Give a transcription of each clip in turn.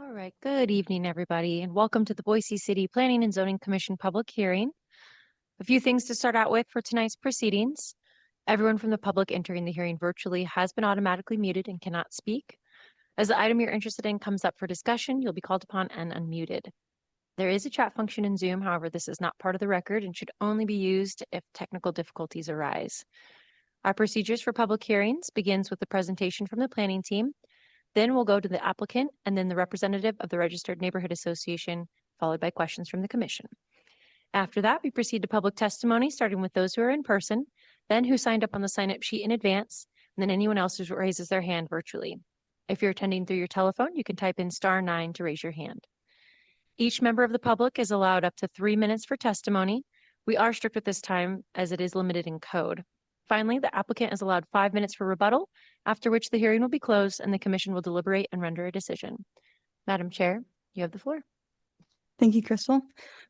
All right, good evening, everybody, and welcome to the Boise City Planning and Zoning Commission public hearing. A few things to start out with for tonight's proceedings. Everyone from the public entering the hearing virtually has been automatically muted and cannot speak. As the item you're interested in comes up for discussion, you'll be called upon and unmuted. There is a chat function in Zoom, however, this is not part of the record and should only be used if technical difficulties arise. Our procedures for public hearings begins with the presentation from the planning team. Then we'll go to the applicant and then the representative of the Registered Neighborhood Association, followed by questions from the commission. After that, we proceed to public testimony, starting with those who are in person, then who signed up on the sign-up sheet in advance, and then anyone else who raises their hand virtually. If you're attending through your telephone, you can type in *9 to raise your hand. Each member of the public is allowed up to 3 minutes for testimony. We are strict with this time as it is limited in code. Finally, the applicant is allowed 5 minutes for rebuttal, after which the hearing will be closed and the commission will deliberate and render a decision. Madam Chair, you have the floor. Thank you, Crystal.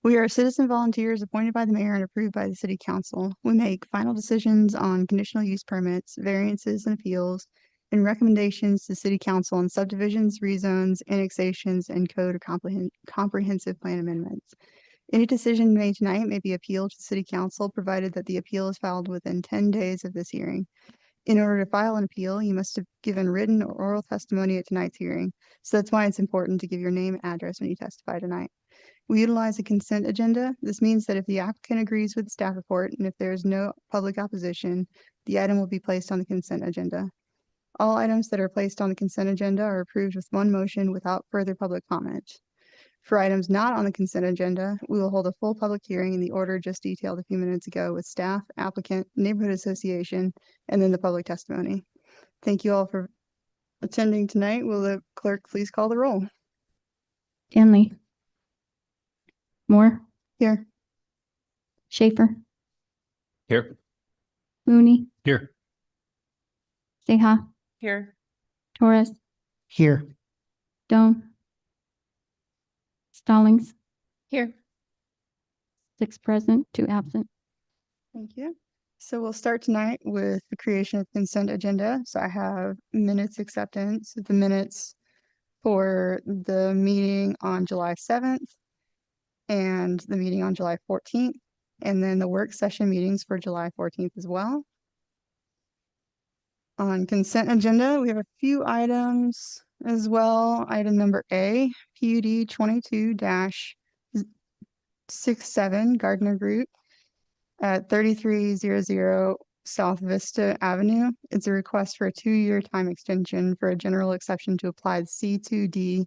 We are citizen volunteers appointed by the mayor and approved by the city council. We make final decisions on conditional use permits, variances and appeals, and recommendations to city council on subdivisions, rezones, annexations, and code or comprehensive plan amendments. Any decision made tonight may be appealed to the city council, provided that the appeal is filed within 10 days of this hearing. In order to file an appeal, you must have given written or oral testimony at tonight's hearing. So that's why it's important to give your name and address when you testify tonight. We utilize a consent agenda. This means that if the applicant agrees with the staff report and if there is no public opposition, the item will be placed on the consent agenda. All items that are placed on the consent agenda are approved with one motion without further public comment. For items not on the consent agenda, we will hold a full public hearing in the order just detailed a few minutes ago with staff, applicant, neighborhood association, and then the public testimony. Thank you all for attending tonight. Will the clerk please call the roll? Stanley. Moore. Here. Schaefer. Here. Mooney. Here. Seha. Here. Torres. Here. Doan. Stallings. Here. 6 present, 2 absent. Thank you. So we'll start tonight with the creation of consent agenda. So I have minutes acceptance, the minutes for the meeting on July 7th and the meeting on July 14th, and then the work session meetings for July 14th as well. On consent agenda, we have a few items as well. Item number A, PUD 22-67 Gardner Group at 3300 South Vista Avenue. It's a request for a 2-year time extension for a general exception to apply the C2D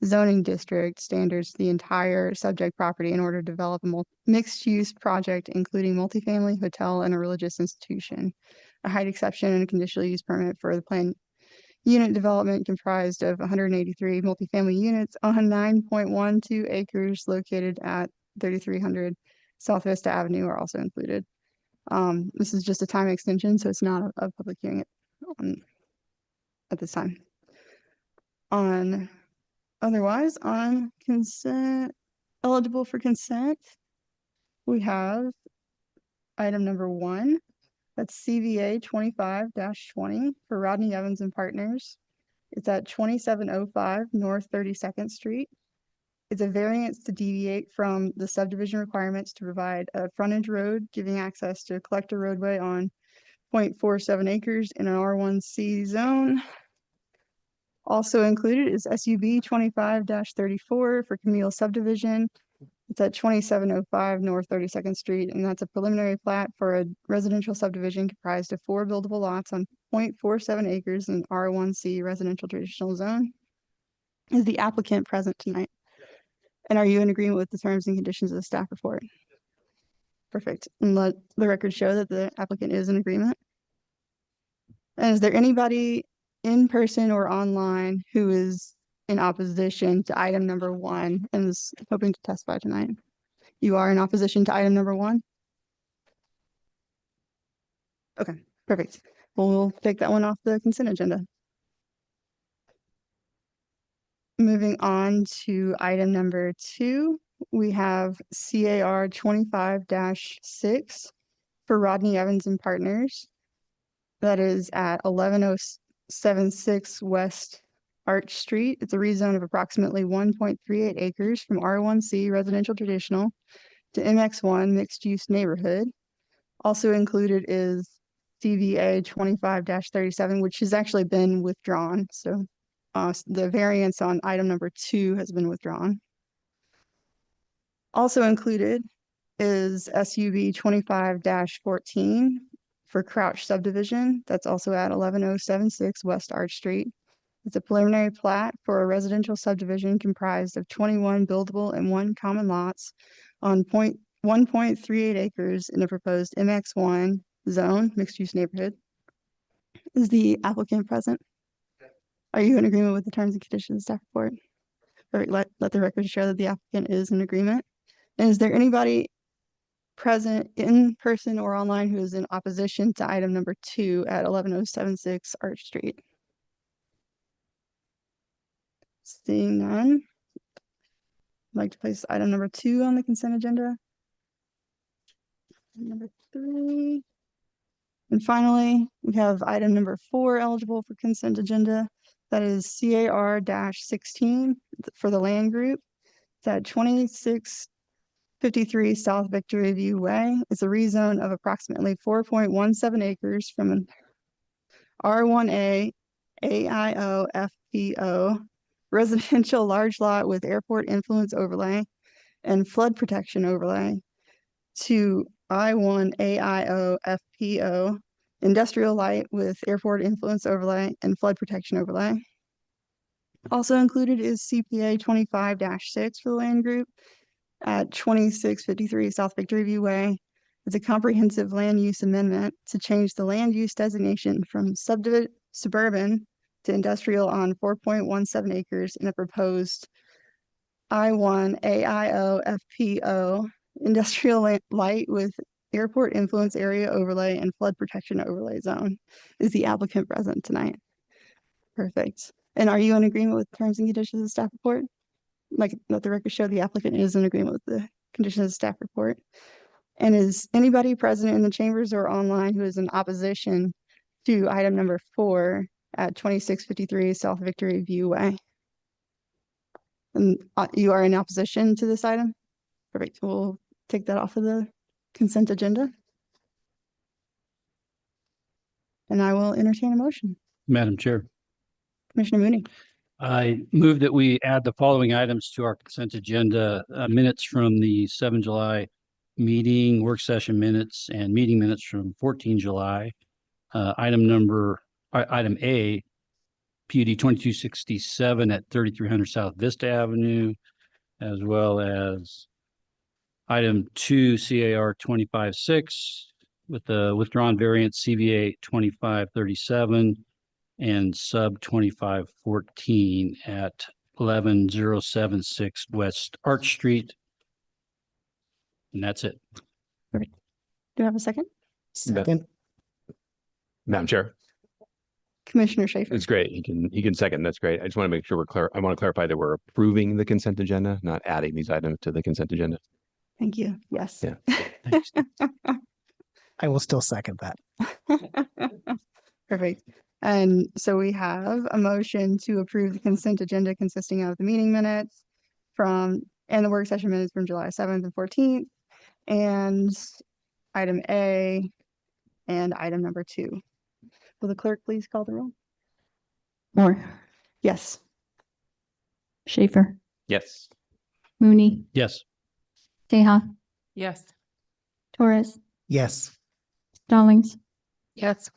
zoning district standards to the entire subject property in order to develop a mixed-use project, including multifamily, hotel, and a religious institution. A height exception and a conditional use permit for the planned unit development comprised of 183 multifamily units on 9.12 acres located at 3300 South Vista Avenue are also included. This is just a time extension, so it's not a public hearing at this time. Otherwise, on consent, eligible for consent, we have item number 1. That's CVA 25-20 for Rodney Evans and Partners. It's at 2705 North 32nd Street. It's a variance to deviate from the subdivision requirements to provide a frontage road, giving access to a collector roadway on 0.47 acres in an R1C zone. Also included is SUB 25-34 for Camille subdivision. It's at 2705 North 32nd Street, and that's a preliminary plat for a residential subdivision comprised of 4 buildable lots on 0.47 acres in R1C residential traditional zone. Is the applicant present tonight? And are you in agreement with the terms and conditions of the staff report? Perfect. And let the record show that the applicant is in agreement. And is there anybody in person or online who is in opposition to item number 1 and is hoping to testify tonight? You are in opposition to item number 1? Okay, perfect. Well, we'll take that one off the consent agenda. Moving on to item number 2, we have CAR 25-6 for Rodney Evans and Partners. That is at 11076 West Arch Street. It's a rezone of approximately 1.38 acres from R1C residential traditional to MX1 mixed use neighborhood. Also included is CVA 25-37, which has actually been withdrawn. So the variance on item number 2 has been withdrawn. Also included is SUV 25-14 for Crouch subdivision. That's also at 11076 West Arch Street. It's a preliminary plat for a residential subdivision comprised of 21 buildable and 1 common lots on 1.38 acres in a proposed MX1 zone, mixed use neighborhood. Is the applicant present? Are you in agreement with the terms and conditions of staff report? Or let the record show that the applicant is in agreement. And is there anybody present in person or online who is in opposition to item number 2 at 11076 Arch Street? Seeing none, I'd like to place item number 2 on the consent agenda. Number 3. And finally, we have item number 4 eligible for consent agenda. That is CAR-16 for the land group. It's at 2653 South Victory View Way. It's a rezone of approximately 4.17 acres from an R1A AIO FPO residential large lot with airport influence overlay and flood protection overlay to I1 AIO FPO industrial light with airport influence overlay and flood protection overlay. Also included is CPA 25-6 for the land group at 2653 South Victory View Way. It's a comprehensive land use amendment to change the land use designation from suburban to industrial on 4.17 acres in a proposed I1 AIO FPO industrial light with airport influence area overlay and flood protection overlay zone. Is the applicant present tonight? Perfect. And are you in agreement with terms and conditions of staff report? Like, let the record show the applicant is in agreement with the conditions of staff report. And is anybody present in the chambers or online who is in opposition to item number 4 at 2653 South Victory View Way? And you are in opposition to this item? Perfect. We'll take that off of the consent agenda. And I will entertain a motion. Madam Chair, Commissioner Mooney. I move that we add the following items to our consent agenda: minutes from the 7 July meeting, work session minutes, and meeting minutes from 14 July. Item A, PUD 2267 at 3300 South Vista Avenue, as well as item 2, CAR 256 with the withdrawn variant CVA 2537 and sub 2514 at 11076 West Arch Street. And that's it. Do you have a second? Second. Madam Chair, Commissioner Schaefer. it's great. He can second. That's great. I just want to make sure we're clear. I want to clarify that we're approving the consent agenda, not adding these items to the consent agenda. Thank you. Yes. Yeah. Thanks. I will still second that. Perfect. And so we have a motion to approve the consent agenda consisting of the meeting minutes and the work session minutes from July 7th and 14th, and item A and item number 2. Will the clerk please call the roll? Moore, Yes. Schaefer, Yes. Mooney, Yes. Seha, Yes. Torres, Yes. Stallings, Yes.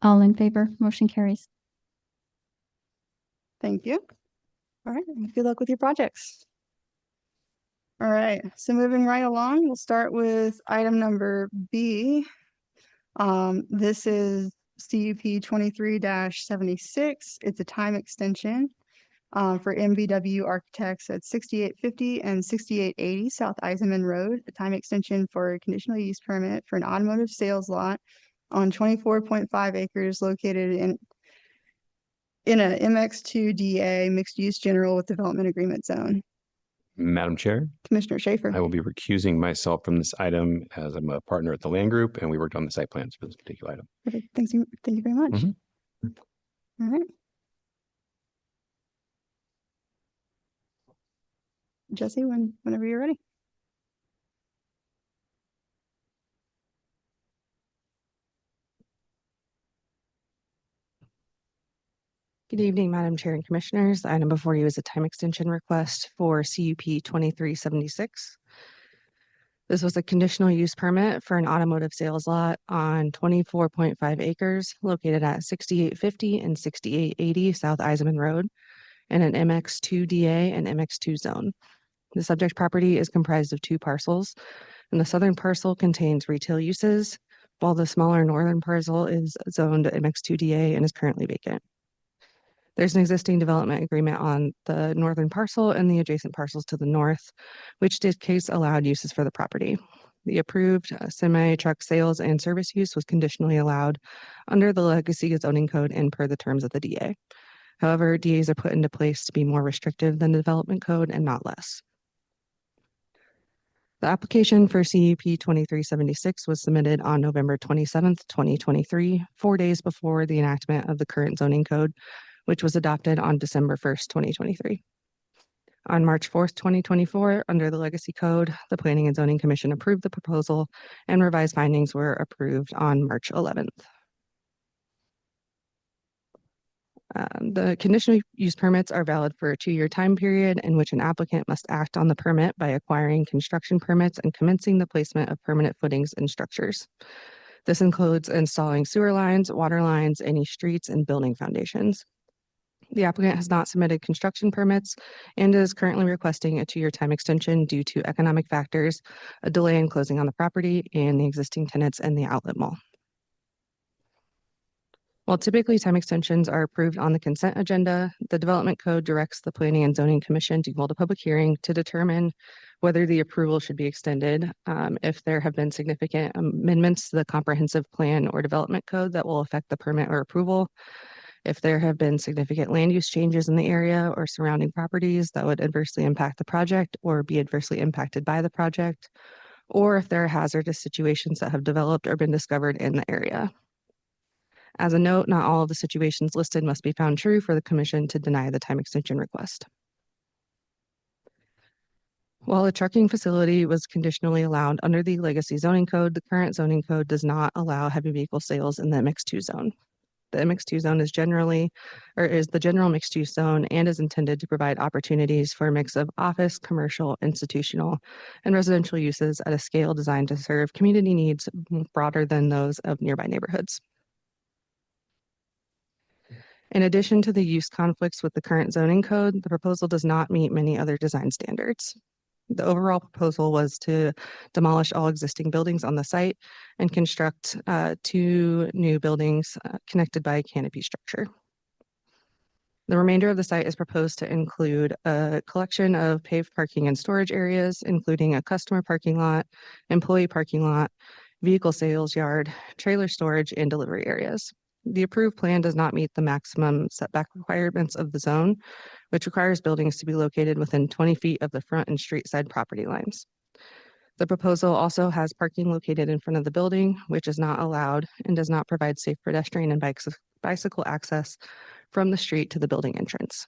all in favor, motion carries. Thank you. All right. Good luck with your projects. All right. So moving right along, we'll start with item number B. This is CUP 23-76. It's a time extension for MVW Architects at 6850 and 6880 South Eisenman Road, a time extension for a conditional use permit for an automotive sales lot on 24.5 acres located in a MX2 DA mixed use general with development agreement zone. Madam Chair, Commissioner Schaefer. I will be recusing myself from this item as I'm a partner at the land group and we worked on the site plans for this particular item. Perfect. Thank you very much. Mhm. All right. Jesse, whenever you're ready. Good evening, Madam Chair and Commissioners. The item before you is a time extension request for CUP 2376. This was a conditional use permit for an automotive sales lot on 24.5 acres located at 6850 and 6880 South Eisenman Road in an MX2 DA and MX2 zone. The subject property is comprised of 2 parcels, and the southern parcel contains retail uses, while the smaller northern parcel is zoned MX2 DA and is currently vacant. There's an existing development agreement on the northern parcel and the adjacent parcels to the north, which dictates allowed uses for the property. The approved semi-truck sales and service use was conditionally allowed under the Legacy zoning code and per the terms of the DA. However, DAs are put into place to be more restrictive than the development code and not less. The application for CUP 2376 was submitted on November 27th, 2023, 4 days before the enactment of the current zoning code, which was adopted on December 1st, 2023. On March 4th, 2024, under the Legacy Code, the Planning and Zoning Commission approved the proposal and revised findings were approved on March 11th. The conditional use permits are valid for a 2-year time period in which an applicant must act on the permit by acquiring construction permits and commencing the placement of permanent footings and structures. This includes installing sewer lines, water lines, any streets, and building foundations. The applicant has not submitted construction permits and is currently requesting a 2-year time extension due to economic factors, a delay in closing on the property, and the existing tenants and the outlet mall. While typically time extensions are approved on the consent agenda, the Development Code directs the Planning and Zoning Commission to hold a public hearing to determine whether the approval should be extended if there have been significant amendments to the comprehensive plan or development code that will affect the permit or approval, if there have been significant land use changes in the area or surrounding properties that would adversely impact the project or be adversely impacted by the project, or if there are hazardous situations that have developed or been discovered in the area. As a note, not all of the situations listed must be found true for the Commission to deny the time extension request. While a trucking facility was conditionally allowed under the Legacy zoning code, the current zoning code does not allow heavy vehicle sales in the MX2 zone. The MX2 zone is the general mixed use zone and is intended to provide opportunities for a mix of office, commercial, institutional, and residential uses at a scale designed to serve community needs broader than those of nearby neighborhoods. In addition to the use conflicts with the current zoning code, the proposal does not meet many other design standards. The overall proposal was to demolish all existing buildings on the site and construct 2 new buildings connected by a canopy structure. The remainder of the site is proposed to include a collection of paved parking and storage areas, including a customer parking lot, employee parking lot, vehicle sales yard, trailer storage, and delivery areas. The approved plan does not meet the maximum setback requirements of the zone, which requires buildings to be located within 20 feet of the front and street side property lines. The proposal also has parking located in front of the building, which is not allowed and does not provide safe pedestrian and bicycle access from the street to the building entrance.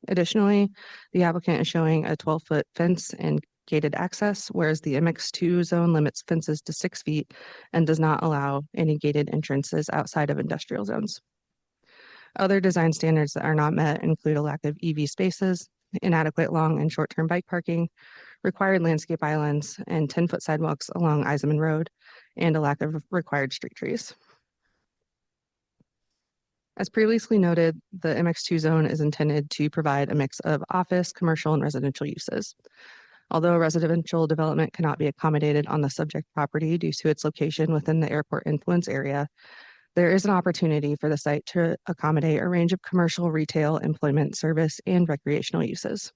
Additionally, the applicant is showing a 12-foot fence and gated access, whereas the MX2 zone limits fences to 6 feet and does not allow any gated entrances outside of industrial zones. Other design standards that are not met include a lack of EV spaces, inadequate long and short-term bike parking, required landscape islands, and 10-foot sidewalks along Eisenman Road, and a lack of required street trees. As previously noted, the MX2 zone is intended to provide a mix of office, commercial, and residential uses. Although residential development cannot be accommodated on the subject property due to its location within the airport influence area, there is an opportunity for the site to accommodate a range of commercial, retail, employment, service, and recreational uses.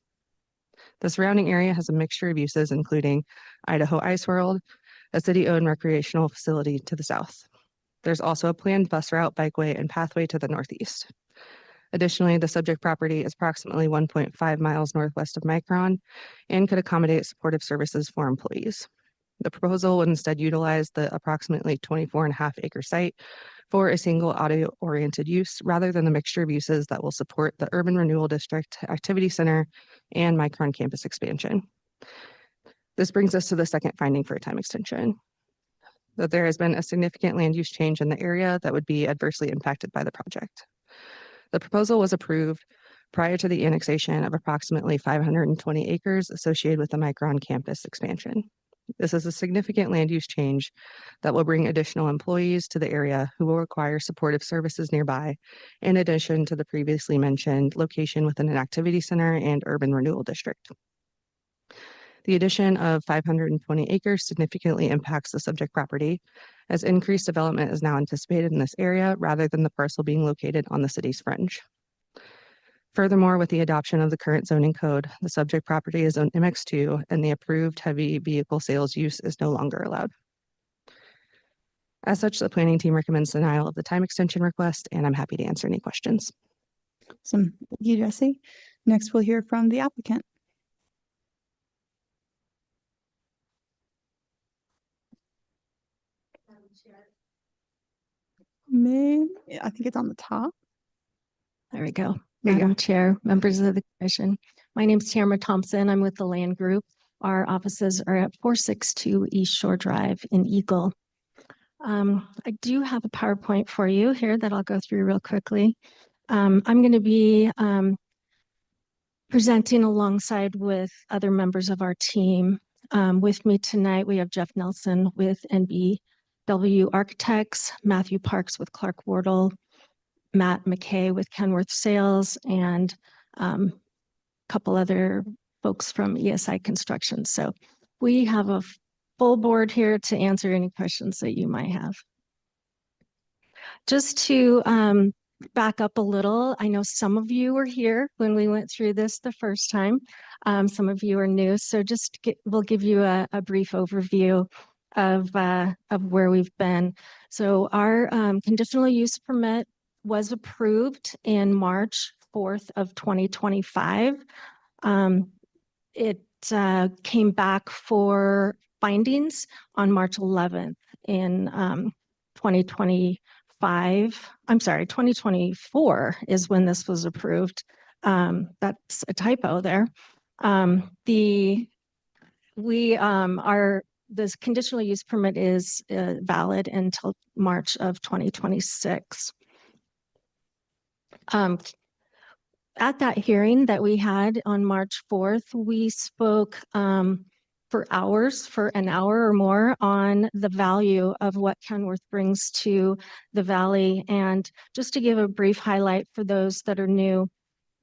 The surrounding area has a mixture of uses, including Idaho Ice World, a city-owned recreational facility to the south. There's also a planned bus route, bikeway, and pathway to the northeast. Additionally, the subject property is approximately 1.5 miles northwest of Micron and could accommodate supportive services for employees. The proposal would instead utilize the approximately 24.5 acre site for a single audio-oriented use rather than the mixture of uses that will support the Urban Renewal District, Activity Center, and Micron campus expansion. This brings us to the second finding for a time extension, that there has been a significant land use change in the area that would be adversely impacted by the project. The proposal was approved prior to the annexation of approximately 520 acres associated with the Micron campus expansion. This is a significant land use change that will bring additional employees to the area who will require supportive services nearby, in addition to the previously mentioned location within an activity center and urban renewal district. The addition of 520 acres significantly impacts the subject property, as increased development is now anticipated in this area rather than the parcel being located on the city's fringe. Furthermore, with the adoption of the current zoning code, the subject property is zoned MX2 and the approved heavy vehicle sales use is no longer allowed. As such, the planning team recommends denial of the time extension request, and I'm happy to answer any questions. Awesome. Thank you, Jesse. Next, we'll hear from the applicant. Maybe, I think it's on the top. There we go. There you go. Madam Chair, members of the commission. My name is Tamara Thompson. I'm with the Land Group. Our offices are at 462 East Shore Drive in Eagle. I do have a PowerPoint for you here that I'll go through real quickly. I'm going to be presenting alongside with other members of our team. With me tonight, we have Jeff Nelson with NBW Architects, Matthew Parks with Clark Wardle, Matt McKay with Kenworth Sales, and a couple other folks from ESI Construction. So we have a full board here to answer any questions that you might have. Just to back up a little, I know some of you were here when we went through this the first time. Some of you are new, so we'll give you a brief overview of where we've been. So our conditional use permit was approved in March 4th of 2025. It came back for findings on March 11th in 2024 is when this was approved. That's a typo there. This conditional use permit is valid until March of 2026. At that hearing that we had on March 4th, we spoke for an hour or more on the value of what Kenworth brings to the Valley. And just to give a brief highlight for those that are new,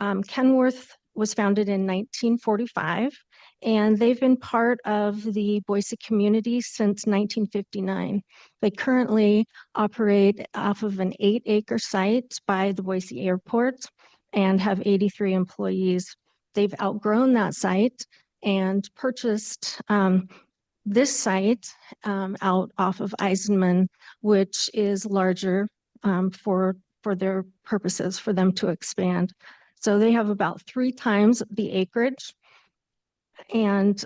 Kenworth was founded in 1945, and they've been part of the Boise community since 1959. They currently operate off of an 8-acre site by the Boise Airport and have 83 employees. They've outgrown that site and purchased this site out off of Eisenman, which is larger for their purposes, for them to expand. So they have about 3 times the acreage, and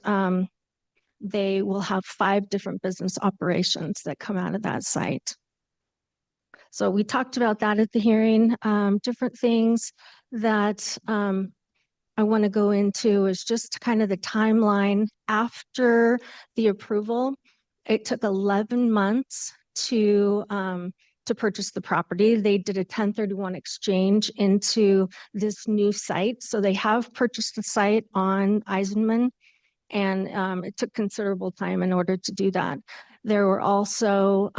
they will have 5 different business operations that come out of that site. So we talked about that at the hearing. Different things that I want to go into is just kind of the timeline after the approval. It took 11 months to purchase the property. They did a 1031 exchange into this new site. So they have purchased the site on Eisenman, and it took considerable time in order to do that. There were also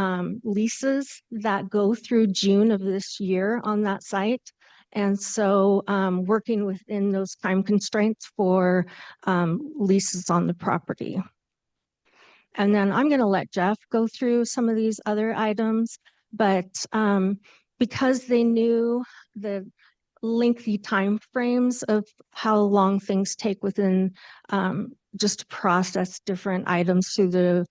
leases that go through June of this year on that site. And so working within those time constraints for leases on the property. And then I'm going to let Jeff go through some of these other items, but because they knew the lengthy time frames of how long things take within just to process different items through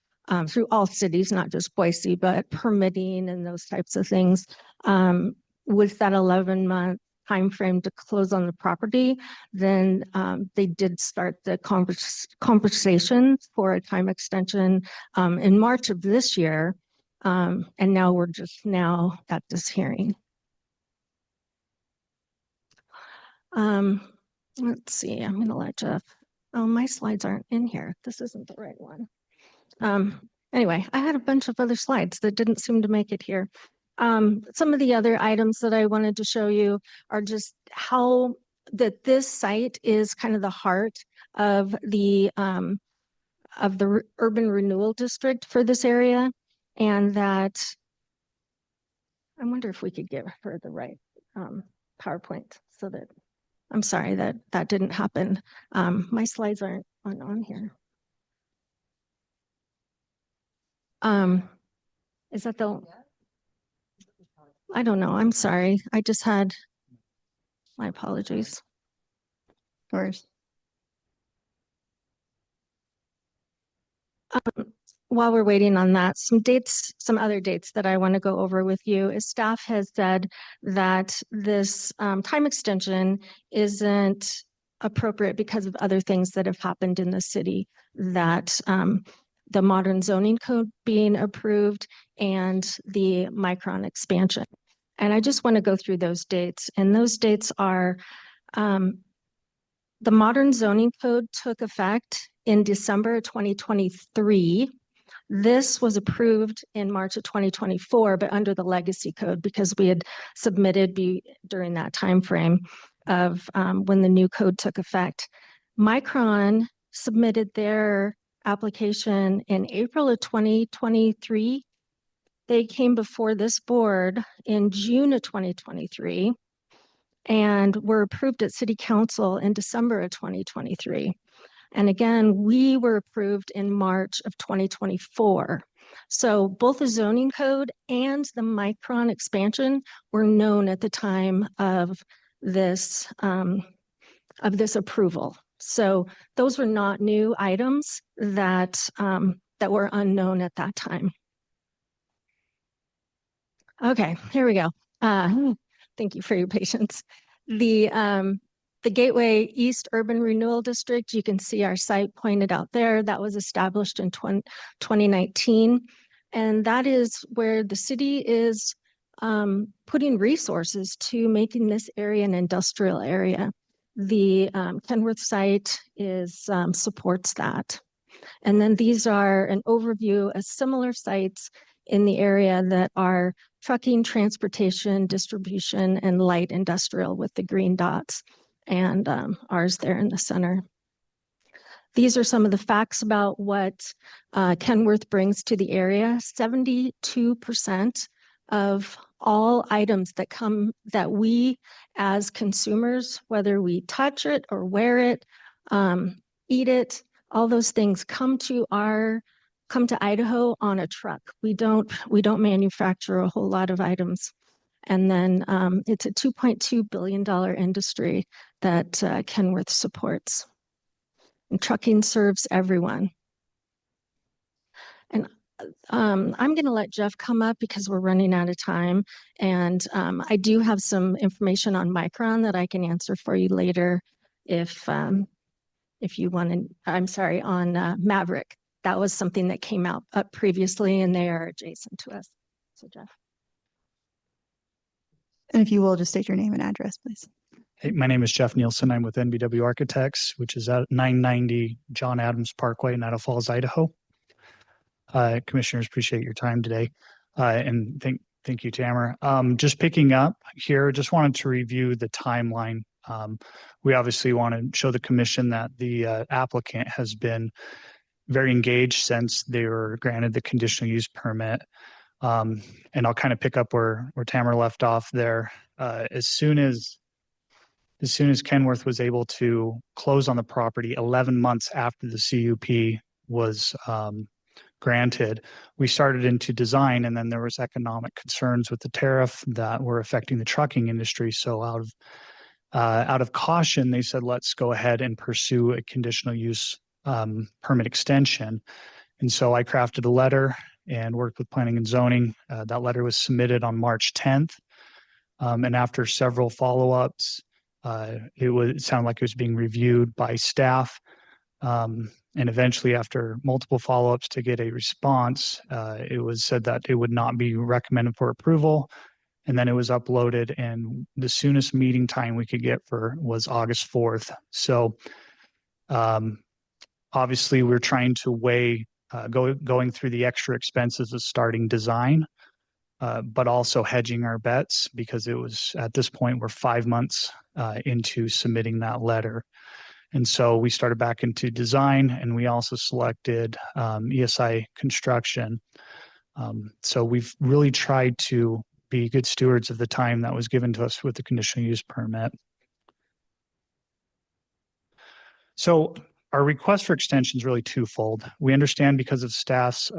all cities, not just Boise, but permitting and those types of things. With that 11-month time frame to close on the property, then they did start the conversation for a time extension in March of this year. And now we're just now at this hearing. Let's see, I'm gonna let Jeff, oh, my slides aren't in here. This isn't the right one. Anyway, I had a bunch of other slides that didn't seem to make it here. Some of the other items that I wanted to show you are just how that this site is kind of the heart of the urban renewal district for this area. And that, I wonder if we could give her the right PowerPoint so that, I'm sorry that that didn't happen. My slides aren't on here. Is that the, I don't know, I'm sorry. I just had, my apologies. Doris. While we're waiting on that, some other dates that I want to go over with you is staff has said that this time extension isn't appropriate because of other things that have happened in the city, that the modern zoning code being approved and the Micron expansion. And I just want to go through those dates. And those dates are the modern zoning code took effect in December 2023. This was approved in March of 2024, but under the legacy code because we had submitted during that time frame of when the new code took effect. Micron submitted their application in April of 2023. They came before this board in June of 2023 and were approved at City Council in December of 2023. And again, we were approved in March of 2024. So both the zoning code and the Micron expansion were known at the time of this approval. So those were not new items that were unknown at that time. Okay, here we go. Thank you for your patience. The Gateway East Urban Renewal District, you can see our site pointed out there. That was established in 2019. And that is where the city is putting resources to making this area an industrial area. The Kenworth site supports that. And then these are an overview of similar sites in the area that are trucking, transportation, distribution, and light industrial with the green dots, and ours there in the center. These are some of the facts about what Kenworth brings to the area. 72% of all items that we as consumers, whether we touch it or wear it, eat it, all those things come to Idaho on a truck. We don't manufacture a whole lot of items. And then it's a $2.2 billion industry that Kenworth supports. And trucking serves everyone. And I'm going to let Jeff come up because we're running out of time. And I do have some information on Micron that I can answer for you later if you want to, I'm sorry, on Maverick. That was something that came up previously and they are adjacent to us. So Jeff. And if you will, just state your name and address, please. Hey, my name is Jeff Nielsen. I'm with NBW Architects, which is at 990 John Adams Parkway in Idaho Falls, Idaho. Commissioners, appreciate your time today. And thank you, Tamara. Just picking up here, just wanted to review the timeline. We obviously want to show the commission that the applicant has been very engaged since they were granted the conditional use permit. And I'll kind of pick up where Tamara left off there. As soon as Kenworth was able to close on the property 11 months after the CUP was granted, we started into design, and then there was economic concerns with the tariff that were affecting the trucking industry. So out of caution, they said, let's go ahead and pursue a conditional use permit extension. And so I crafted a letter and worked with planning and zoning. That letter was submitted on March 10th. And after several follow-ups, it sounded like it was being reviewed by staff. And eventually, after multiple follow-ups to get a response, it was said that it would not be recommended for approval. And then it was uploaded, and the soonest meeting time we could get was August 4th. So obviously, we're trying to weigh going through the extra expenses of starting design, but also hedging our bets, because it was at this point, we're 5 months into submitting that letter. And so we started back into design, and we also selected ESI construction. So we've really tried to be good stewards of the time that was given to us with the conditional use permit. So our request for extension is really twofold. We understand, because of staff's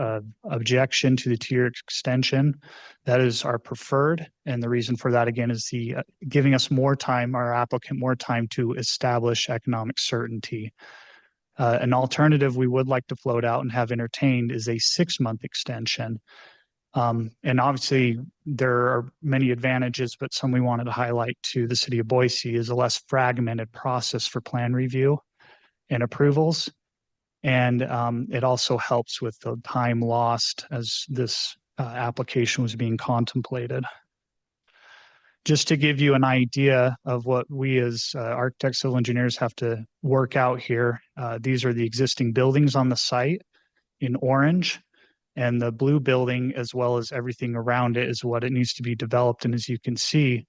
objection to the 2-year extension, that is our preferred. And the reason for that, again, is the giving us more time, our applicant more time to establish economic certainty. An alternative we would like to float out and have entertained is a 6-month extension. And obviously, there are many advantages, but some we wanted to highlight to the city of Boise is a less fragmented process for plan review and approvals. And it also helps with the time lost as this application was being contemplated. Just to give you an idea of what we as architects, civil engineers have to work out here, these are the existing buildings on the site in orange, and the blue building, as well as everything around it, is what it needs to be developed. And as you can see,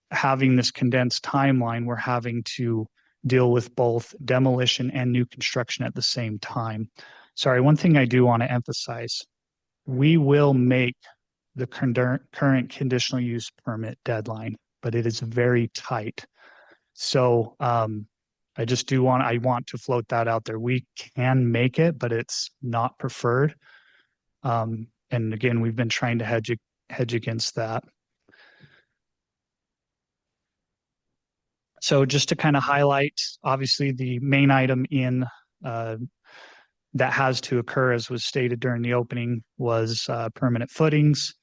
having this condensed timeline, we're having to deal with both demolition and new construction at the same time. Sorry, one thing I do want to emphasize, we will make the current conditional use permit deadline, but it is very tight. So I want to float that out there. We can make it, but it's not preferred. And again, we've been trying to hedge against that. So just to kind of highlight, obviously the main item in that has to occur, as was stated during the opening, was permanent footings,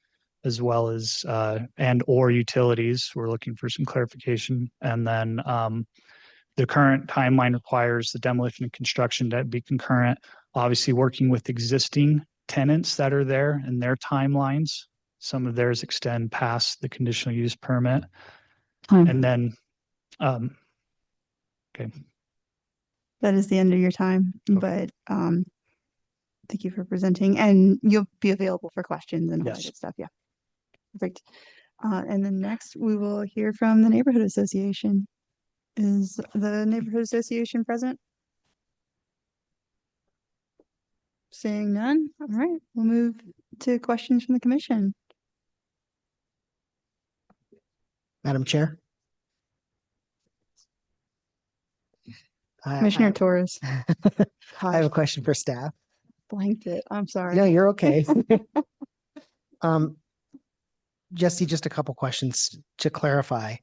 as well as and/or utilities. We're looking for some clarification. And then the current timeline requires the demolition and construction to be concurrent, obviously working with existing tenants that are there and their timelines. Some of theirs extend past the conditional use permit. And then okay. That is the end of your time, but thank you for presenting, and you'll be available for questions and all that Yes. good stuff. Yeah. Perfect. And then next we will hear from the Neighborhood Association. Is the Neighborhood Association present? Seeing none. All right, we'll move to questions from the commission. Madam Chair. Commissioner Torres I have a question for staff. blanked it. I'm sorry. No, you're okay. Jesse, just a couple questions to clarify.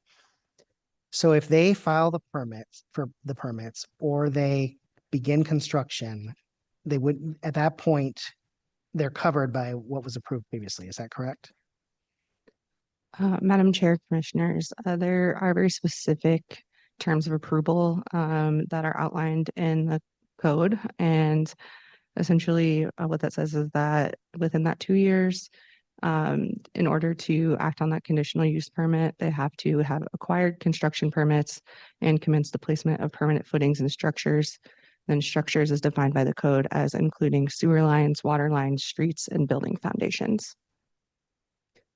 So if they file the permits or they begin construction, they would, at that point, they're covered by what was approved previously. Is that correct? Madam Chair, Commissioners, there are very specific terms of approval that are outlined in the code. And essentially what that says is that within that 2 years, in order to act on that conditional use permit, they have to have acquired construction permits and commence the placement of permanent footings and structures. Then structures is defined by the code as including sewer lines, water lines, streets, and building foundations.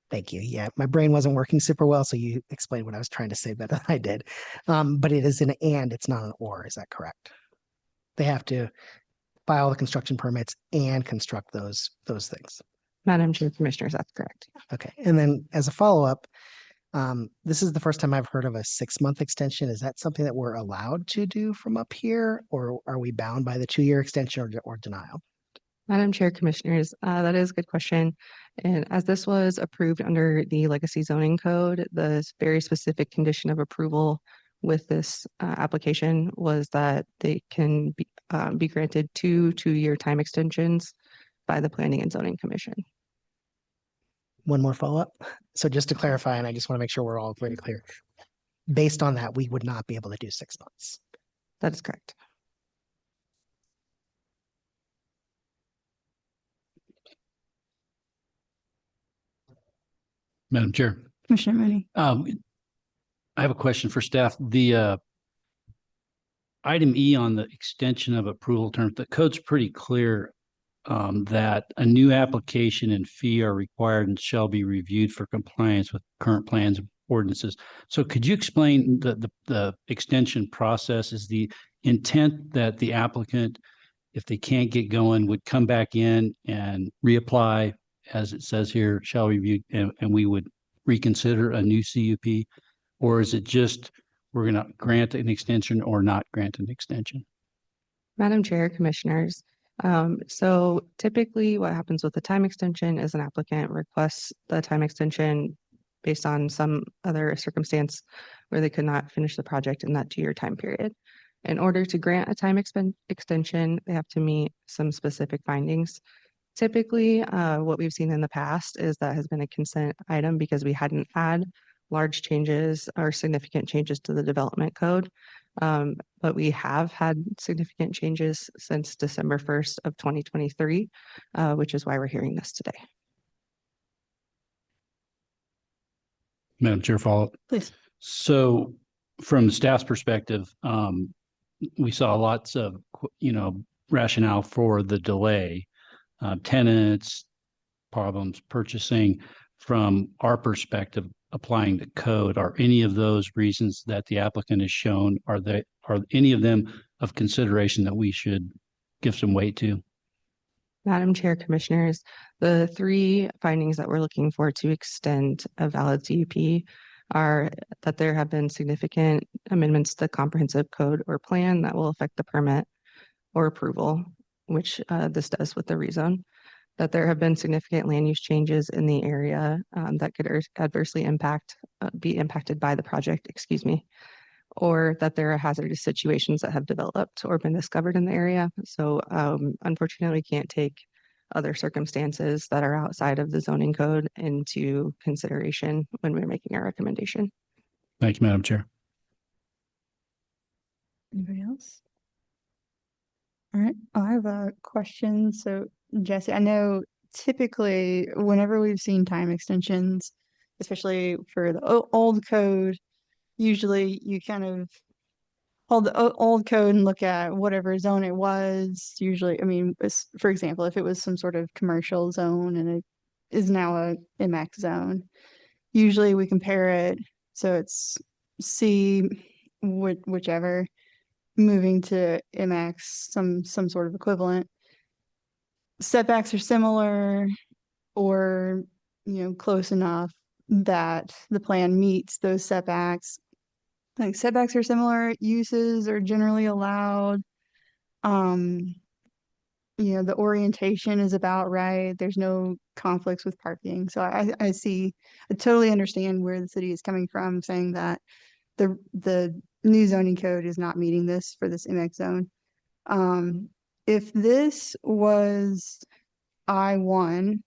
Thank you. Yeah, my brain wasn't working super well, so you explained what I was trying to say better than I did. But it is an and, it's not an or. Is that correct? They have to file the construction permits and construct those things. Madam Chair, Commissioners, that's correct. Okay. And then as a follow-up, this is the first time I've heard of a 6-month extension. Is that something that we're allowed to do from up here, or are we bound by the 2-year extension or denial? Madam Chair, Commissioners, that is a good question. And as this was approved under the Legacy Zoning Code, the very specific condition of approval with this application was that they can be granted 2 2-year time extensions by the Planning and Zoning Commission. One more follow-up. So just to clarify, and I just want to make sure we're all very clear, based on that, we would not be able to do 6 months. That is correct. Madam Chair. Commissioner Mooney. I have a question for staff. The item E on the extension of approval terms, the code's pretty clear that a new application and fee are required and shall be reviewed for compliance with current plans and ordinances. So could you explain the extension process? Is the intent that the applicant, if they can't get going, would come back in and reapply, as it says here, shall review, and we would reconsider a new CUP? Or is it just we're going to grant an extension or not grant an extension? Madam Chair, Commissioners. So typically what happens with the time extension is an applicant requests the time extension based on some other circumstance where they could not finish the project in that 2-year time period. In order to grant a time extension, they have to meet some specific findings. Typically, what we've seen in the past is that has been a consent item because we hadn't had large changes or significant changes to the development code. But we have had significant changes since December 1st of 2023, which is why we're hearing this today. Madam Chair, follow-up. Please. So from the staff's perspective, we saw lots of, rationale for the delay, tenants, problems, purchasing. From our perspective, applying the code, are any of those reasons that the applicant has shown, are any of them of consideration that we should give some weight to? Madam Chair, Commissioners, the 3 findings that we're looking for to extend a valid CUP are that there have been significant amendments to the comprehensive code or plan that will affect the permit or approval, which this does with the rezone, that there have been significant land use changes in the area that could adversely be impacted by the project, or that there are hazardous situations that have developed or been discovered in the area. So unfortunately, we can't take other circumstances that are outside of the zoning code into consideration when we're making our recommendation. Thank you, Madam Chair. Anybody else? All right, I have a question. So Jesse, I know typically whenever we've seen time extensions, especially for the old code, usually you kind of hold the old code and look at whatever zone it was. Usually, I mean, for example, if it was some sort of commercial zone and it is now a MX zone, usually we compare it. So it's C, whichever, moving to MX, some sort of equivalent. Setbacks are similar or, close enough that the plan meets those setbacks. Like setbacks are similar, uses are generally allowed. The orientation is about right. There's no conflicts with parking. So I totally understand where the city is coming from, saying that the new zoning code is not meeting this for this MX zone. If this was I1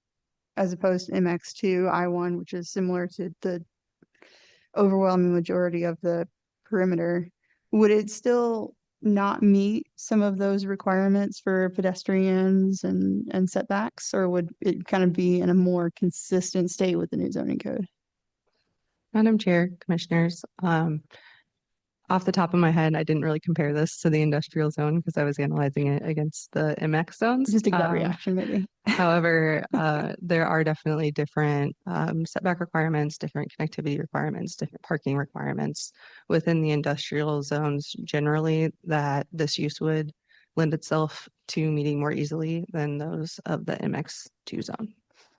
as opposed to MX2, I1, which is similar to the overwhelming majority of the perimeter, would it still not meet some of those requirements for pedestrians and setbacks, or would it kind of be in a more consistent state with the new zoning code? Madam Chair, Commissioners, off the top of my head, I didn't really compare this to the industrial zone because I was analyzing it against the MX zones. Just a gut reaction, maybe. However, there are definitely different setback requirements, different connectivity requirements, different parking requirements within the industrial zones generally that this use would lend itself to meeting more easily than those of the MX2 zone.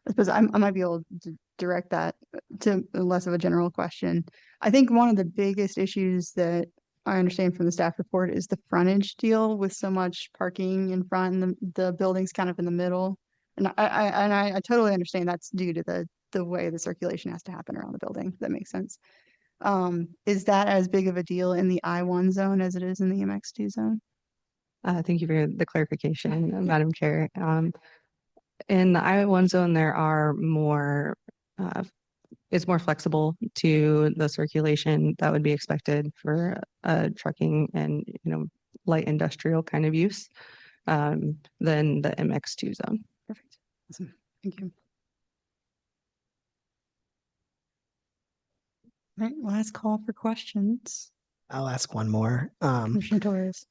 I suppose I might be able to direct that to less of a general question. I think one of the biggest issues that I understand from the staff report is the frontage deal with so much parking in front and the building's kind of in the middle. And I totally understand that's due to the way the circulation has to happen around the building. That makes sense. Is that as big of a deal in the I1 zone as it is in the MX2 zone? Thank you for the clarification, Madam Chair. In the I1 zone, there are more, it's more flexible to the circulation that would be expected for trucking and, light industrial kind of use than the MX2 zone. Perfect. Awesome. Thank you. Right, last call for questions. I'll ask one more. Commissioner Torres.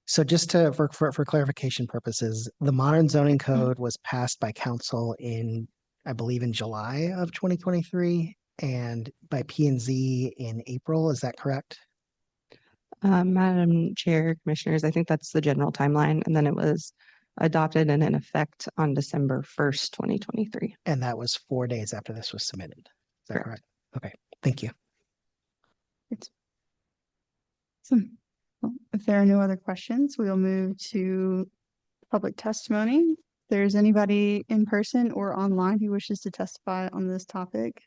So just for clarification purposes, the modern zoning code was passed by council in, I believe, in July of 2023 and by P and Z in April. Is that correct? Madam Chair, Commissioners, I think that's the general timeline, and then it was adopted and in effect on December 1st, 2023. And that was 4 days after this was submitted. Is that Correct. correct? Okay, thank you. So, well, if there are no other questions, we'll move to public testimony. If there's anybody in person or online who wishes to testify on this topic,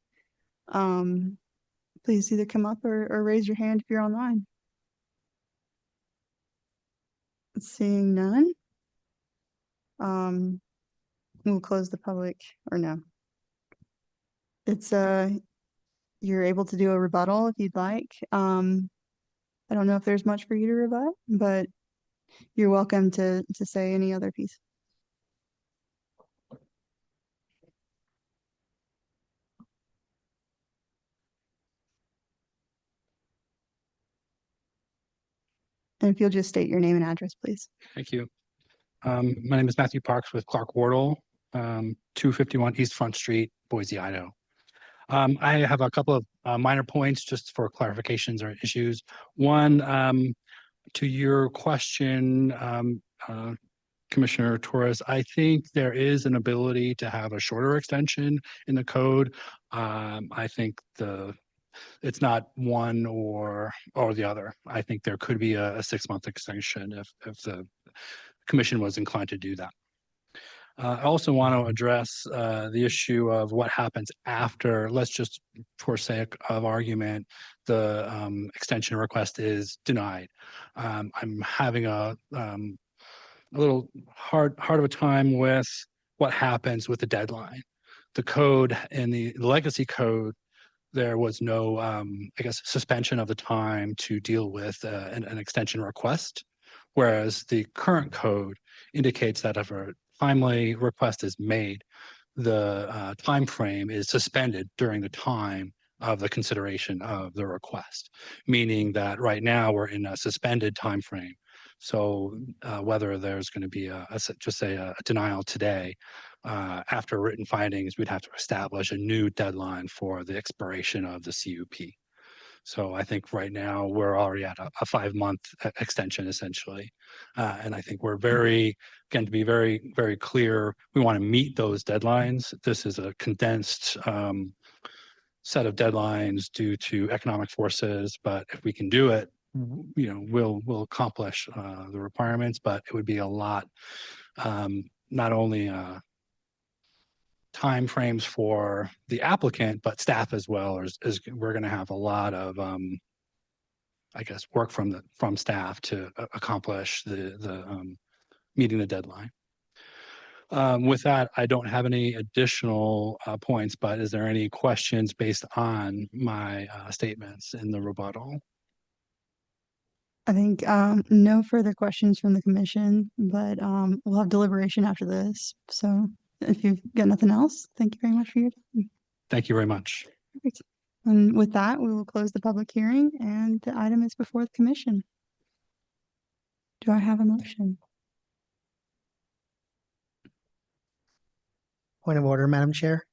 please either come up or raise your hand if you're online. Seeing none. We'll close the public, or no. It's you're able to do a rebuttal if you'd like. I don't know if there's much for you to rebut, but you're welcome to say any other piece. And if you'll just state your name and address, please. Thank you. My name is Matthew Parks with Clark Wardle, 251 East Front Street, Boise, Idaho. I have a couple of minor points just for clarifications or issues. One, to your question, Commissioner Torres, I think there is an ability to have a shorter extension in the code. I think it's not one or the other. I think there could be a 6-month extension if the commission was inclined to do that. I also want to address the issue of what happens after, let's just for sake of argument, the extension request is denied. I'm having a little hard of a time with what happens with the deadline. The code in the legacy code, there was no, I guess, suspension of the time to deal with an extension request, whereas the current code indicates that if a timely request is made, the time frame is suspended during the time of the consideration of the request, meaning that right now we're in a suspended time frame. So whether there's going to be just say a denial today, after written findings, we'd have to establish a new deadline for the expiration of the CUP. So I think right now we're already at a 5-month extension essentially. And I think we're again, to be very, very clear, we want to meet those deadlines. This is a condensed set of deadlines due to economic forces, but if we can do it, we'll accomplish the requirements, but it would be a lot, not only time frames for the applicant, but staff as well, as we're going to have a lot of, I guess, work from staff to accomplish the meeting the deadline. With that, I don't have any additional points, but is there any questions based on my statements in the rebuttal? I think no further questions from the commission, but we'll have deliberation after this. So if you've got nothing else, thank you very much for your time. Thank you very much. Perfect. And with that, we will close the public hearing and the item is before the commission. Do I have a motion? Point of order, Madam Chair.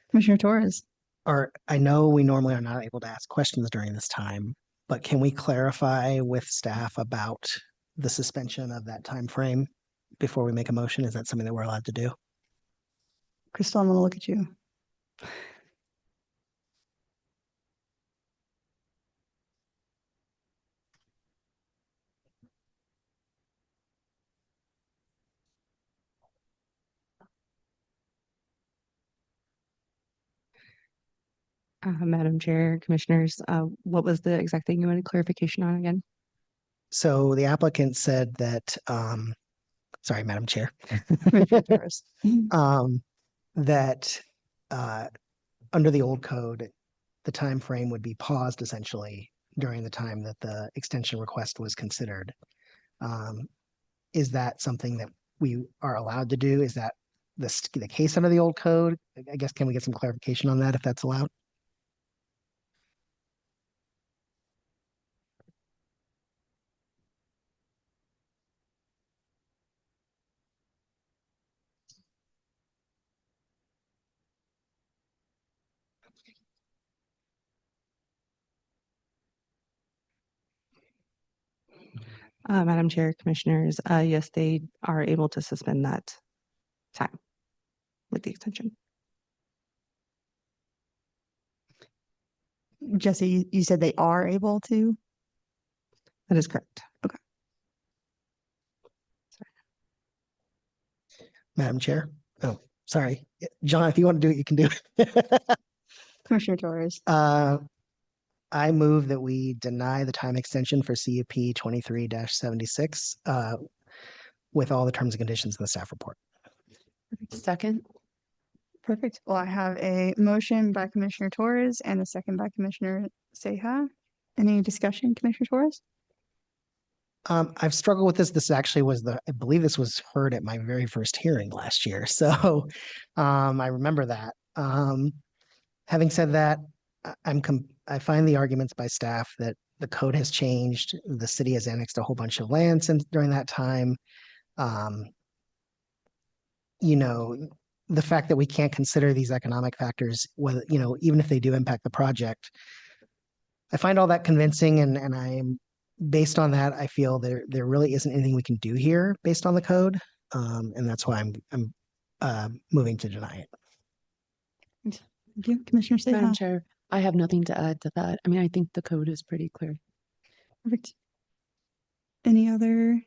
Commissioner Torres. I know we normally are not able to ask questions during this time, but can we clarify with staff about the suspension of that time frame before we make a motion? Is that something that we're allowed to do? Crystal, I'm going to look at you. Madam Chair, Commissioners, what was the exact thing you wanted clarification on again? So the applicant said that, sorry, Madam Chair, Commissioner Torres. that under the old code, the time frame would be paused essentially during the time that the extension request was considered. Is that something that we are allowed to do? Is that the case under the old code? I guess, can we get some clarification on that if that's allowed? Madam Chair, Commissioners, yes, they are able to suspend that time with the extension. Jesse, you said they are able to? That is correct. Madam Chair. Oh, sorry. John, if you want to do it, you can do it. Commissioner Torres. I move that we deny the time extension for CUP 23-76 with all the terms and conditions in the staff report. Second. Perfect. Well, I have a motion by Commissioner Torres and a second by Commissioner Seha. Any discussion, Commissioner Torres? I've struggled with this. This actually was I believe this was heard at my very first hearing last year. So I remember that. Having said that, I find the arguments by staff that the code has changed. The city has annexed a whole bunch of land since during that time. You know, the fact that we can't consider these economic factors, whether, you know, even if they do impact the project. I find all that convincing, and I'm based on that, I feel there really isn't anything we can do here based on the code. And that's why I'm moving to deny it. Thank you, Commissioner Madam Seha. Chair, I have nothing to add to that. I mean, I think the code is pretty clear. Perfect. Any other?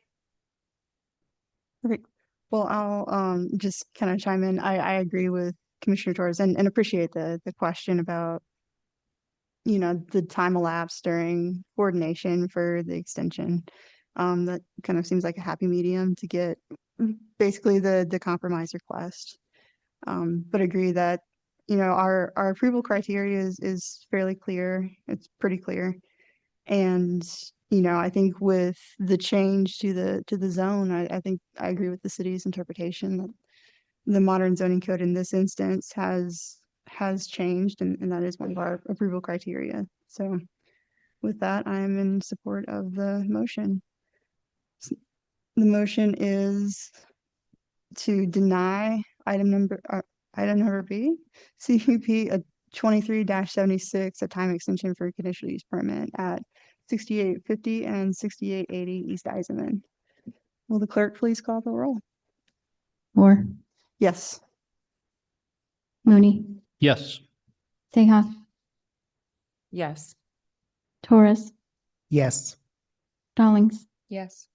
Perfect. Well, I'll just kind of chime in. I agree with Commissioner Torres and appreciate the question about, you know, the time elapsed during coordination for the extension. That kind of seems like a happy medium to get basically the compromise request. But agree that, you know, our approval criteria is fairly clear. It's pretty clear. And, you know, I think with the change to the zone, I think I agree with the city's interpretation that the modern zoning code in this instance has changed, and that is one of our approval criteria. So with that, I'm in support of the motion. The motion is to deny item number B, CUP 23-76, a time extension for conditional use permit at 6850 and 6880 East Eisenman. Will the clerk please call the roll? Moore, Yes. Mooney, Yes. Seha, Yes. Torres, Yes. Stallings, Yes.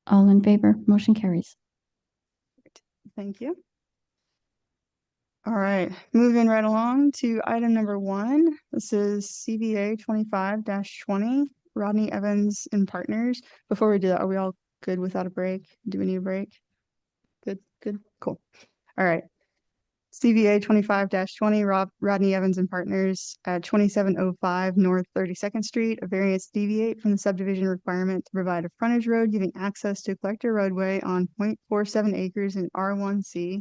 all in favor, motion carries. Thank you. All right, moving right along to item number 1. This is CVA 25-20, Rodney Evans and Partners. Before we do that, are we all good without a break? Do we need a break? Good, cool. All right. CVA 25-20, Rodney Evans and Partners at 2705 North 32nd Street, a variance deviate from the subdivision requirement to provide a frontage road giving access to a collector roadway on 0.47 acres in R1C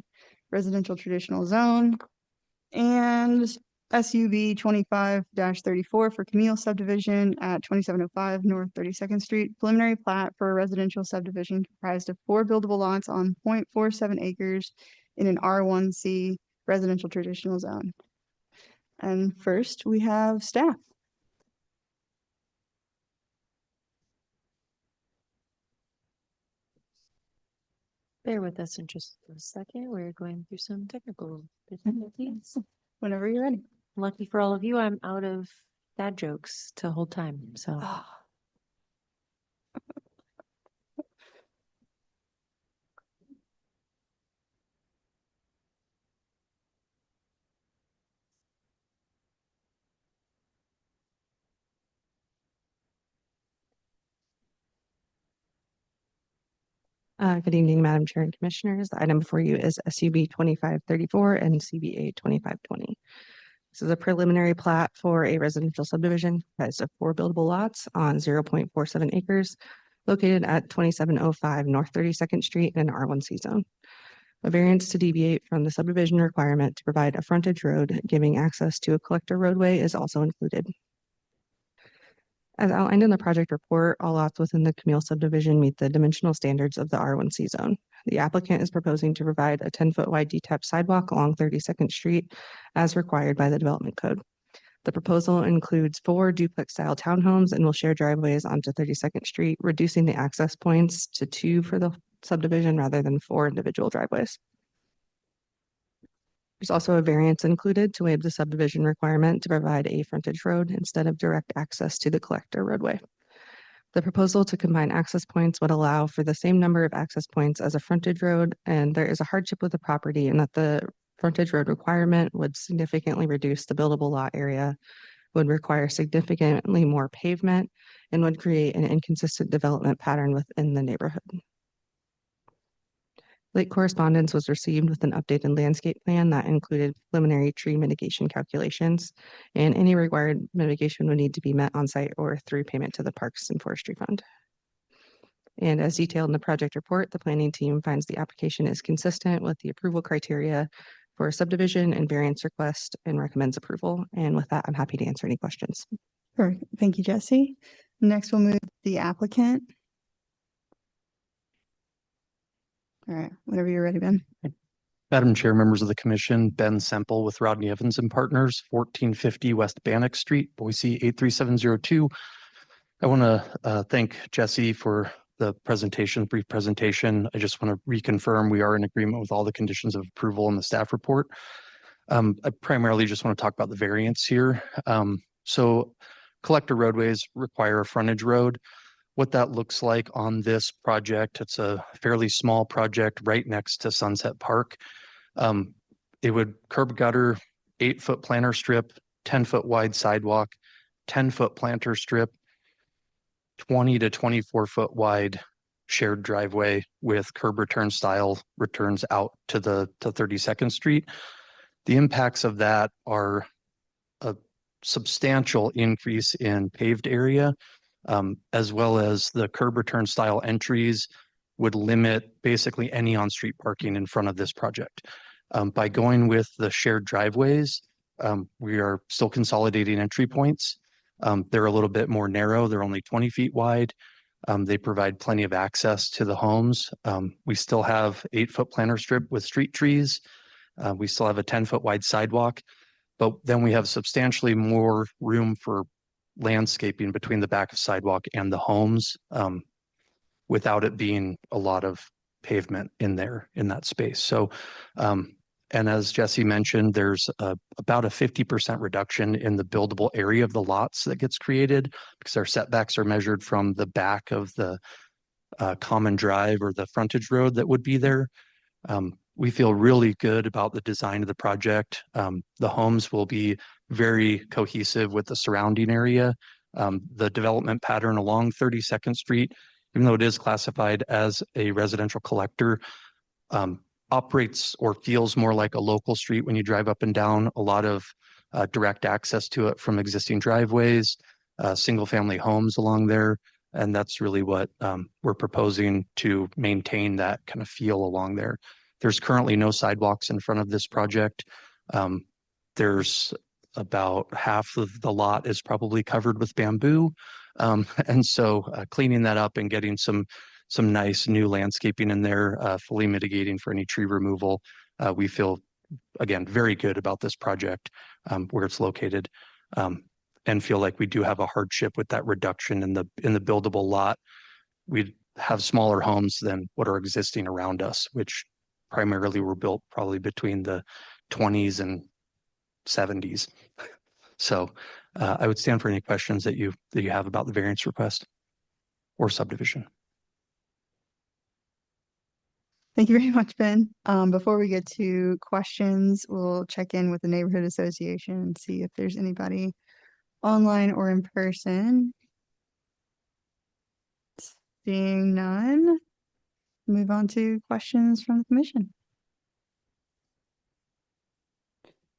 residential traditional zone, and SUB 25-34 for Camille subdivision at 2705 North 32nd Street, preliminary plat for a residential subdivision comprised of 4 buildable lots on 0.47 acres in an R1C residential traditional zone. And first we have staff. Bear with us in just a second. We're going through some technical difficulties. Whenever you're ready. Lucky for all of you, I'm out of dad jokes to hold time, so. Good evening, Madam Chair and Commissioners. The item before you is SUB 2534 and CBA 2520. This is a preliminary plat for a residential subdivision comprised of 4 buildable lots on 0.47 acres located at 2705 North 32nd Street in an R1C zone. A variance to deviate from the subdivision requirement to provide a frontage road giving access to a collector roadway is also included. As outlined in the project report, all lots within the Camille subdivision meet the dimensional standards of the R1C zone. The applicant is proposing to provide a 10-foot wide detached sidewalk along 32nd Street as required by the development code. The proposal includes 4 duplex-style townhomes and will share driveways onto 32nd Street, reducing the access points to 2 for the subdivision rather than 4 individual driveways. There's also a variance included to waive the subdivision requirement to provide a frontage road instead of direct access to the collector roadway. The proposal to combine access points would allow for the same number of access points as a frontage road, and there is a hardship with the property in that the frontage road requirement would significantly reduce the buildable lot area, would require significantly more pavement, and would create an inconsistent development pattern within the neighborhood. Late correspondence was received with an updated landscape plan that included preliminary tree mitigation calculations, and any required mitigation would need to be met on site or through payment to the Parks and Forestry Fund. And as detailed in the project report, the planning team finds the application is consistent with the approval criteria for subdivision and variance request and recommends approval. And with that, I'm happy to answer any questions. Sure. Thank you, Jesse. Next, we'll move to the applicant. All right, whenever you're ready, Ben. Madam Chair, members of the commission, Ben Semple with Rodney Evans and Partners, 1450 West Bannock Street, Boise 83702. I want to thank Jesse for the presentation, brief presentation. I just want to reconfirm we are in agreement with all the conditions of approval in the staff report. I primarily just want to talk about the variance here. So collector roadways require a frontage road. What that looks like on this project, it's a fairly small project right next to Sunset Park. It would curb gutter, 8-foot planter strip, 10-foot wide sidewalk, 10-foot planter strip, 20 to 24-foot wide shared driveway with curb return style returns out to 32nd Street. The impacts of that are a substantial increase in paved area, as well as the curb return style entries would limit basically any on-street parking in front of this project. By going with the shared driveways, we are still consolidating entry points. They're a little bit more narrow. They're only 20 feet wide. They provide plenty of access to the homes. We still have 8-foot planter strip with street trees. We still have a 10-foot wide sidewalk, but then we have substantially more room for landscaping between the back of sidewalk and the homes, without it being a lot of pavement in there in that space. So, and as Jesse mentioned, there's about a 50% reduction in the buildable area of the lots that gets created because our setbacks are measured from the back of the common drive or the frontage road that would be there. We feel really good about the design of the project. The homes will be very cohesive with the surrounding area. The development pattern along 32nd Street, even though it is classified as a residential collector, operates or feels more like a local street when you drive up and down. A lot of direct access to it from existing driveways, single family homes along there. And that's really what we're proposing to maintain that kind of feel along there. There's currently no sidewalks in front of this project. There's about half of the lot is probably covered with bamboo. And so cleaning that up and getting some nice new landscaping in there, fully mitigating for any tree removal. We feel, again, very good about this project, where it's located, and feel like we do have a hardship with that reduction in the buildable lot. We have smaller homes than what are existing around us, which primarily were built probably between the 20s and 70s. So I would stand for any questions that you have about the variance request or subdivision. Thank you very much, Ben. Before we get to questions, we'll check in with the neighborhood association and see if there's anybody online or in person. Seeing none, move on to questions from the commission.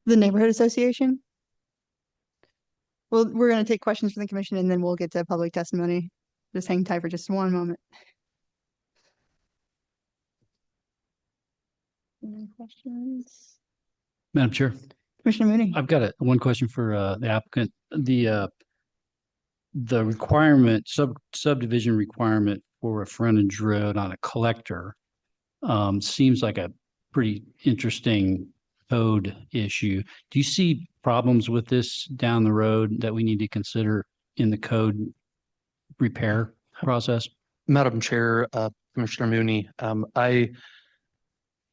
The neighborhood association? Well, we're going to take questions from the commission and then we'll get to public testimony. Just hang tight for just one moment. Any questions? Madam Chair, Commissioner Mooney? I've got one question for the applicant. The requirement, subdivision requirement for a frontage road on a collector seems like a pretty interesting code issue. Do you see problems with this down the road that we need to consider in the code repair process? Madam Chair, Commissioner Mooney,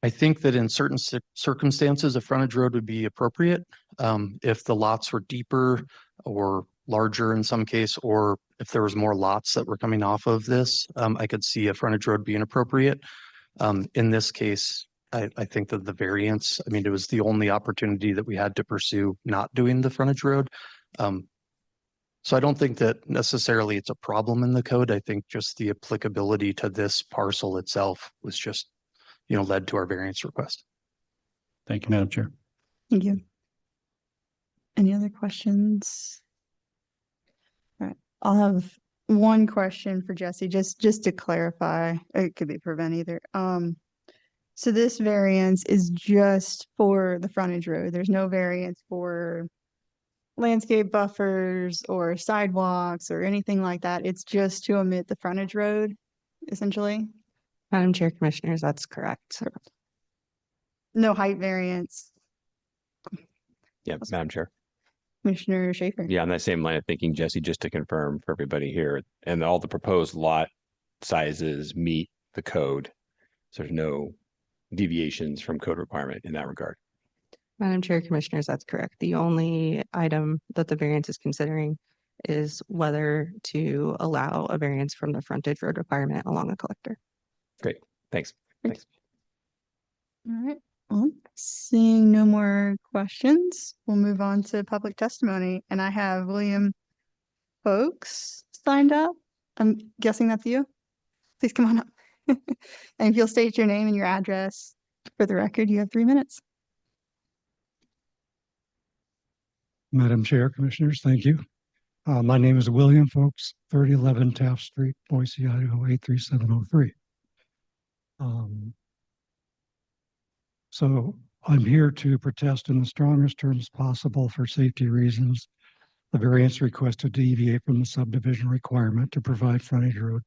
I think that in certain circumstances, a frontage road would be appropriate. If the lots were deeper or larger in some case, or if there was more lots that were coming off of this, I could see a frontage road being appropriate. In this case, I think that the variance, I mean, it was the only opportunity that we had to pursue not doing the frontage road. So I don't think that necessarily it's a problem in the code. I think just the applicability to this parcel itself was just, led to our variance request. Thank you, Madam Chair. Thank you. Any other questions? All right, I'll have one question for Jesse, just to clarify. It could be prevent either. So this variance is just for the frontage road. There's no variance for landscape buffers or sidewalks or anything like that. It's just to omit the frontage road, essentially. Madam Chair, Commissioners, that's correct. No height variance. Yeah, Madam Chair. Commissioner Schaefer. Yeah, on that same line of thinking, Jesse, just to confirm for everybody here, and all the proposed lot sizes meet the code. So there's no deviations from code requirement in that regard. Madam Chair, Commissioners, that's correct. The only item that the variance is considering is whether to allow a variance from the frontage road requirement along a collector. Great, thanks. Thanks. All right. Well, seeing no more questions, we'll move on to public testimony. And I have William Folks signed up. I'm guessing that's you. Please come on up. And if you'll state your name and your address for the record, you have 3 minutes. Madam Chair, Commissioners, thank you. My name is William Folks, 3011 Taft Street, Boise, Idaho, 83703. So I'm here to protest in the strongest terms possible for safety reasons. The variance request to deviate from the subdivision requirement to provide frontage road,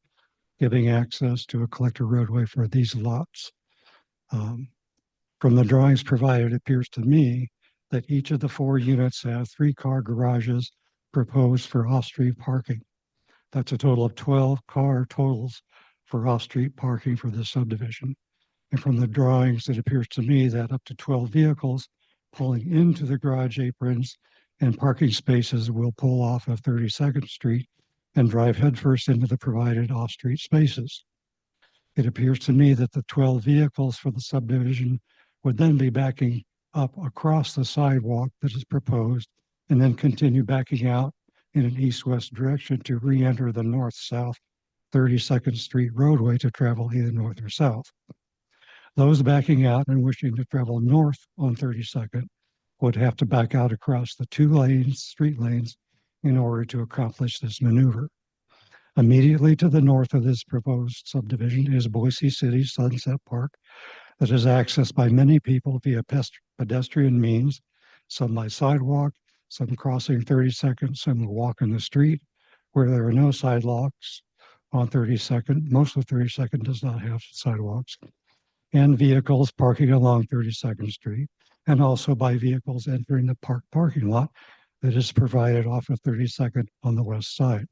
giving access to a collector roadway for these lots. From the drawings provided, it appears to me that each of the 4 units have 3-car garages proposed for off-street parking. That's a total of 12 car totals for off-street parking for this subdivision. And from the drawings, it appears to me that up to 12 vehicles pulling into the garage aprons and parking spaces will pull off of 32nd Street and drive headfirst into the provided off-street spaces. It appears to me that the 12 vehicles for the subdivision would then be backing up across the sidewalk that is proposed and then continue backing out in an east-west direction to re-enter the north-south 32nd Street roadway to travel either north or south. Those backing out and wishing to travel north on 32nd would have to back out across the 2 lanes, street lanes, in order to accomplish this maneuver. Immediately to the north of this proposed subdivision is Boise City Sunset Park that is accessed by many people via pedestrian means, some by sidewalk, some crossing 32nd, some will walk in the street. Where there are no sidewalks on 32nd, most of 32nd does not have sidewalks, and vehicles parking along 32nd Street, and also by vehicles entering the parking lot that is provided off of 32nd on the west side.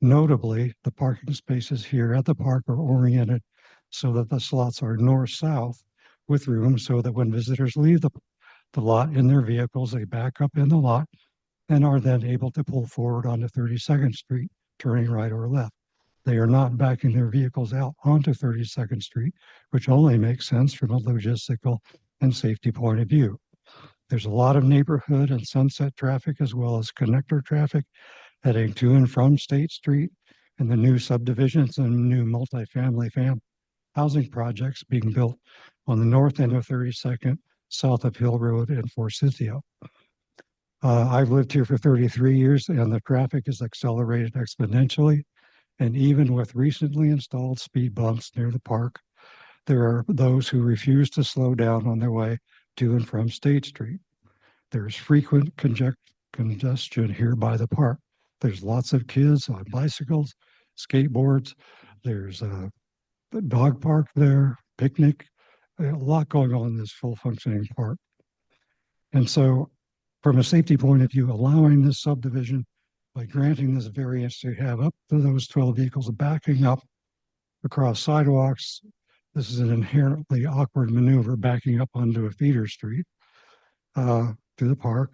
Notably, the parking spaces here at the park are oriented so that the slots are north-south with room so that when visitors leave the lot in their vehicles, they back up in the lot and are then able to pull forward onto 32nd Street, turning right or left. They are not backing their vehicles out onto 32nd Street, which only makes sense from a logistical and safety point of view. There's a lot of neighborhood and Sunset traffic as well as connector traffic heading to and from State Street and the new subdivisions and new multifamily housing projects being built on the north end of 32nd, south of Hill Road and Forsythia. I've lived here for 33 years and the traffic is accelerated exponentially. And even with recently installed speed bumps near the park, there are those who refuse to slow down on their way to and from State Street. There's frequent congestion here by the park. There's lots of kids on bicycles, skateboards. There's a dog park there, picnic, a lot going on in this full functioning park. And so from a safety point of view, allowing this subdivision by granting this variance to have up to those 12 vehicles backing up across sidewalks. This is an inherently awkward maneuver, backing up onto a feeder street to the park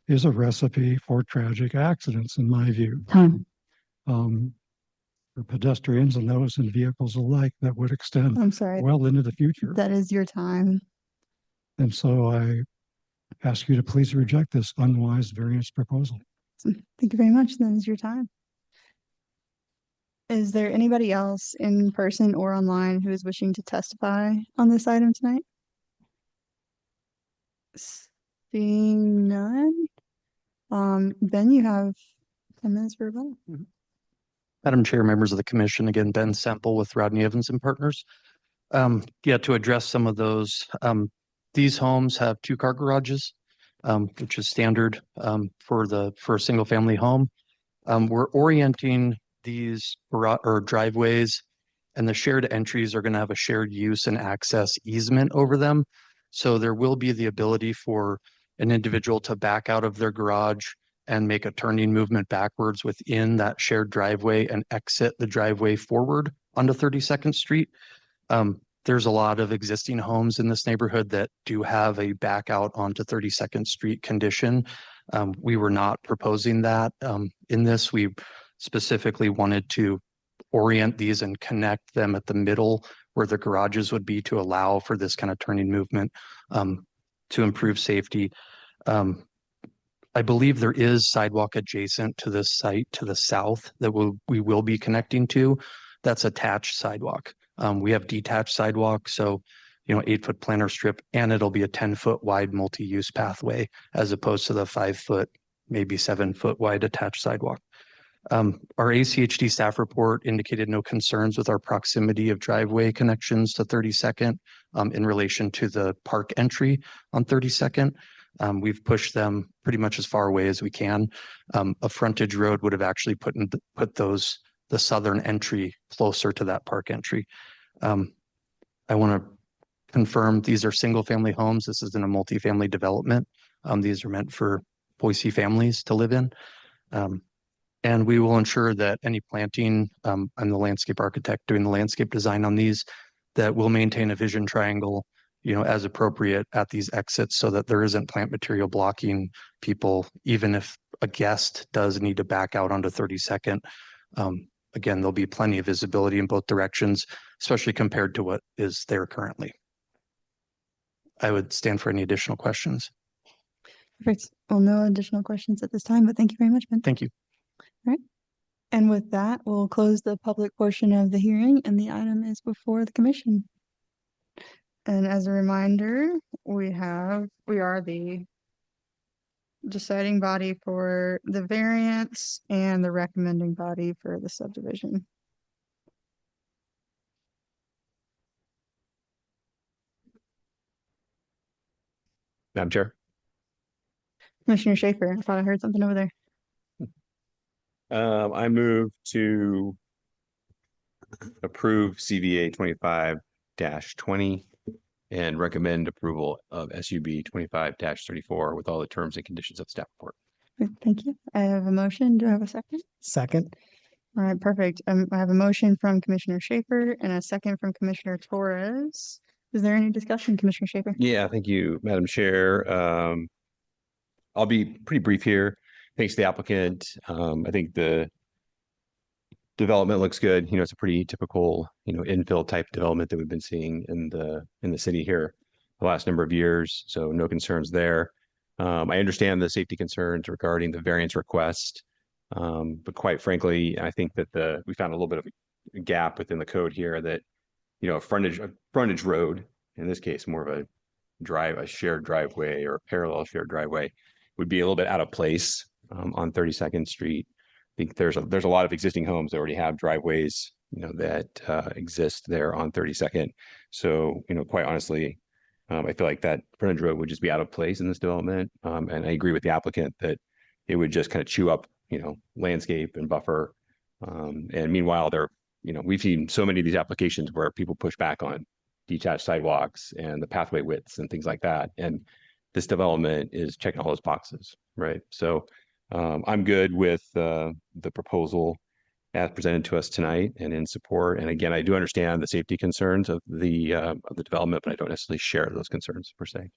is a recipe for tragic accidents, in my view. Time. For pedestrians and those in vehicles alike, that would extend I'm sorry, well into the future. that is your time. And so I ask you to please reject this unwise variance proposal. Thank you very much. That is your time. Is there anybody else in person or online who is wishing to testify on this item tonight? Seeing none. Ben, you have 10 minutes for rebuttal. Madam Chair, members of the commission, again, Ben Semple with Rodney Evans and Partners. Yeah, to address some of those, these homes have 2-car garages, which is standard for a single family home. We're orienting these driveways, and the shared entries are going to have a shared use and access easement over them. So there will be the ability for an individual to back out of their garage and make a turning movement backwards within that shared driveway and exit the driveway forward onto 32nd Street. There's a lot of existing homes in this neighborhood that do have a back out onto 32nd Street condition. We were not proposing that in this. We specifically wanted to orient these and connect them at the middle where the garages would be to allow for this kind of turning movement to improve safety. I believe there is sidewalk adjacent to this site to the south that we will be connecting to. That's attached sidewalk. We have detached sidewalk, so 8-foot planter strip, and it'll be a 10-foot wide multi-use pathway as opposed to the 5-foot, maybe 7-foot wide attached sidewalk. Our ACHD staff report indicated no concerns with our proximity of driveway connections to 32nd in relation to the park entry on 32nd. We've pushed them pretty much as far away as we can. A frontage road would have actually put the southern entry closer to that park entry. I want to confirm these are single family homes. This isn't a multifamily development. These are meant for Boise families to live in. And we will ensure that any planting, I'm the landscape architect doing the landscape design on these, that will maintain a vision triangle, as appropriate at these exits so that there isn't plant material blocking people, even if a guest does need to back out onto 32nd. Again, there'll be plenty of visibility in both directions, especially compared to what is there currently. I would stand for any additional questions. Perfect. Well, no additional questions at this time, but thank you very much, Ben. Thank you. All right. And with that, we'll close the public portion of the hearing and the item is before the commission. And as a reminder, we are the deciding body for the variance and the recommending body for the subdivision. Madam Chair. Commissioner Schaefer, I thought I heard something over there. I move to approve CVA 25-20 and recommend approval of SUB 25-34 with all the terms and conditions of staff report. Thank you. I have a motion. Do I have a second? Second. All right, perfect. I have a motion from Commissioner Schaefer and a second from Commissioner Torres. Is there any discussion, Commissioner Schaefer? Yeah, thank you, Madam Chair. I'll be pretty brief here. Thanks to the applicant. I think the development looks good. It's a pretty typical, infill type development that we've been seeing in the city here the last number of years. So no concerns there. I understand the safety concerns regarding the variance request. But quite frankly, I think that we found a little bit of a gap within the code here that, a frontage road, in this case, more of a shared driveway or a parallel shared driveway would be a little bit out of place on 32nd Street. I think there's a lot of existing homes that already have driveways, that exist there on 32nd. So, quite honestly, I feel like that frontage road would just be out of place in this development. And I agree with the applicant that it would just kind of chew up, landscape and buffer. And meanwhile, we've seen so many of these applications where people push back on detached sidewalks and the pathway widths and things like that. And this development is checking all those boxes, right? So I'm good with the proposal as presented to us tonight and in support. And again, I do understand the safety concerns of the development, but I don't necessarily share those concerns per se.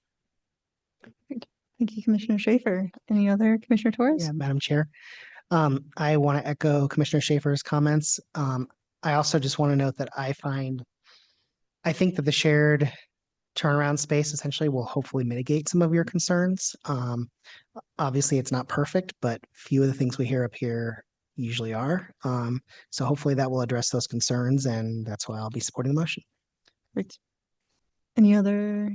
Thank you, Commissioner Schaefer. Any other, Commissioner Torres? Yeah, Madam Chair. I want to echo Commissioner Schaefer's comments. I also just want to note that I think that the shared turnaround space essentially will hopefully mitigate some of your concerns. Obviously, it's not perfect, but few of the things we hear up here usually are. So hopefully that will address those concerns, and that's why I'll be supporting the motion. Great. Any other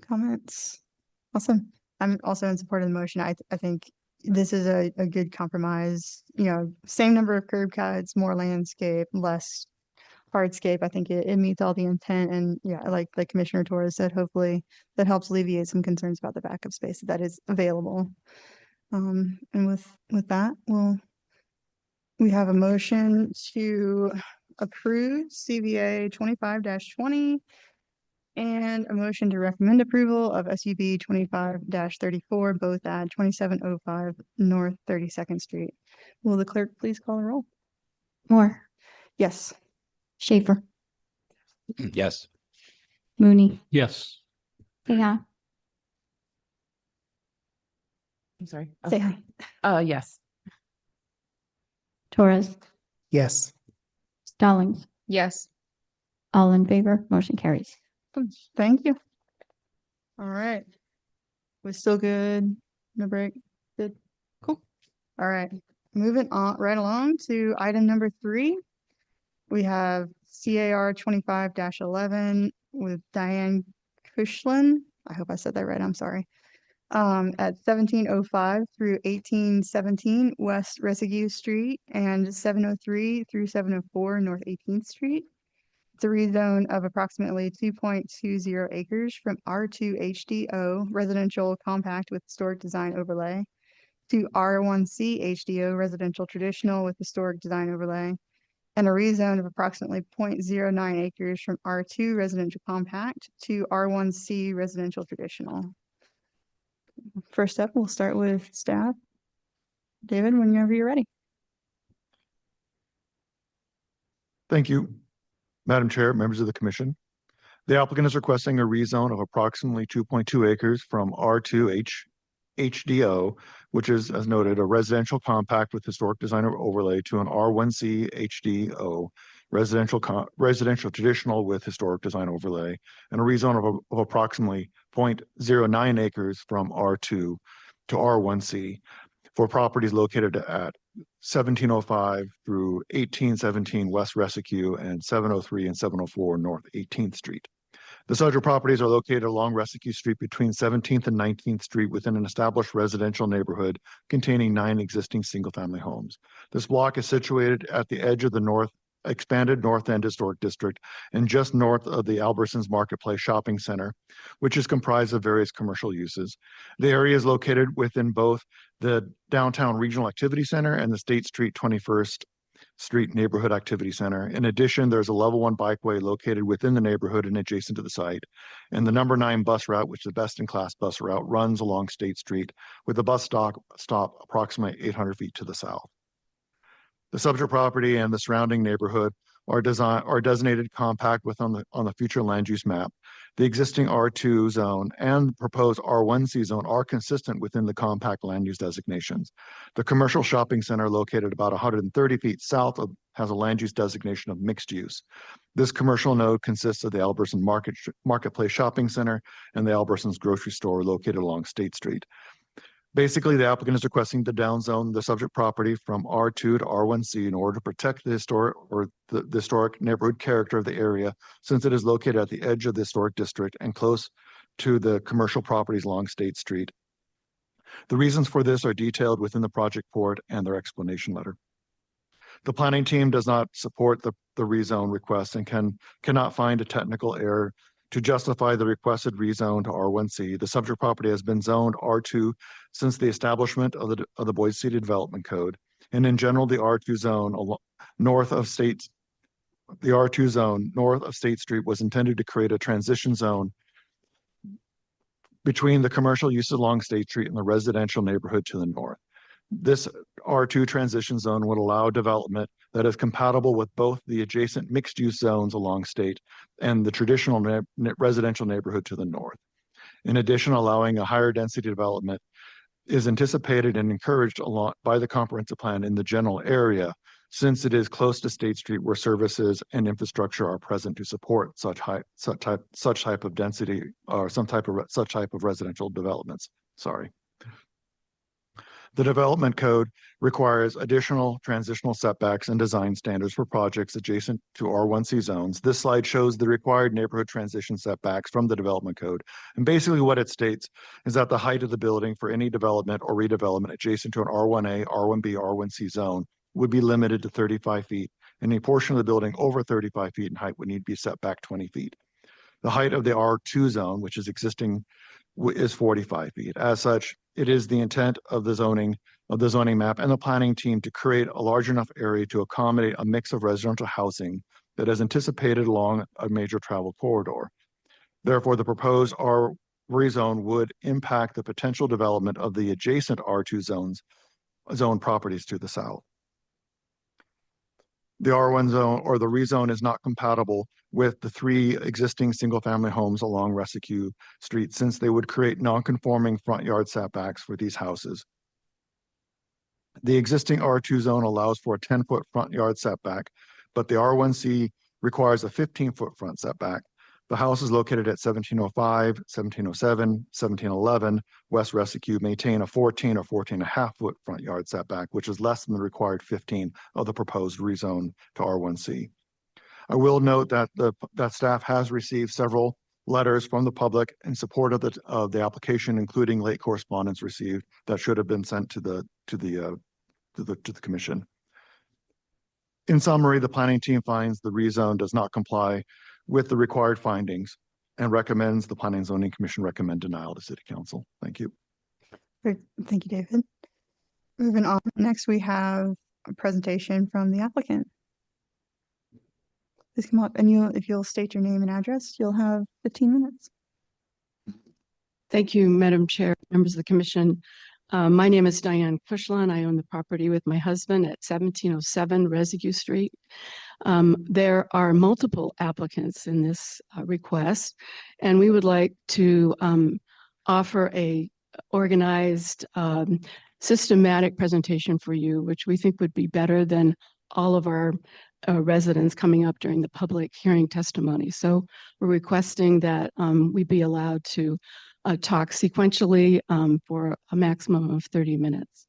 comments? Awesome. I'm also in support of the motion. I think this is a good compromise, same number of curb cuts, more landscape, less hardscape. I think it meets all the intent, and yeah, like Commissioner Torres said, hopefully that helps alleviate some concerns about the backup space that is available. And with that, we have a motion to approve CVA 25-20 and a motion to recommend approval of SUB 25-34, both at 2705 North 32nd Street. Will the clerk please call the roll? Moore, Yes. Schaefer, Yes. Mooney, Yes. Seha, I'm sorry. Say hi. Yes. Torres, Yes. Stallings. Yes. All in favor, motion carries. Thank you. All right. We're still good. No break. Good. Cool. All right. Moving on right along to item number 3. We have CAR 25-11 with Diane Kushlin. I hope I said that right. I'm sorry. At 1705 through 1817 West Residue Street and 703 through 704 North 18th Street. It's a rezone of approximately 2.20 acres from R2 HDO residential compact with historic design overlay to R1C HDO residential traditional with historic design overlay, and a rezone of approximately 0.09 acres from R2 residential compact to R1C residential traditional. First up, we'll start with staff. David, whenever you're ready. Thank you, Madam Chair, members of the commission. The applicant is requesting a rezone of approximately 2.2 acres from R2 HDO, which is, as noted, a residential compact with historic design overlay, to an R1C HDO residential traditional with historic design overlay, and a rezone of approximately 0.09 acres from R2 to R1C for properties located at 1705 through 1817 West Rescue and 703 and 704 North 18th Street. The subject properties are located along Rescue Street between 17th and 19th Street within an established residential neighborhood containing 9 existing single-family homes. This block is situated at the edge of the expanded North End Historic District and just north of the Albertsons Marketplace Shopping Center, which is comprised of various commercial uses. The area is located within both the Downtown Regional Activity Center and the State Street 21st Street Neighborhood Activity Center. In addition, there's a level 1 bikeway located within the neighborhood and adjacent to the site. And the number 9 bus route, which is the best-in-class bus route, runs along State Street with the bus stop approximately 800 feet to the south. The subject property and the surrounding neighborhood are designated compact on the future land use map. The existing R2 zone and proposed R1C zone are consistent within the compact land use designations. The commercial shopping center located about 130 feet south has a land use designation of mixed use. This commercial node consists of the Albertsons Marketplace Shopping Center and the Albertsons grocery store located along State Street. Basically, the applicant is requesting to downzone the subject property from R2 to R1C in order to protect the historic neighborhood character of the area, since it is located at the edge of the historic district and close to the commercial properties along State Street. The reasons for this are detailed within the project report and their explanation letter. The planning team does not support the rezone request and cannot find a technical error to justify the requested rezone to R1C. The subject property has been zoned R2 since the establishment of the Boise City Development Code. And in general, the R2 zone north of State Street was intended to create a transition zone between the commercial uses along State Street and the residential neighborhood to the north. This R2 transition zone would allow development that is compatible with both the adjacent mixed-use zones along State and the traditional residential neighborhood to the north. In addition, allowing a higher density development is anticipated and encouraged along by the comprehensive plan in the general area, since it is close to State Street where services and infrastructure are present to support such type of density or such type of residential developments. Sorry. The development code requires additional transitional setbacks and design standards for projects adjacent to R1C zones. This slide shows the required neighborhood transition setbacks from the development code. And basically what it states is that the height of the building for any development or redevelopment adjacent to an R1A, R1B, R1C zone would be limited to 35 feet. And a portion of the building over 35 feet in height would need to be set back 20 feet. The height of the R2 zone, which is existing, is 45 feet. As such, it is the intent of the zoning map and the planning team to create a large enough area to accommodate a mix of residential housing that is anticipated along a major travel corridor. Therefore, the proposed R rezone would impact the potential development of the adjacent R2 zone properties to the south. The R1 zone or the rezone is not compatible with the 3 existing single-family homes along Rescue Street, since they would create non-conforming front yard setbacks for these houses. The existing R2 zone allows for a 10-foot front yard setback, but the R1C requires a 15-foot front setback. The house is located at 1705, 1707, 1711 West Rescue, maintain a 14 or 14.5 foot front yard setback, which is less than the required 15 of the proposed rezone to R1C. I will note that that staff has received several letters from the public in support of the application, including late correspondence received that should have been sent to the commission. In summary, the planning team finds the rezone does not comply with the required findings and recommends the Planning and Zoning Commission recommend denial to City Council. Thank you. Great. Thank you, David. Moving on, next we have a presentation from the applicant. Please come up and if you'll state your name and address, you'll have 15 minutes. Thank you, Madam Chair, members of the commission. My name is Diane Cushlan. I own the property with my husband at 1707 Rescue Street. There are multiple applicants in this request, and we would like to offer a organized, systematic presentation for you, which we think would be better than all of our residents coming up during the public hearing testimony. So we're requesting that we be allowed to talk sequentially for a maximum of 30 minutes.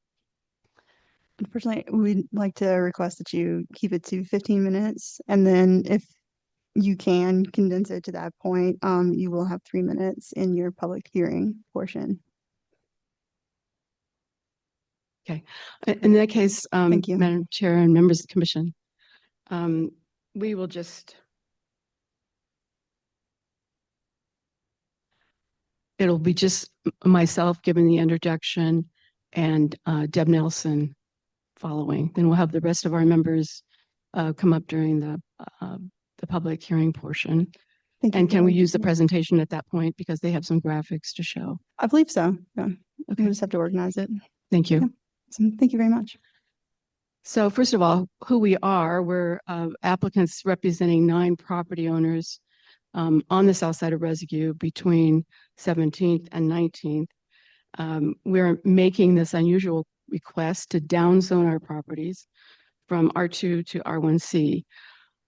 Unfortunately, we'd like to request that you keep it to 15 minutes, and then if you can condense it to that point, you will have 3 minutes in your public hearing portion. Okay. In that case, Thank you, Madam Chair and members of the commission, we will just it'll be just myself giving the introduction and Deb Nelson following. Then we'll have the rest of our members come up during the public hearing portion. And can we use the presentation at that point because they have some graphics to show? I believe so. Yeah. Okay. We'll just have to organize it. Thank you. Yeah. So, thank you very much. So first of all, who we are, we're applicants representing 9 property owners on the south side of Rescue between 17th and 19th. We're making this unusual request to downzone our properties from R2 to R1C.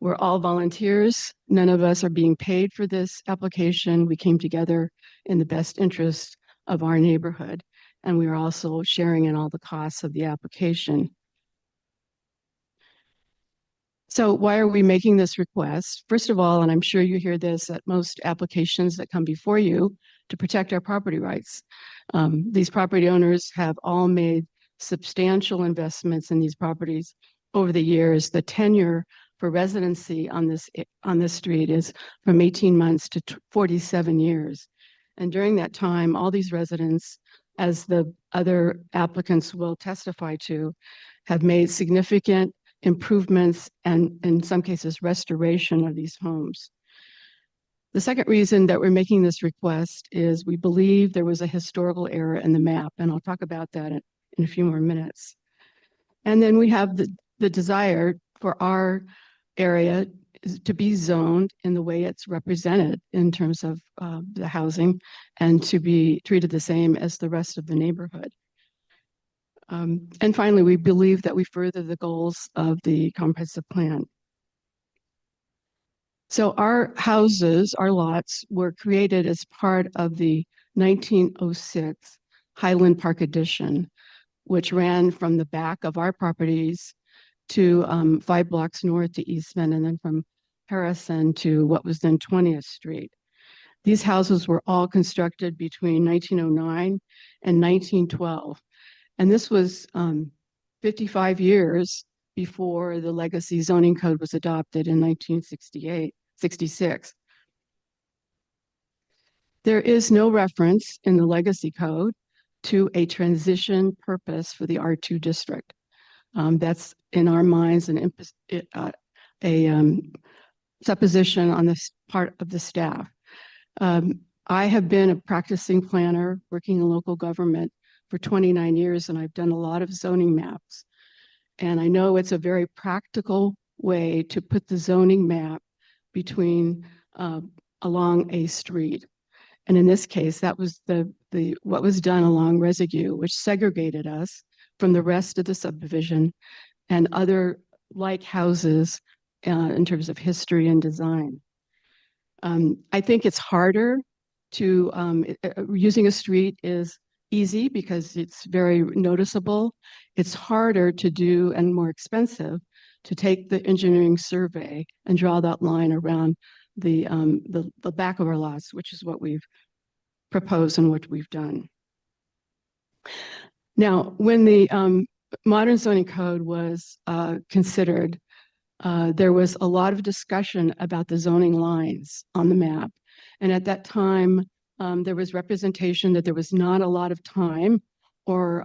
We're all volunteers. None of us are being paid for this application. We came together in the best interest of our neighborhood, and we are also sharing in all the costs of the application. So why are we making this request? First of all, and I'm sure you hear this at most applications that come before you, to protect our property rights. These property owners have all made substantial investments in these properties over the years. The tenure for residency on this street is from 18 months to 47 years. And during that time, all these residents, as the other applicants will testify to, have made significant improvements and in some cases restoration of these homes. The second reason that we're making this request is we believe there was a historical error in the map, and I'll talk about that in a few more minutes. And then we have the desire for our area to be zoned in the way it's represented in terms of the housing and to be treated the same as the rest of the neighborhood. And finally, we believe that we further the goals of the comprehensive plan. So our houses, our lots were created as part of the 1906 Highland Park addition, which ran from the back of our properties to 5 blocks north to Eastman, and then from Harrison to what was then 20th Street. These houses were all constructed between 1909 and 1912. And this was 55 years before the legacy zoning code was adopted in 1966. There is no reference in the legacy code to a transition purpose for the R2 district. That's in our minds a supposition on this part of the staff. I have been a practicing planner working in local government for 29 years, and I've done a lot of zoning maps. And I know it's a very practical way to put the zoning map between along a street. And in this case, that was what was done along Residue, which segregated us from the rest of the subdivision and other like houses in terms of history and design. I think it's harder to, using a street is easy because it's very noticeable. It's harder to do and more expensive to take the engineering survey and draw that line around the back of our lots, which is what we've proposed and what we've done. Now, when the modern zoning code was considered, there was a lot of discussion about the zoning lines on the map. And at that time, there was representation that there was not a lot of time or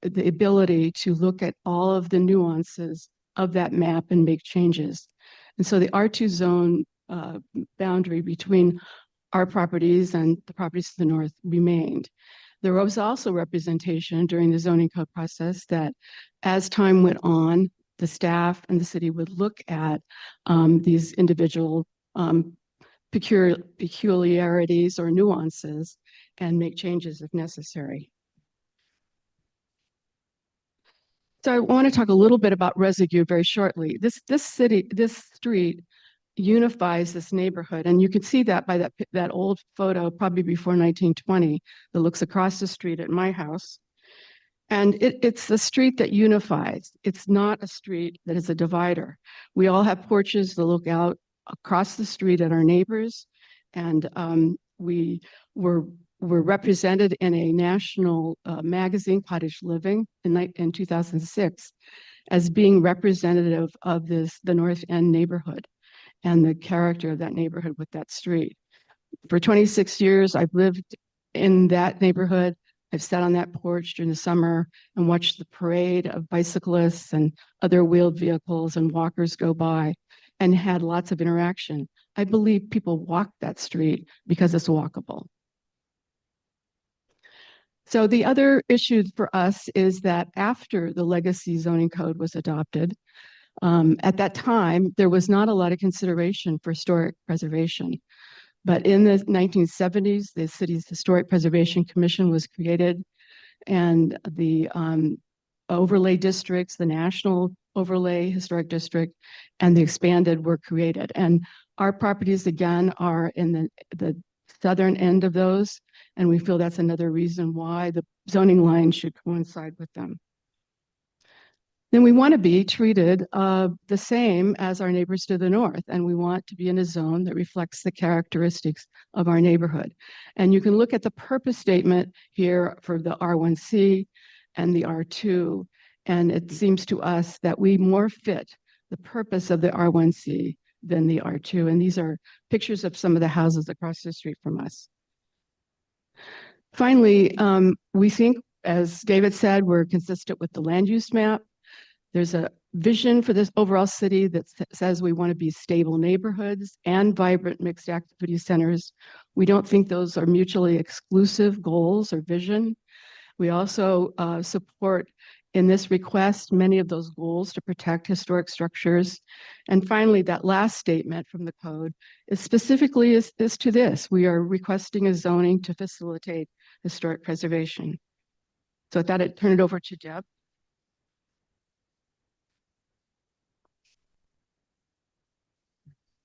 the ability to look at all of the nuances of that map and make changes. And so the R2 zone boundary between our properties and the properties to the north remained. There was also representation during the zoning code process that as time went on, the staff and the city would look at these individual peculiarities or nuances and make changes if necessary. So I want to talk a little bit about Residue very shortly. This street unifies this neighborhood, and you can see that by that old photo, probably before 1920, that looks across the street at my house. And it's a street that unifies. It's not a street that is a divider. We all have porches that look out across the street at our neighbors, and we were represented in a national magazine, Cottage Living, in 2006, as being representative of the North End neighborhood and the character of that neighborhood with that street. For 26 years, I've lived in that neighborhood. I've sat on that porch during the summer and watched the parade of bicyclists and other wheeled vehicles and walkers go by and had lots of interaction. I believe people walk that street because it's walkable. So the other issue for us is that after the legacy zoning code was adopted, at that time, there was not a lot of consideration for historic preservation. But in the 1970s, the city's Historic Preservation Commission was created, and the overlay districts, the National Overlay Historic District, and the expanded were created. And our properties, again, are in the southern end of those, and we feel that's another reason why the zoning line should coincide with them. Then we want to be treated the same as our neighbors to the north, and we want to be in a zone that reflects the characteristics of our neighborhood. And you can look at the purpose statement here for the R1C and the R2, and it seems to us that we more fit the purpose of the R1C than the R2. And these are pictures of some of the houses across the street from us. Finally, we think, as David said, we're consistent with the land use map. There's a vision for this overall city that says we want to be stable neighborhoods and vibrant mixed activity centers. We don't think those are mutually exclusive goals or vision. We also support in this request many of those goals to protect historic structures. And finally, that last statement from the code is specifically is to this. We are requesting a zoning to facilitate historic preservation. So I thought I'd turn it over to Deb.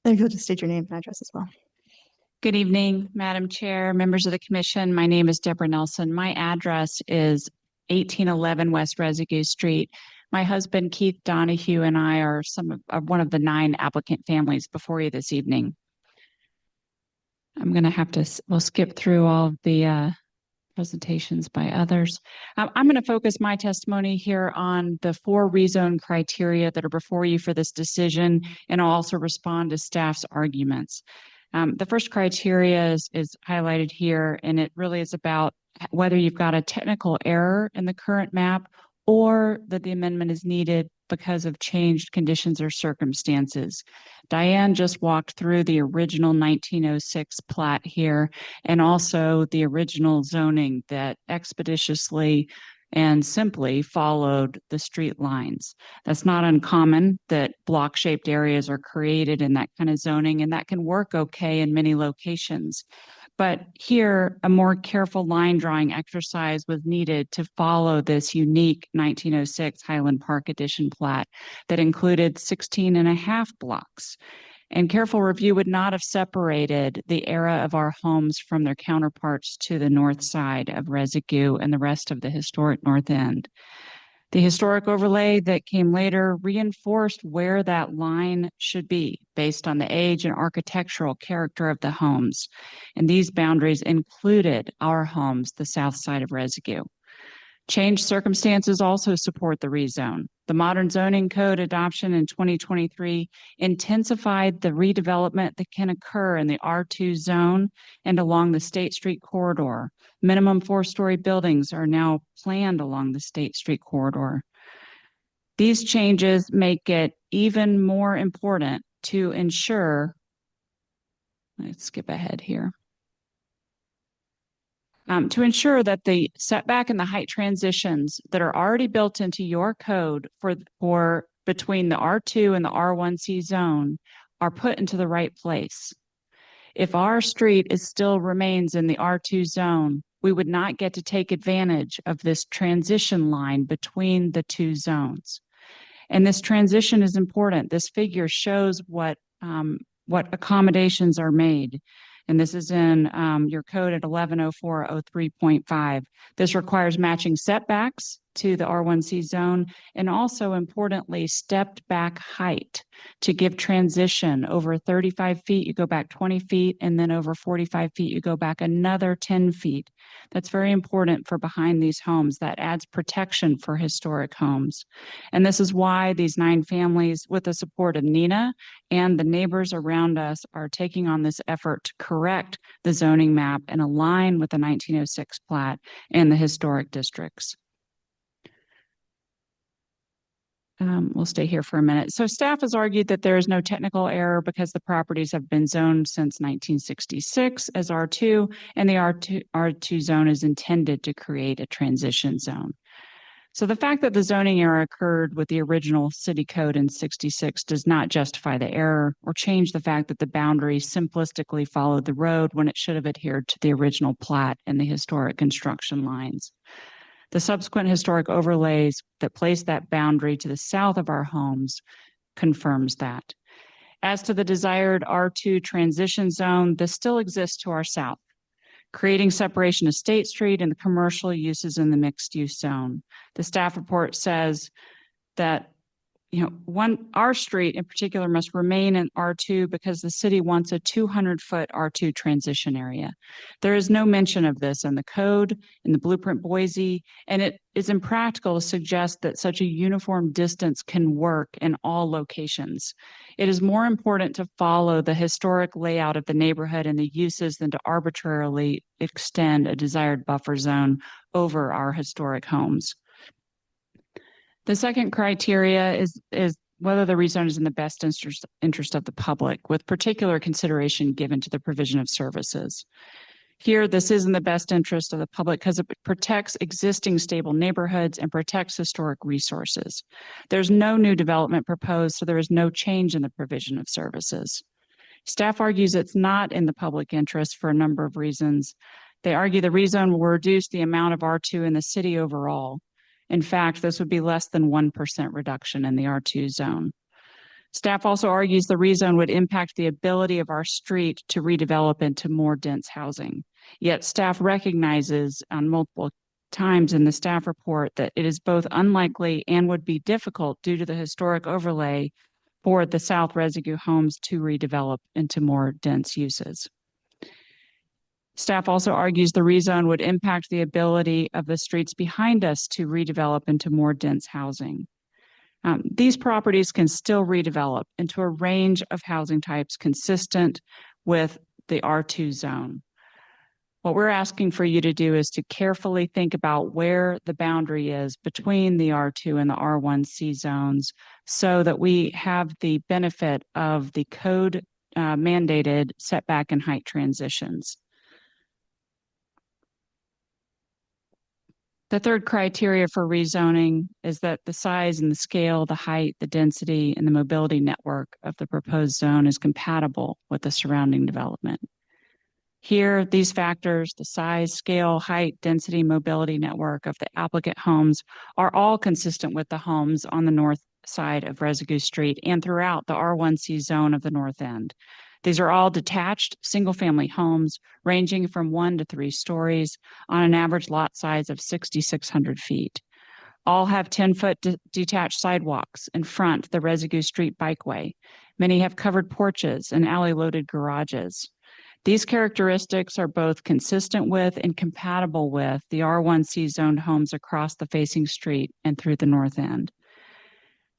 And if you'll just state your name and address as well. Good evening, Madam Chair, members of the commission. My name is Deborah Nelson. My address is 1811 West Residue Street. My husband, Keith Donahue, and I are one of the 9 applicant families before you this evening. I'm going to have to, we'll skip through all of the presentations by others. I'm going to focus my testimony here on the 4 rezone criteria that are before you for this decision, and I'll also respond to staff's arguments. The first criteria is highlighted here, and it really is about whether you've got a technical error in the current map or that the amendment is needed because of changed conditions or circumstances. Diane just walked through the original 1906 plat here, and also the original zoning that expeditiously and simply followed the street lines. That's not uncommon that block-shaped areas are created in that kind of zoning, and that can work okay in many locations. But here, a more careful line drawing exercise was needed to follow this unique 1906 Highland Park Edition plat that included 16.5 blocks. And careful review would not have separated the era of our homes from their counterparts to the north side of Residue and the rest of the historic North End. The historic overlay that came later reinforced where that line should be based on the age and architectural character of the homes. And these boundaries included our homes, the south side of Residue. Changed circumstances also support the rezone. The modern zoning code adoption in 2023 intensified the redevelopment that can occur in the R2 zone and along the State Street corridor. Minimum 4-story buildings are now planned along the State Street corridor. These changes make it even more important to ensure, let's skip ahead here. To ensure that the setback and the height transitions that are already built into your code for between the R2 and the R1C zone are put into the right place. If our street still remains in the R2 zone, we would not get to take advantage of this transition line between the 2 zones. And this transition is important. This figure shows what accommodations are made. And this is in your code at 110403.5. This requires matching setbacks to the R1C zone, and also importantly, stepped back height to give transition. Over 35 feet, you go back 20 feet, and then over 45 feet, you go back another 10 feet. That's very important for behind these homes. That adds protection for historic homes. And this is why these 9 families, with the support of Nina and the neighbors around us, are taking on this effort to correct the zoning map and align with the 1906 plat and the historic districts. We'll stay here for a minute. So staff has argued that there is no technical error because the properties have been zoned since 1966 as R2, and the R2 zone is intended to create a transition zone. So the fact that the zoning error occurred with the original city code in 66 does not justify the error or change the fact that the boundary simplistically followed the road when it should have adhered to the original plat and the historic construction lines. The subsequent historic overlays that place that boundary to the south of our homes confirms that. As to the desired R2 transition zone, this still exists to our south, creating separation of State Street and the commercial uses in the mixed use zone. The staff report says that our street in particular must remain in R2 because the city wants a 200-foot R2 transition area. There is no mention of this in the code, in the Blueprint Boise, and it is impractical to suggest that such a uniform distance can work in all locations. It is more important to follow the historic layout of the neighborhood and the uses than to arbitrarily extend a desired buffer zone over our historic homes. The second criteria is whether the rezone is in the best interest of the public, with particular consideration given to the provision of services. Here, this is in the best interest of the public because it protects existing stable neighborhoods and protects historic resources. There's no new development proposed, so there is no change in the provision of services. Staff argues it's not in the public interest for a number of reasons. They argue the rezone will reduce the amount of R2 in the city overall. In fact, this would be less than 1% reduction in the R2 zone. Staff also argues the rezone would impact the ability of our street to redevelop into more dense housing. Yet staff recognizes on multiple times in the staff report that it is both unlikely and would be difficult due to the historic overlay for the South Residue homes to redevelop into more dense uses. Staff also argues the rezone would impact the ability of the streets behind us to redevelop into more dense housing. These properties can still redevelop into a range of housing types consistent with the R2 zone. What we're asking for you to do is to carefully think about where the boundary is between the R2 and the R1C zones so that we have the benefit of the code mandated setback and height transitions. The third criteria for rezoning is that the size and the scale, the height, the density, and the mobility network of the proposed zone is compatible with the surrounding development. Here, these factors, the size, scale, height, density, mobility network of the applicant homes are all consistent with the homes on the north side of Residue Street and throughout the R1C zone of the north end. These are all detached single-family homes ranging from 1 to 3 stories on an average lot size of 6,600 feet. All have 10-foot detached sidewalks in front the Residue Street bikeway. Many have covered porches and alley-loaded garages. These characteristics are both consistent with and compatible with the R1C zoned homes across the facing street and through the north end.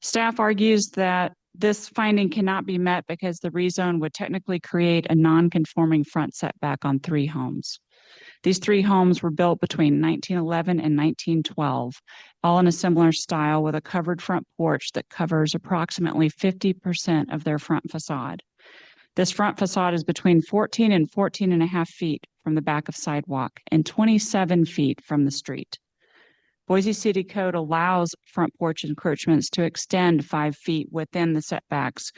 Staff argues that this finding cannot be met because the rezone would technically create a non-conforming front setback on 3 homes. These 3 homes were built between 1911 and 1912, all in a similar style with a covered front porch that covers approximately 50% of their front facade. This front facade is between 14 and 14.5 feet from the back of sidewalk and 27 feet from the street. Boise City Code allows front porch encroachments to extend 5 feet within the setbacks,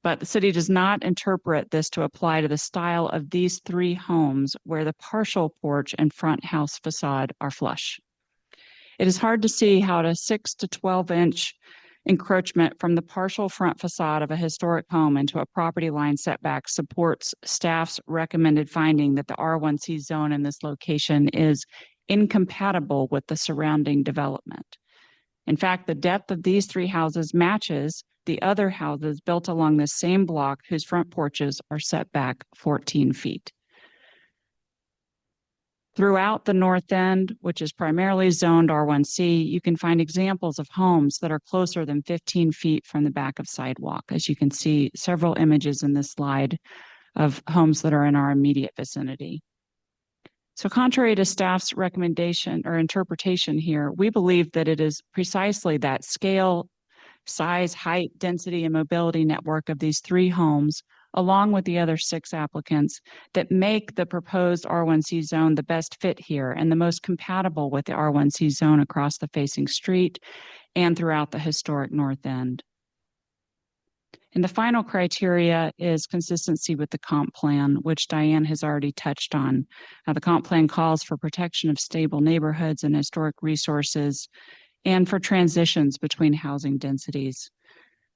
but the city does not interpret this to apply to the style of these 3 homes where the partial porch and front house facade are flush. It is hard to see how a 6 to 12-inch encroachment from the partial front facade of a historic home into a property line setback supports staff's recommended finding that the R1C zone in this location is incompatible with the surrounding development. In fact, the depth of these 3 houses matches the other houses built along the same block whose front porches are set back 14 feet. Throughout the north end, which is primarily zoned R1C, you can find examples of homes that are closer than 15 feet from the back of sidewalk. As you can see, several images in this slide of homes that are in our immediate vicinity. So contrary to staff's recommendation or interpretation here, we believe that it is precisely that scale, size, height, density, and mobility network of these 3 homes, along with the other 6 applicants, that make the proposed R1C zone the best fit here and the most compatible with the R1C zone across the facing street and throughout the historic north end. And the final criteria is consistency with the comp plan, which Diane has already touched on. The comp plan calls for protection of stable neighborhoods and historic resources and for transitions between housing densities.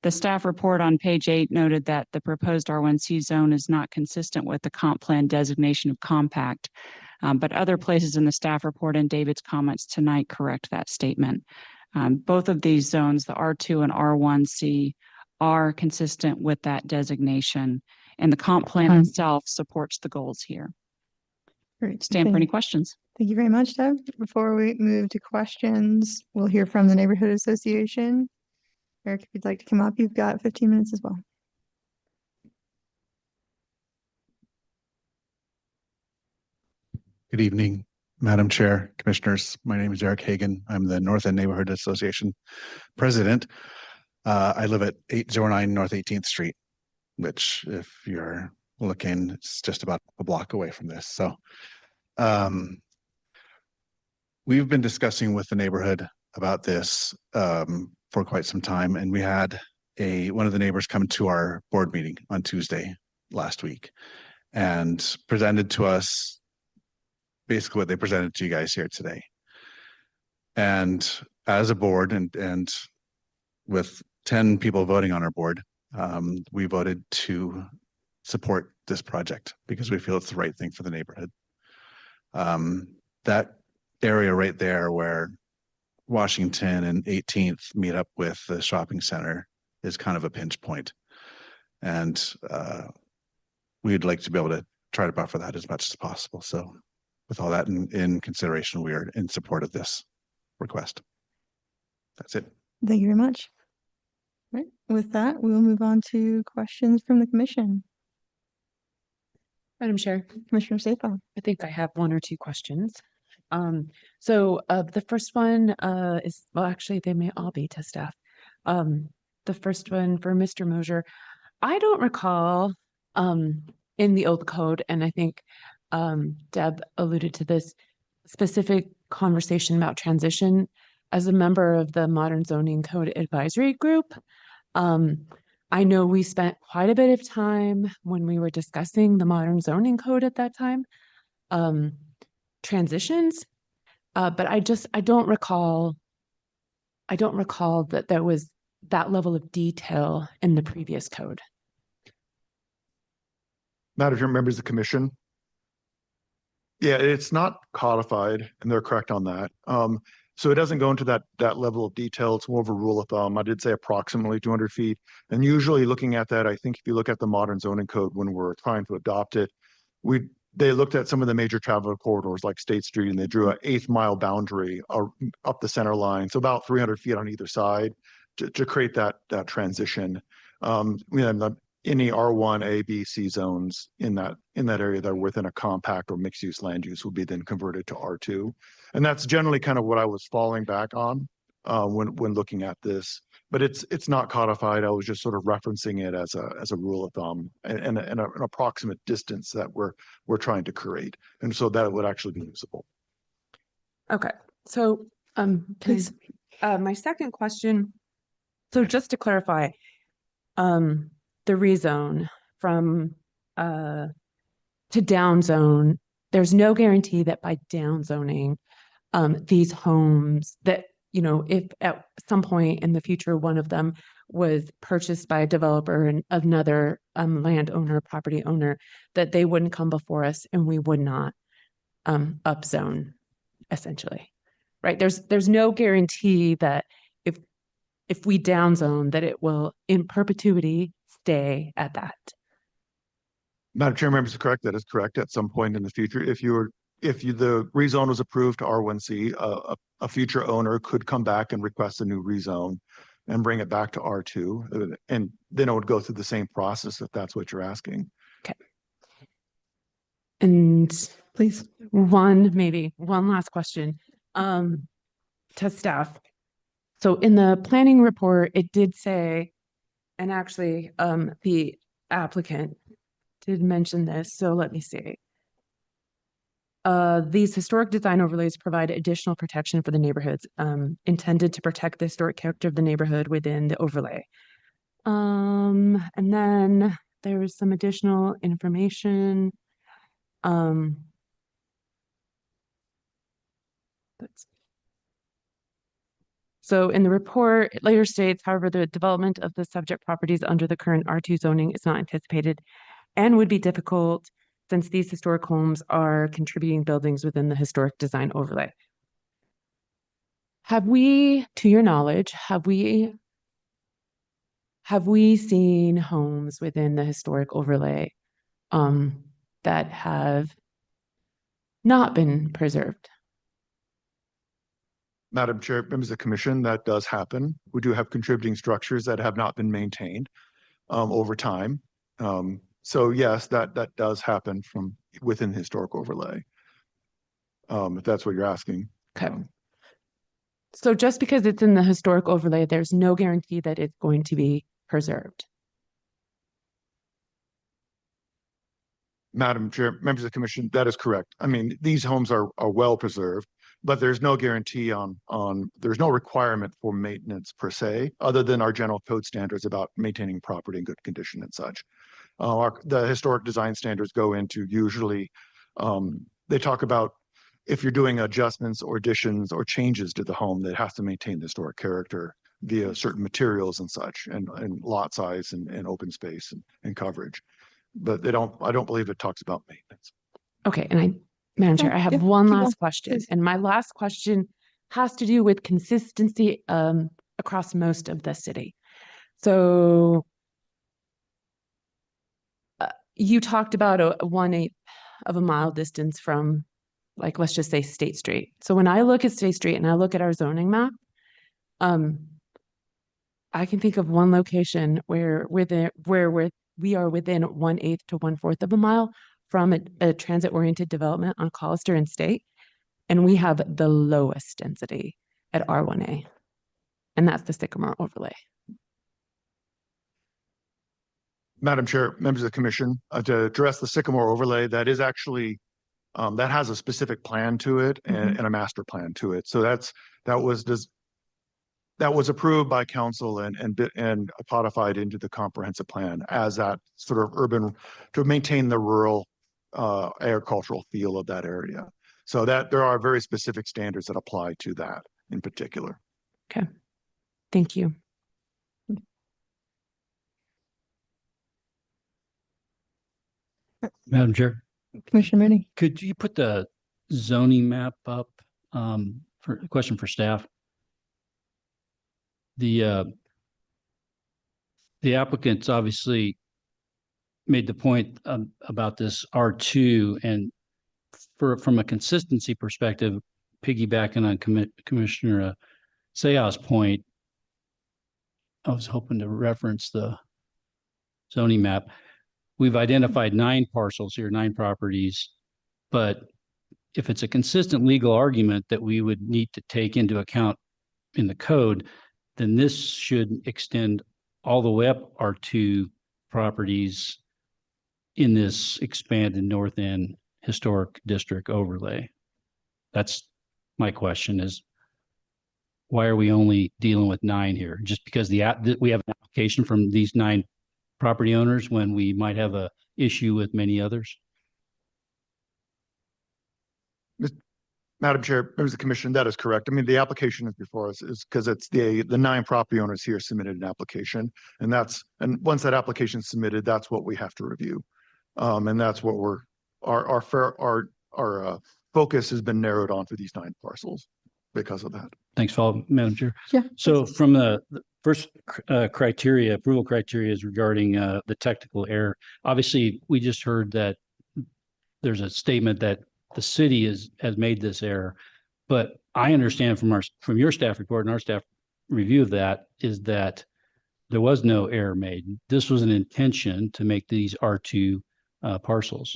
The staff report on page 8 noted that the proposed R1C zone is not consistent with the comp plan designation of compact, but other places in the staff report and David's comments tonight correct that statement. Both of these zones, the R2 and R1C, are consistent with that designation, and the comp plan itself supports the goals here. Great. Stand for any questions. Thank you very much, Deb. Before we move to questions, we'll hear from the Neighborhood Association. Eric, if you'd like to come up, you've got 15 minutes as well. Good evening, Madam Chair, Commissioners, my name is Eric Hagan. I'm the North End Neighborhood Association President. I live at 809 North 18th Street, which if you're looking, it's just about a block away from this. So we've been discussing with the neighborhood about this for quite some time, and we had one of the neighbors come to our board meeting on Tuesday last week and presented to us basically what they presented to you guys here today. And as a board and with 10 people voting on our board, we voted to support this project because we feel it's the right thing for the neighborhood. That area right there where Washington and 18th meet up with the shopping center is kind of a pinch point. And we'd like to be able to try to buffer that as much as possible. So with all that in consideration, we are in support of this request. That's it. Thank you very much. Right. With that, we will move on to questions from the commission. Madam Chair, Commissioner Safo. I think I have one or two questions. The first one is, well, actually, they may all be to staff. The first one for Mr. Mosier. I don't recall in the old code, and I think Deb alluded to this specific conversation about transition. As a member of the Modern Zoning Code Advisory Group, I know we spent quite a bit of time when we were discussing the Modern Zoning Code at that time, transitions, but I don't recall that there was that level of detail in the previous code. Madam Chair, members of the commission. Yeah, it's not codified, and they're correct on that. So it doesn't go into that level of detail. It's more of a rule of thumb. I did say approximately 200 feet. And usually looking at that, I think if you look at the Modern Zoning Code when we're trying to adopt it, they looked at some of the major travel corridors like State Street, and they drew an 1/8 mile boundary up the center line. So about 300 feet on either side to create that transition. Any R1, A, B, C zones in that area that are within a compact or mixed use land use will be then converted to R2. And that's generally kind of what I was falling back on when looking at this. But it's not codified. I was just sort of referencing it as a rule of thumb and an approximate distance that we're trying to create. And so that would actually be usable. Okay, so please, my second question. So just to clarify, the rezone from to down zone, there's no guarantee that by down zoning, these homes that, if at some point in the future, one of them was purchased by a developer and another landowner, property owner, that they wouldn't come before us and we would not upzone, essentially, right? There's no guarantee that if we downzone, that it will in perpetuity stay at that. Madam Chair, members are correct. That is correct. At some point in the future, if the rezone was approved to R1C, a future owner could come back and request a new rezone and bring it back to R2, and then it would go through the same process if that's what you're asking. Okay. And please, one last question to staff. So in the planning report, it did say, and actually the applicant did mention this, so let me see. These historic design overlays provide additional protection for the neighborhoods intended to protect the historic character of the neighborhood within the overlay. And then there was some additional information. So in the report, it later states, however, the development of the subject properties under the current R2 zoning is not anticipated and would be difficult since these historic homes are contributing buildings within the historic design overlay. Have we, to your knowledge, have we seen homes within the historic overlay that have not been preserved? Madam Chair, members of the commission, that does happen. We do have contributing structures that have not been maintained over time. So yes, that does happen from within the historic overlay. if that's what you're asking. Okay. So just because it's in the historic overlay, there's no guarantee that it's going to be preserved. Madam Chair, members of the commission, that is correct. I mean, these homes are well preserved, but there's no guarantee there's no requirement for maintenance per se, other than our general code standards about maintaining property in good condition and such. The historic design standards go into usually, they talk about if you're doing adjustments or additions or changes to the home that has to maintain the historic character via certain materials and such, and lot size and open space and coverage. But I don't believe it talks about maintenance. Okay, and Madam Chair, I have yeah, one keep last going, question, please. and my last question has to do with consistency across most of the city. So you talked about a 1/8 of a mile distance from, like, let's just say State Street. So when I look at State Street and I look at our zoning map, I can think of one location where we are within 1/8 to 1/4 of a mile from a transit-oriented development on Collister and State, and we have the lowest density at R1A, and that's the Sycamore overlay. Madam Chair, members of the commission, to address the Sycamore overlay, that is actually, that has a specific plan to it and a master plan to it. So that was approved by council and codified into the comprehensive plan as that sort of urban, to maintain the rural agricultural feel of that area. So that there are very specific standards that apply to that in particular. Okay, thank you. Madam Chair, Commissioner Mooney. could you put the zoning map up for a question for staff? The applicants obviously made the point about this R2, and from a consistency perspective, piggybacking on Commissioner Sayah's point, I was hoping to reference the zoning map. We've identified 9 parcels here, 9 properties, but if it's a consistent legal argument that we would need to take into account in the code, then this should extend all the way up our 2 properties in this expanded North End Historic District overlay. That's my question, is why are we only dealing with 9 here? Just because we have an application from these 9 property owners when we might have a issue with many others? Madam Chair, members of the commission, that is correct. I mean, the application is before us is because it's the 9 property owners here submitted an application, and once that application is submitted, that's what we have to review. And that's what our focus has been narrowed on for these 9 parcels because of that. Thanks, Madam Chair. Yeah. So from the first approval criteria is regarding the technical error. Obviously, we just heard that there's a statement that the city has made this error, but I understand from your staff report and our staff review of that is that there was no error made. This was an intention to make these R2 parcels.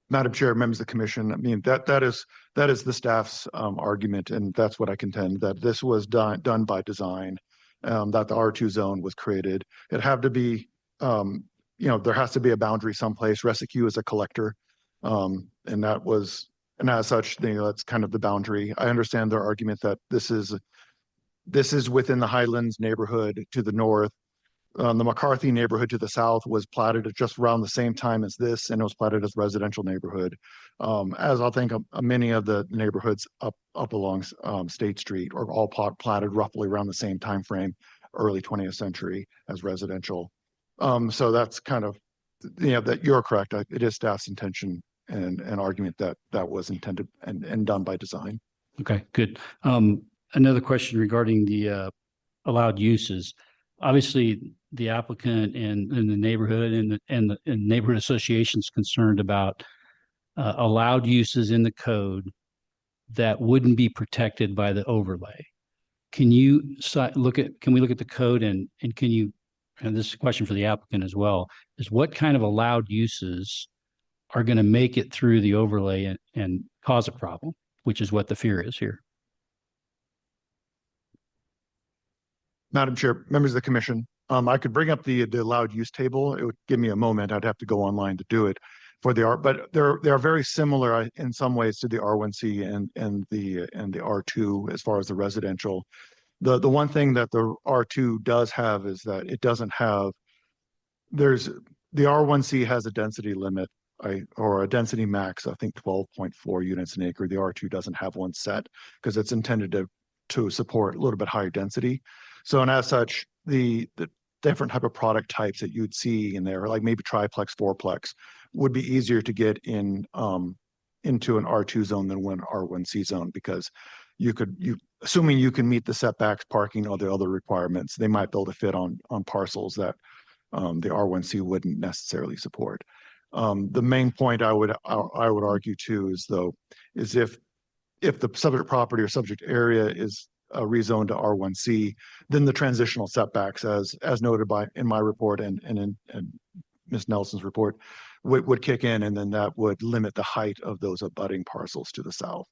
Madam Chair, members of the commission, I mean, that is the staff's argument, and that's what I contend, that this was done by design, that the R2 zone was created. It had to be, there has to be a boundary someplace. Rescue is a collector, and as such, that's kind of the boundary. I understand their argument that this is within the Highlands neighborhood to the north. The McCarthy neighborhood to the south was platted at just around the same time as this, and it was platted as residential neighborhood. As I think many of the neighborhoods up along State Street are all platted roughly around the same time frame, early 20th century, as residential. So that's kind of, that you're correct. It is staff's intention and an argument that was intended and done by design. Okay, good. Another question regarding the allowed uses. Obviously, the applicant and the neighborhood and the neighborhood associations concerned about allowed uses in the code that wouldn't be protected by the overlay. Can we look at the code and can you, and this is a question for the applicant as well, is what kind of allowed uses are going to make it through the overlay and cause a problem, which is what the fear is here. Madam Chair, members of the commission, I could bring up the allowed use table. It would give me a moment. I'd have to go online to do it for the R, but they are very similar in some ways to the R1C and the R2 as far as the residential. The one thing that the R2 does have is that it doesn't have, the R1C has a density limit, or a density max, I think 12.4 units an acre. The R2 doesn't have one set because it's intended to support a little bit higher density. So, and as such, the different type of product types that you'd see in there, like maybe triplex, fourplex, would be easier to get in into an R2 zone than one R1C zone, because assuming you can meet the setbacks, parking, or the other requirements, they might build a fit on parcels that the R1C wouldn't necessarily support. The main point I would argue too is if the subject property or subject area is rezoned to R1C, then the transitional setbacks, as noted in my report and in Ms. Nelson's report, would kick in, and then that would limit the height of those abutting parcels to the south,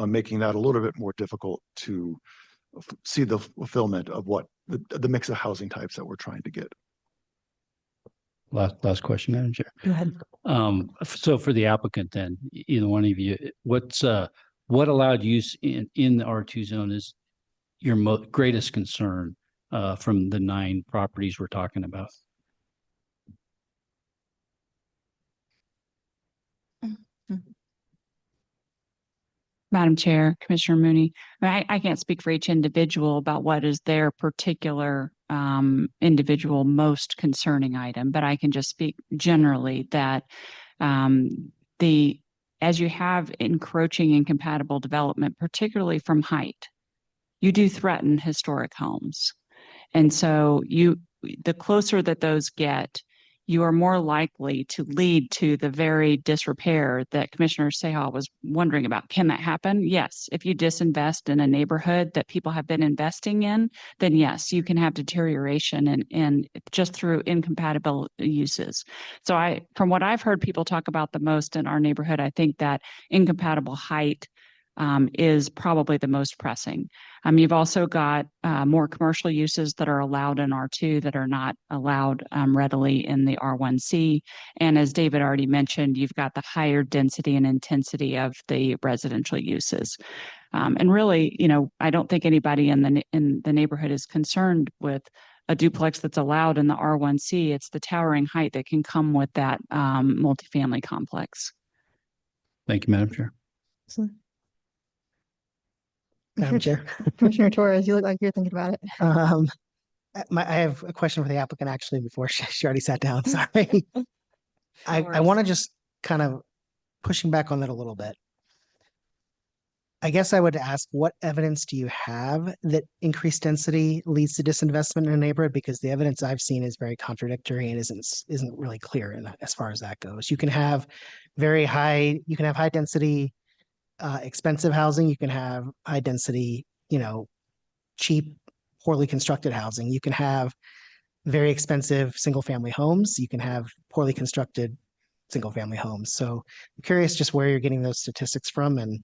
making that a little bit more difficult to see the fulfillment of what the mix of housing types that we're trying to get. Last question, Madam Chair. Go ahead. So for the applicant, then, either one of you, what allowed use in the R2 zone is your greatest concern from the 9 properties we're talking about? Madam Chair, Commissioner Mooney, I can't speak for each individual about what is their particular individual most concerning item, but I can just speak generally that as you have encroaching incompatible development, particularly from height, you do threaten historic homes. And so the closer that those get, you are more likely to lead to the very disrepair that Commissioner Sehal was wondering about. Can that happen? Yes. If you disinvest in a neighborhood that people have been investing in, then yes, you can have deterioration and just through incompatible uses. So from what I've heard people talk about the most in our neighborhood, I think that incompatible height is probably the most pressing. You've also got more commercial uses that are allowed in R2 that are not allowed readily in the R1C. And as David already mentioned, you've got the higher density and intensity of the residential uses. And really, I don't think anybody in the neighborhood is concerned with a duplex that's allowed in the R1C. It's the towering height that can come with that multifamily complex. Thank you, Madam Chair. Madam Chair. Commissioner Torres, you look like you're thinking about it. I have a question for the applicant actually before she already sat down. Sorry. I want to just kind of pushing back on that a little bit. I guess I would ask, what evidence do you have that increased density leads to disinvestment in a neighborhood? Because the evidence I've seen is very contradictory and isn't really clear as far as that goes. You can have high density expensive housing. You can have high density, cheap, poorly constructed housing. You can have very expensive single family homes. You can have poorly constructed single family homes. So I'm curious just where you're getting those statistics from, and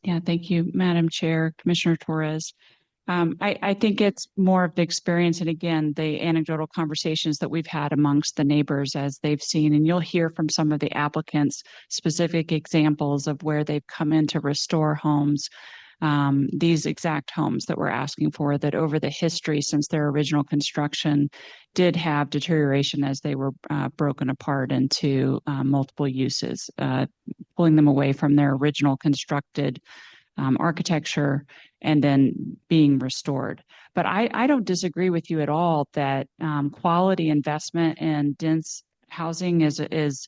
Yeah, thank you, Madam Chair, Commissioner Torres. I think it's more of the experience and again, the anecdotal conversations that we've had amongst the neighbors as they've seen, and you'll hear from some of the applicants specific examples of where they've come in to restore homes, these exact homes that we're asking for, that over the history since their original construction did have deterioration as they were broken apart into multiple uses, pulling them away from their original constructed architecture and then being restored. But I don't disagree with you at all that quality investment in dense housing is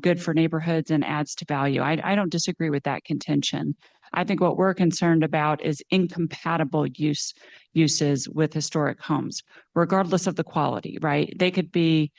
good for neighborhoods and adds to value. I don't disagree with that contention. I think what we're concerned about is incompatible uses with historic homes, regardless of the quality, right? They could be,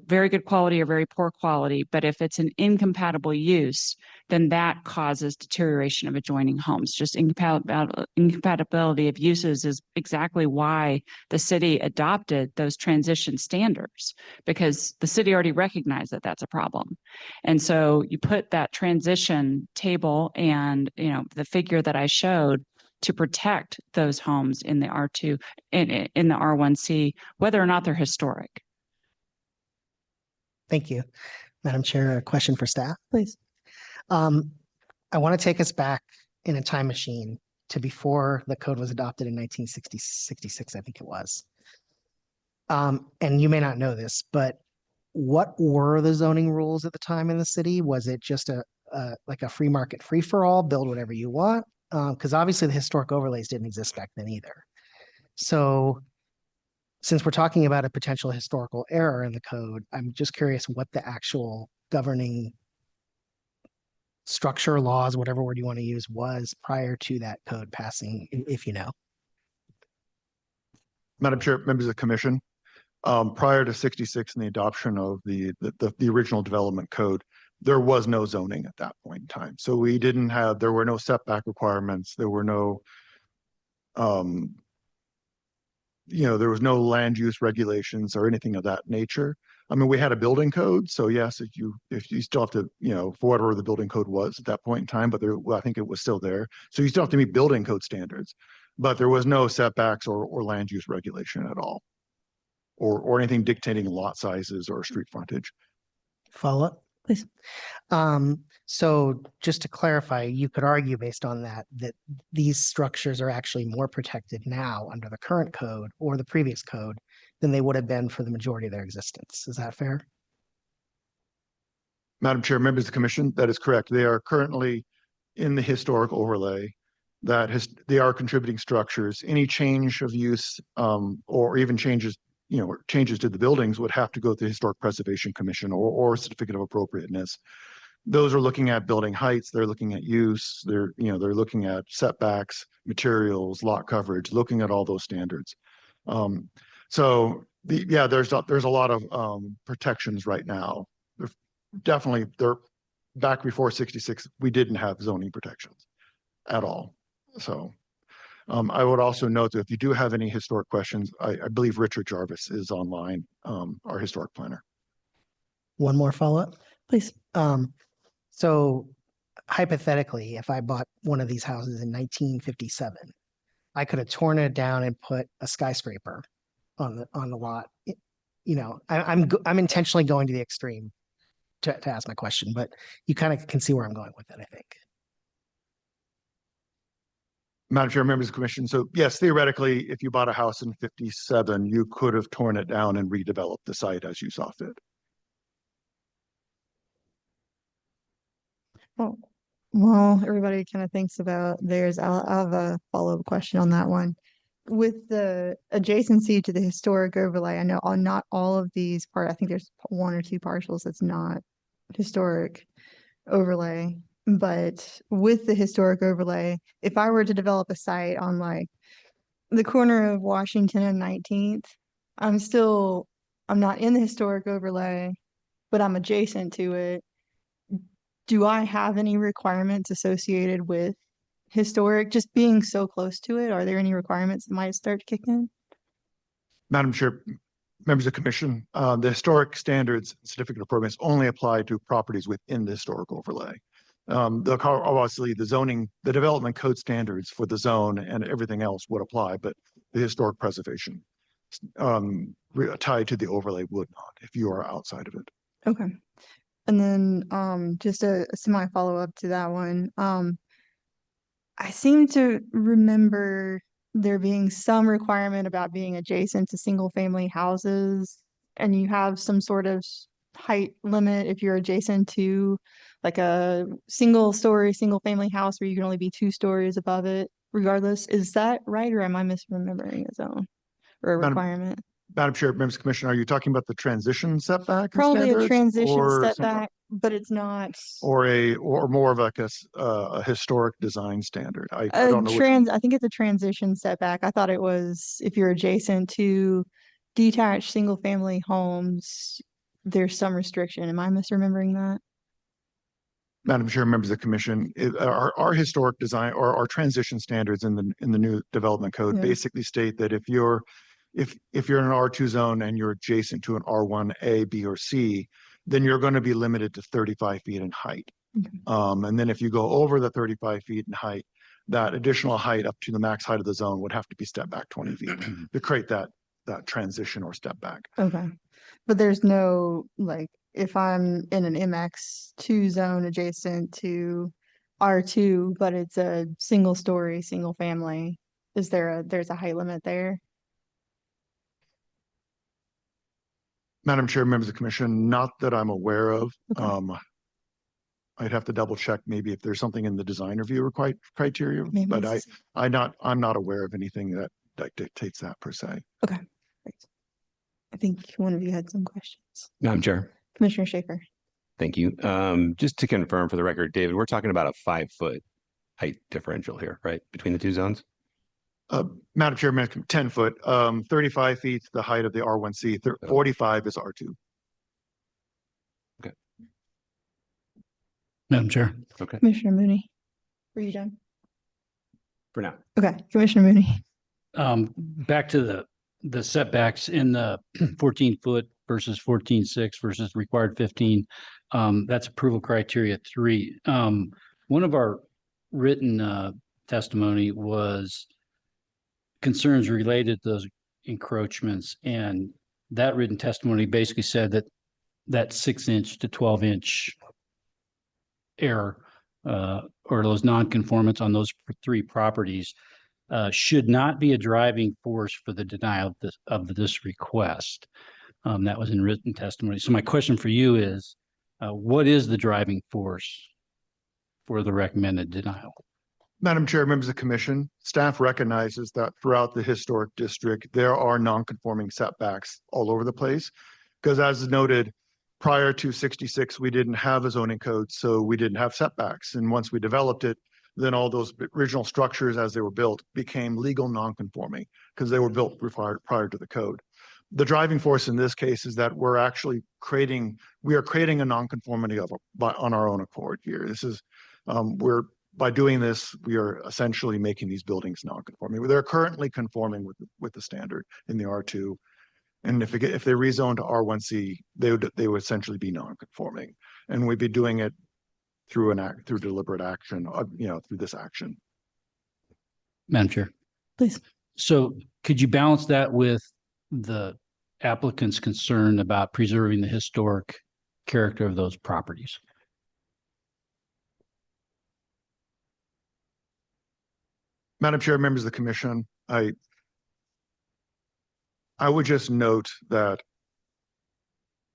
very good quality or very poor quality, but if it's an incompatible use, then that causes deterioration of adjoining homes. Just incompatibility of uses is exactly why the city adopted those transition standards, because the city already recognized that that's a problem. And so you put that transition table and, the figure that I showed to protect those homes in the R2, in the R1C, whether or not they're historic. Thank you. Madam Chair, a question for staff. Please. I want to take us back in a time machine to before the code was adopted in 1966, I think it was. And you may not know this, but what were the zoning rules at the time in the city? Was it just like a free market, free for all, build whatever you want? Because obviously the historic overlays didn't exist back then either. So since we're talking about a potential historical error in the code, I'm just curious what the actual governing structure, laws, whatever word you want to use, was prior to that code passing, if you know. Madam Chair, members of the commission, prior to 66 and the adoption of the original development code, there was no zoning at that point in time. So there were no setback requirements. There were no, there was no land use regulations or anything of that nature. I mean, we had a building code. So yes, if you still have to, for whatever the building code was at that point in time, but I think it was still there. So you still have to meet building code standards, but there was no setbacks or land use regulation at all, or anything dictating lot sizes or street frontage. Follow up, please. So just to clarify, you could argue based on that these structures are actually more protected now under the current code or the previous code than they would have been for the majority of their existence. Is that fair? Madam Chair, members of the commission, that is correct. They are currently in the historic overlay. They are contributing structures. Any change of use or even changes to the buildings would have to go to the Historic Preservation Commission or certificate of appropriateness. Those are looking at building heights. They're looking at use. They're looking at setbacks, materials, lot coverage, looking at all those standards. So there's a lot of protections right now. They're back before 66. We didn't have zoning protections at all. So I would also note that if you do have any historic questions, I believe Richard Jarvis is online, our historic planner. One more follow-up, please. So hypothetically, if I bought one of these houses in 1957, I could have torn it down and put a skyscraper on the lot. I'm intentionally going to the extreme to ask my question, but you kind of can see where I'm going with it, I think. Madam Chair, members of the commission. So yes, theoretically, if you bought a house in 57, you could have torn it down and redeveloped the site as you saw fit. Well, everybody kind of thinks about theirs. I'll have a follow-up question on that one. With the adjacency to the historic overlay, I know not all of these I think there's one or two parcels that's not historic overlay. But with the historic overlay, if I were to develop a site on like the corner of Washington and 19th, I'm not in the historic overlay, but I'm adjacent to it. Do I have any requirements associated with historic, just being so close to it? Are there any requirements that might start to kick in? Madam Chair, members of the commission, the historic standards certificate of appropriateness only apply to properties within the historic overlay. Obviously the development code standards for the zone and everything else would apply, but the historic preservation tied to the overlay would not if you are outside of it. Okay. And then just a semi follow-up to that one. I seem to remember there being some requirement about being adjacent to single family houses, and you have some sort of height limit if you're adjacent to like a single family house where you can only be 2 stories above it regardless. Is that right, or am I misremembering a zone or a requirement? Madam Chair, members of the commission, are you talking about the transition setback? Probably a standards transition or setback. but it's not. or more of like a historic design standard. I don't know. I think it's a transition setback. I thought it was if you're adjacent to detached single-family homes, there's some restriction. Am I misremembering that? Madam Chair, members of the commission, our historic design or our transition standards in the new development code Yeah. basically state that if you're in an R2 zone and you're adjacent to an R1A, B, or C, then you're going to be limited to 35 feet in height. Okay. And then if you go over the 35 feet in height, that additional height up to the max height of the zone would have to be stepped back 20 feet to create that transition or step back. Okay. But there's no, like, if I'm in an MX2 zone adjacent to R2, but it's a single story, single family, there's a height limit there? Madam Chair, members of the commission, not that I'm aware of. Okay. I'd have to double check maybe if there's something in the design review criteria, Maybe but it's- I'm not aware of anything that dictates that per se. Okay. Great. I think one of you had some questions. Madam Chair. Commissioner Schaefer. Thank you. Just to confirm for the record, David, we're talking about a 5-foot height differential here, right? Between the two zones? Madam Chair, 10 foot, 35 feet, the height of the R1C, 45 is R2. Madam Chair. Okay. Commissioner Mooney. Were you done? For now. Okay, Commissioner Mooney. Back to the setbacks in the 14-foot versus 14.6 versus required 15. That's approval criteria 3. One of our written testimony was concerns related to those encroachments, and that written testimony basically said that 6-inch to 12-inch error or those non-conformance on those 3 properties should not be a driving force for the denial of this request. That was in written testimony. So my question for you is, what is the driving force for the recommended denial? Madam Chair, members of the commission, staff recognizes that throughout the historic district, there are non-conforming setbacks all over the place. Because as noted, prior to 66, we didn't have a zoning code, so we didn't have setbacks. And once we developed it, then all those original structures as they were built became legal non-conforming because they were built prior to the code. The driving force in this case is that we are creating a non-conformity on our own accord here. This is, by doing this, we are essentially making these buildings non-conforming. They're currently conforming with the standard in the R2. And if they rezone to R1C, they would essentially be non-conforming. And we'd be doing it through deliberate action, through this action. Madam Chair. Please. So could you balance that with the applicant's concern about preserving the historic character of those properties? Madam Chair, members of the commission, I would just note that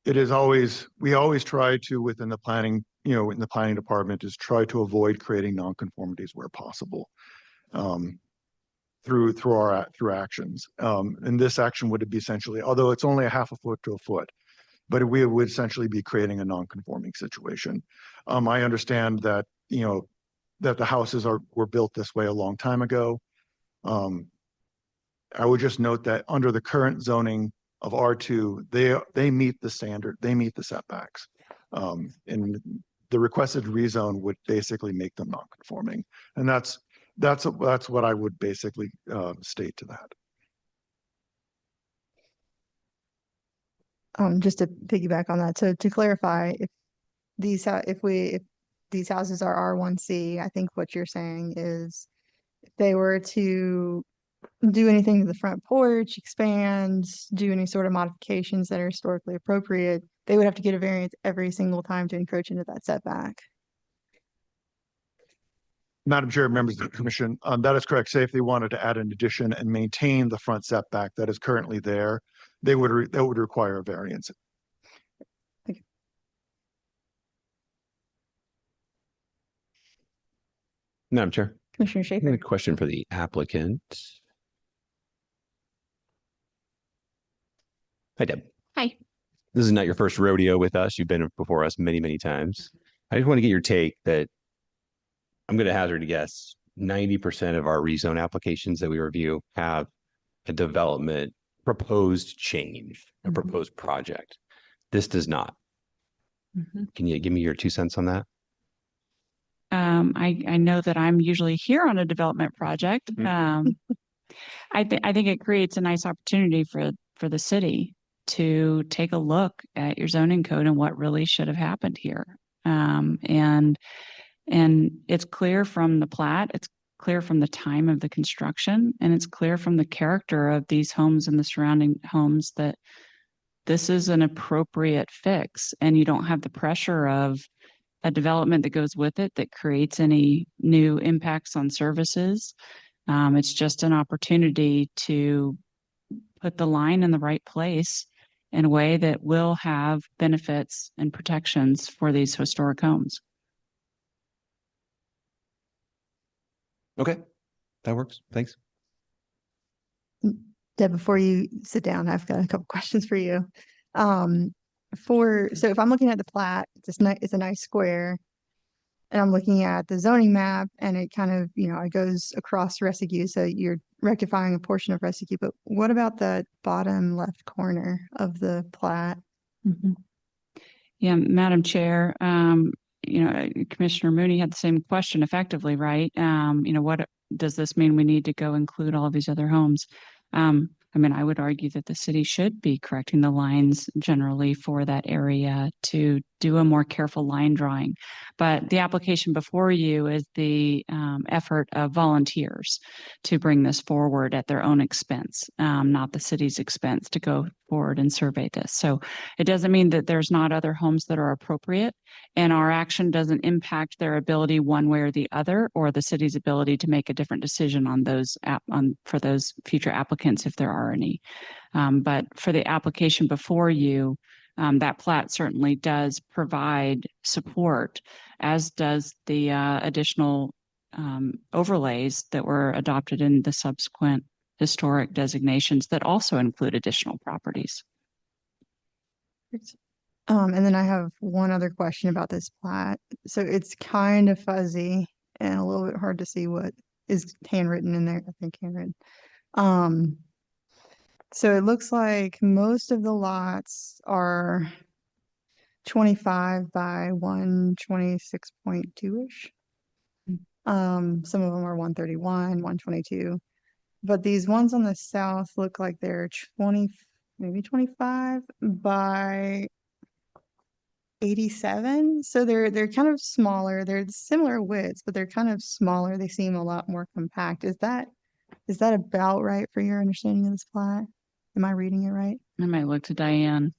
we always try to, within the planning, in the planning department, is try to avoid creating nonconformities where possible through actions. And this action would be essentially, although it's only a half a foot to a foot, but we would essentially be creating a non-conforming situation. I understand that, that the houses were built this way a long time ago. I would just note that under the current zoning of R2, they meet the standard, they meet the setbacks. And the requested rezone would basically make them non-conforming. And that's what I would basically state to that. Just to piggyback on that, so to clarify, if these houses are R1C, I think what you're saying is if they were to do anything to the front porch, expand, do any sort of modifications that are historically appropriate, they would have to get a variance every single time to encroach into that setback. Madam Chair, members of the commission, that is correct. Say if they wanted to add an addition and maintain the front setback that is currently there, that would require a variance. Thank you. Madam Chair. Commissioner I Schaefer. have a question for the applicant. Hi, Deb. Hi. this is not your first rodeo with us. You've been before us many, many times. I just want to get your take that I'm going to hazard a guess. 90% of our rezone applications that we review have a development proposed change, a proposed project. This does not. Can you give me your 2 cents on that? I know that I'm usually here on a development project. I think it creates a nice opportunity for the city to take a look at your zoning code and what really should have happened here. And it's clear from the plat, it's clear from the time of the construction, and it's clear from the character of these homes and the surrounding homes that this is an appropriate fix, and you don't have the pressure of a development that goes with it that creates any new impacts on services. It's just an opportunity to put the line in the right place in a way that will have benefits and protections for these historic homes. Okay, that works. Thanks. Deb, before you sit down, I've got a couple questions for you. So if I'm looking at the plat, it's a nice square, and I'm looking at the zoning map, and it kind of, it goes across Rescue, so you're rectifying a portion of Rescue, but what about the bottom left corner of the plat? Yeah, Madam Chair, Commissioner Mooney had the same question effectively, right? What does this mean? We need to go include all of these other homes. I would argue that the city should be correcting the lines generally for that area to do a more careful line drawing. But the application before you is the effort of volunteers to bring this forward at their own expense, not the city's expense, to go forward and survey this. So it doesn't mean that there's not other homes that are appropriate, and our action doesn't impact their ability one way or the other, or the city's ability to make a different decision on those for those future applicants if there are any. But for the application before you, that plat certainly does provide support, as does the additional overlays that were adopted in the subsequent historic designations that also include additional properties. And then I have one other question about this plat. So it's kind of fuzzy and a little bit hard to see what is handwritten in there. I think handwritten. So it looks like most of the lots are 25 by 126.2-ish. Some of them are 131, 122. But these ones on the south look like they're 20, maybe 25 by 87. So they're kind of smaller. They're similar widths, but they're kind of smaller. They seem a lot more compact. Is that about right for your understanding of this plat? Am I reading it right? I might look to Diane.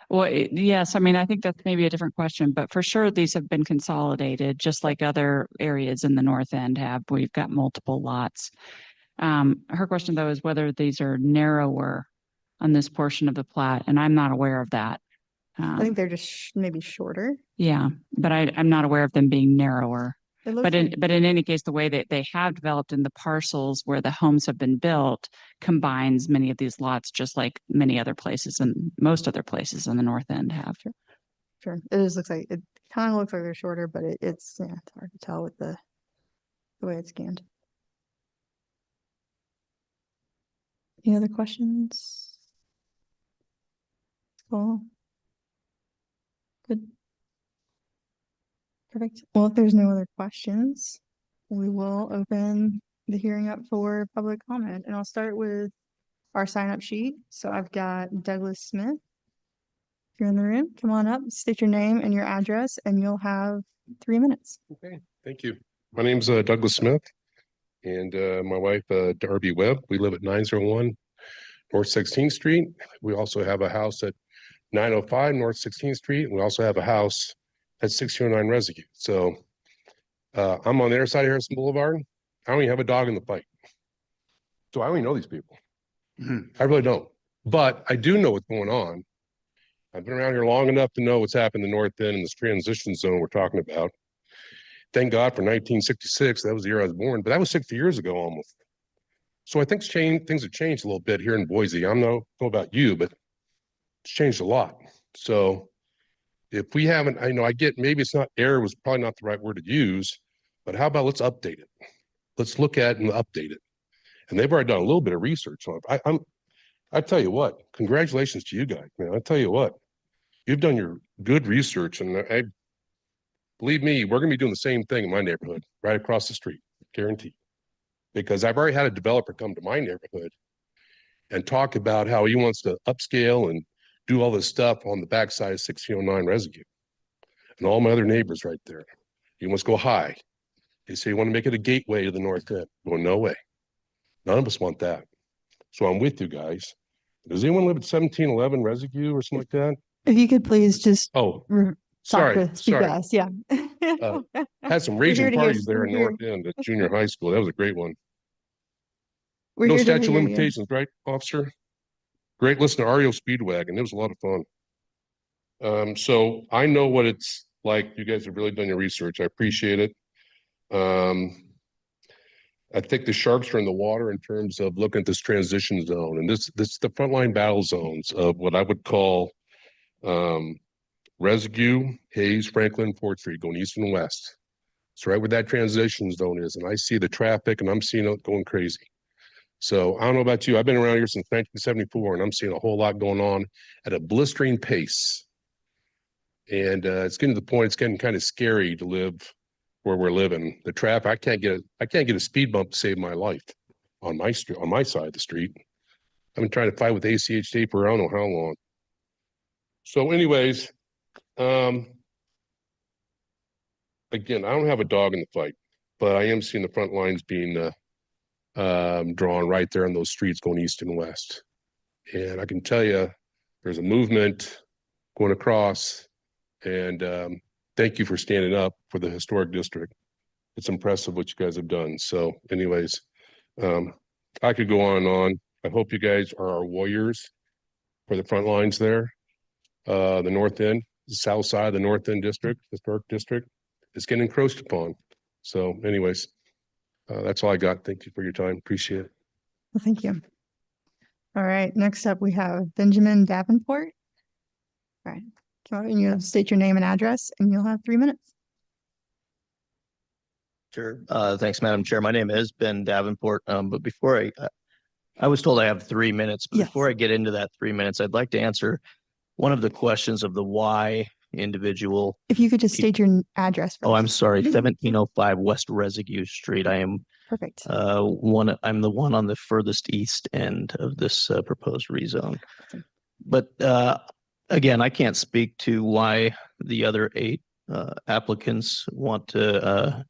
Well, yes, I think that's maybe a different question, but for sure these have been consolidated, just like other areas in the north end have. We've got multiple lots. Her question, though, is whether these are narrower on this portion of the plat, and I'm not aware of that. I think they're just maybe shorter. Yeah, but I'm not aware of them being narrower. But in any case, the way that they have developed in the parcels where the homes have been built combines many of these lots, just like many other places and most other places in the north end have. Sure. It just looks like, it kind of looks like they're shorter, but it's hard to tell with the way it's scanned. Any other questions? Cool. Good. Perfect. Well, if there's no other questions, we will open the hearing up for public comment. And I'll start with our sign-up sheet. So I've got Douglas Smith. If you're in the room, come on up, state your name and your address, and you'll have 3 minutes. Okay, thank you. My name's Douglas Smith, and my wife, Darby Webb. We live at 901 North 16th Street. We also have a house at 905 North 16th Street. And we also have a house at 609 Residue. So I'm on the other side of Harrison Boulevard. I don't even have a dog in the fight. So I don't even know these people. I really don't. But I do know what's going on. I've been around here long enough to know what's happened in the north end in this transition zone we're talking about. Thank God for 1966. That was the year I was born, but that was 60 years ago almost. So I think things have changed a little bit here in Boise. I don't know about you, but It's changed a lot. So if we haven't, I know I get, maybe it's not, error was probably not the right word to use, but how about let's update it? Let's look at it and update it. And they've already done a little bit of research on it. I tell you what, congratulations to you guys, man. I tell you what, you've done your good research, and I believe me, we're going to be doing the same thing in my neighborhood, right across the street, guaranteed. Because I've already had a developer come to my neighborhood and talk about how he wants to upscale and do all this stuff on the backside of 1609 Residue. And all my other neighbors right there, he wants to go high. They say, you want to make it a gateway to the north end. Well, no way. None of us want that. So I'm with you guys. Does anyone live at 1711 Residue or something like that? If you could please just. Oh, talk sorry, to- speak to us, yeah. Had some We're here raging to hear- parties there in we're here- North End at junior high school. That was a great one. We're No here to statute of hear you. limitations, right, officer? Great listen to REO Speedwagon. It was a lot of fun. So I know what it's like. You guys have really done your research. I appreciate it. I think the sharks are in the water in terms of looking at this transition zone, and this the frontline battle zones of what I would call Residue, Hayes, Franklin, Fort Street, going east and west. It's right where that transition zone is, and I see the traffic, and I'm seeing it going crazy. So I don't know about you. I've been around here since 1974, and I'm seeing a whole lot going on at a blistering pace. And it's getting to the point, it's getting kind of scary to live where we're living. The traffic, I can't get a speed bump to save my life on my street, on my side of the street. I've been trying to fight with ACHD for I don't know how long. So anyways, again, I don't have a dog in the fight, but I am seeing the front lines being drawn right there on those streets going east and west. And I can tell you there's a movement going across, and thank you for standing up for the historic district. It's impressive what you guys have done. So anyways, I could go on and on. I hope you guys are our warriors for the front lines there. The north end, the south side of the north end district, historic district, is getting encroached upon. So anyways, that's all I got. Thank you for your time. Appreciate it. Well, thank you. All right, next up we have Benjamin Davenport. All right, come on, and you'll state your name and address, and you'll have 3 minutes. Sure. Thanks, Madam Chair. My name is Ben Davenport. But before I was told I have 3 minutes, but Yes. before I get into that 3 minutes, I'd like to answer one of the questions of the why individual. If you could just state your address. Oh, I'm first. sorry, 1705 West Residue Street. I am Perfect. I'm the one on the furthest east end of this proposed rezone. But again, I can't speak to why the other 8 applicants want to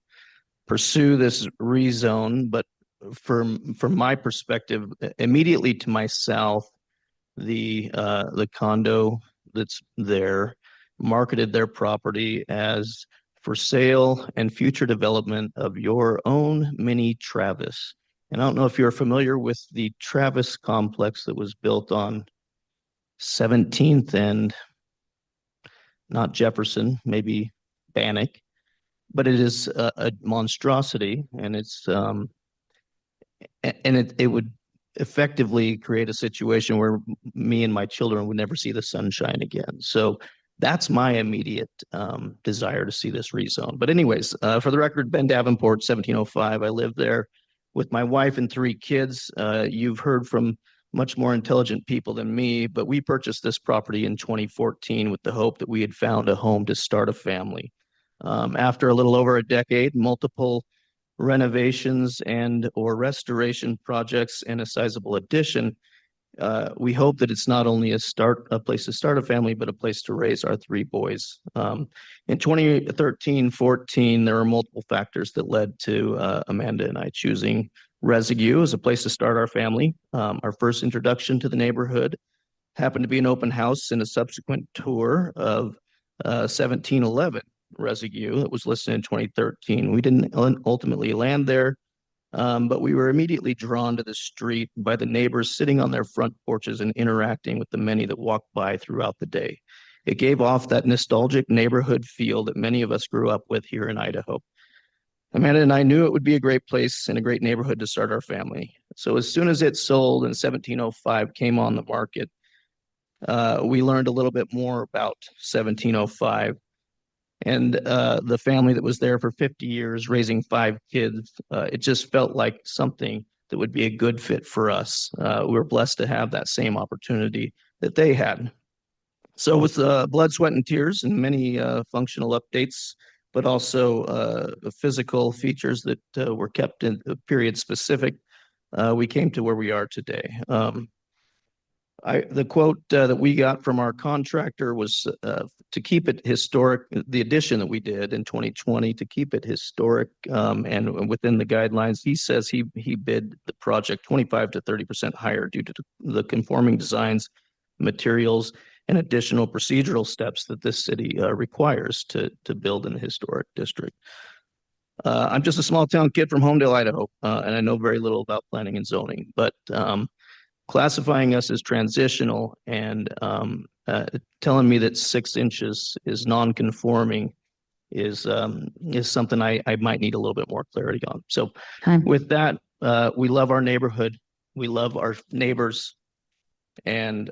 pursue this rezone, but from my perspective, immediately to my south, the condo that's there marketed their property as for sale and future development of your own mini Travis. And I don't know if you're familiar with the Travis complex that was built on 17th and not Jefferson, maybe Bannock, but it is a monstrosity, and it's and it would effectively create a situation where me and my children would never see the sunshine again. So that's my immediate desire to see this rezone. But anyways, for the record, Ben Davenport, 1705. I live there with my wife and 3 kids. You've heard from much more intelligent people than me, but we purchased this property in 2014 with the hope that we had found a home to start a family. After a little over a decade, multiple renovations and or restoration projects and a sizable addition, we hope that it's not only a place to start a family, but a place to raise our 3 boys. In 2013-14, there were multiple factors that led to Amanda and I choosing Residue as a place to start our family. Our first introduction to the neighborhood happened to be an open house and a subsequent tour of 1711 Residue that was listed in 2013. We didn't ultimately land there, but we were immediately drawn to the street by the neighbors sitting on their front porches and interacting with the many that walked by throughout the day. It gave off that nostalgic neighborhood feel that many of us grew up with here in Idaho. Amanda and I knew it would be a great place and a great neighborhood to start our family. So as soon as it sold and 1705 came on the market, we learned a little bit more about 1705 and the family that was there for 50 years, raising 5 kids. It just felt like something that would be a good fit for us. We were blessed to have that same opportunity that they had. So with blood, sweat, and tears and many functional updates, but also physical features that were kept in period specific, we came to where we are today. The quote that we got from our contractor was to keep it historic, the addition that we did in 2020, to keep it historic and within the guidelines. He says he bid the project 25 to 30% higher due to the conforming designs, materials, and additional procedural steps that this city requires to build in the historic district. I'm just a small town kid from Homedale, Idaho, and I know very little about planning and zoning, but classifying us as transitional and telling me that 6 inches is non-conforming is something I might need a little bit more clarity on. So with that, we love our neighborhood, we love our neighbors, and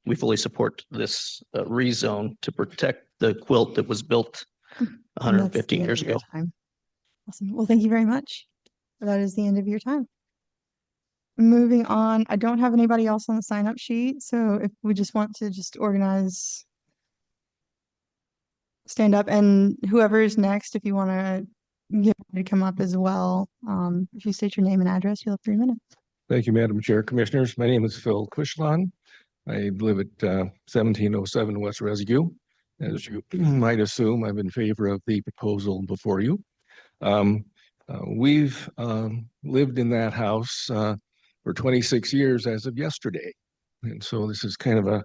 we fully support this rezone to protect the quilt that was built 115 years ago. Awesome. Well, thank you very much. That is the end of your time. Moving on, I don't have anybody else on the sign up sheet, so if we just want to organize, stand up, and whoever is next, if you want to get ready to come up as well, if you state your name and address, you'll have 3 minutes. Thank you, Madam Chair. Commissioners, my name is Phil Kushlan. I live at 1707 West Residue. As you might assume, I'm in favor of the proposal before you. We've lived in that house for 26 years as of yesterday. And so this is kind of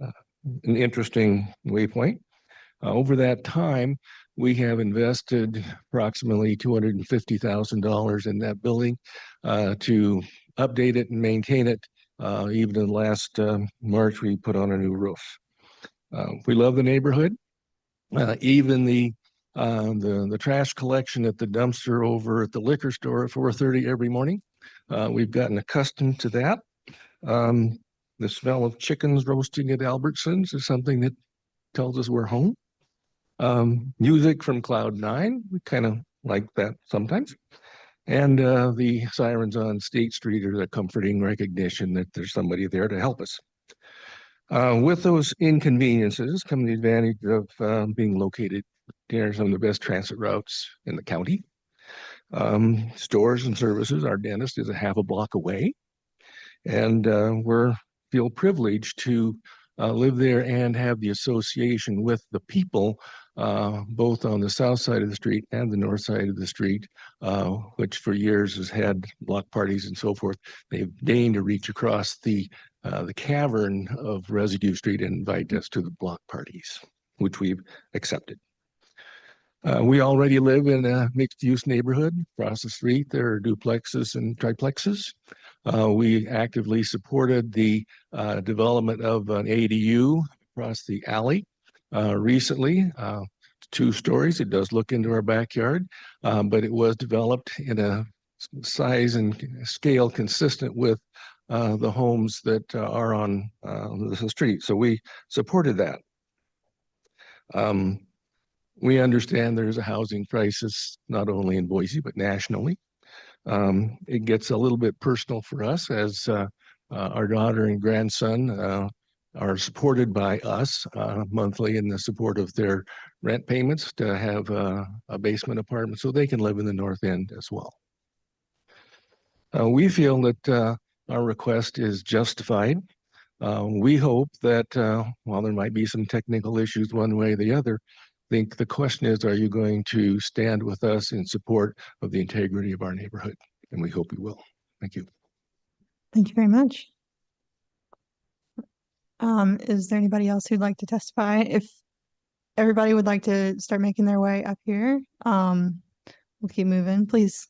an interesting waypoint. Over that time, we have invested approximately $250,000 in that building to update it and maintain it. Even in last March, we put on a new roof. We love the neighborhood. Even the trash collection at the dumpster over at the liquor store at 4:30 every morning. We've gotten accustomed to that. The smell of chickens roasting at Albertsons is something that tells us we're home. Music from Cloud9, we kind of like that sometimes. And the sirens on State Street are the comforting recognition that there's somebody there to help us. With those inconveniences come the advantage of being located near some of the best transit routes in the county. Stores and services, our dentist is a half a block away. And we feel privileged to live there and have the association with the people, both on the south side of the street and the north side of the street, which for years has had block parties and so forth. They've deigned to reach across the cavern of Residue Street and invite us to the block parties, which we've accepted. We already live in a mixed-use neighborhood. Across the street, there are duplexes and triplexes. We actively supported the development of an ADU across the alley recently. 2 stories. It does look into our backyard, but it was developed in a size and scale consistent with the homes that are on the street. So we supported that. We understand there's a housing crisis, not only in Boise, but nationally. It gets a little bit personal for us as our daughter and grandson are supported by us monthly in the support of their rent payments to have a basement apartment so they can live in the north end as well. We feel that our request is justified. We hope that while there might be some technical issues one way or the other, I think the question is, are you going to stand with us in support of the integrity of our neighborhood? And we hope you will. Thank you. Thank you very much. Is there anybody else who'd like to testify? If everybody would like to start making their way up here, we'll keep moving, please.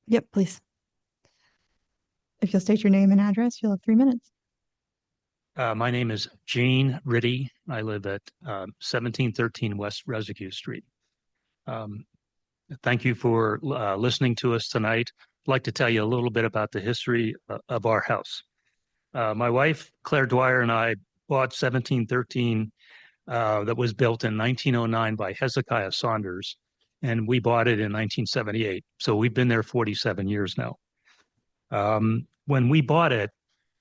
Yep, please. If you'll state your name and address, you'll have 3 minutes. My name is Gene Ritty. I live at 1713 West Residue Street. Thank you for listening to us tonight. I'd like to tell you a little bit about the history of our house. My wife, Claire Dwyer, and I bought 1713 that was built in 1909 by Hezekiah Saunders, and we bought it in 1978. So we've been there 47 years now. When we bought it,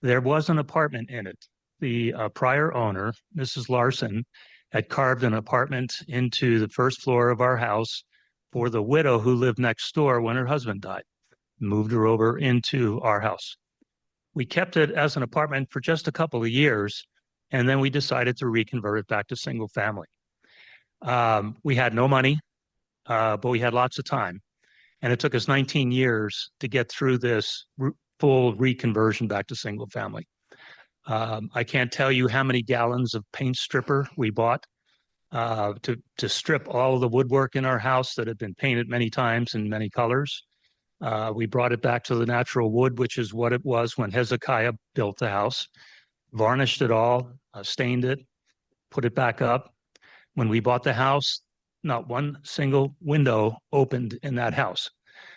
there was an apartment in it. The prior owner, Mrs. Larson, had carved an apartment into the first floor of our house for the widow who lived next door when her husband died, moved her over into our house. We kept it as an apartment for just a couple of years, and then we decided to reconvert it back to single family. We had no money, but we had lots of time. And it took us 19 years to get through this full reconversion back to single family. I can't tell you how many gallons of paint stripper we bought to strip all of the woodwork in our house that had been painted many times in many colors. We brought it back to the natural wood, which is what it was when Hezekiah built the house, varnished it all, stained it, put it back up. When we bought the house, not one single window opened in that house.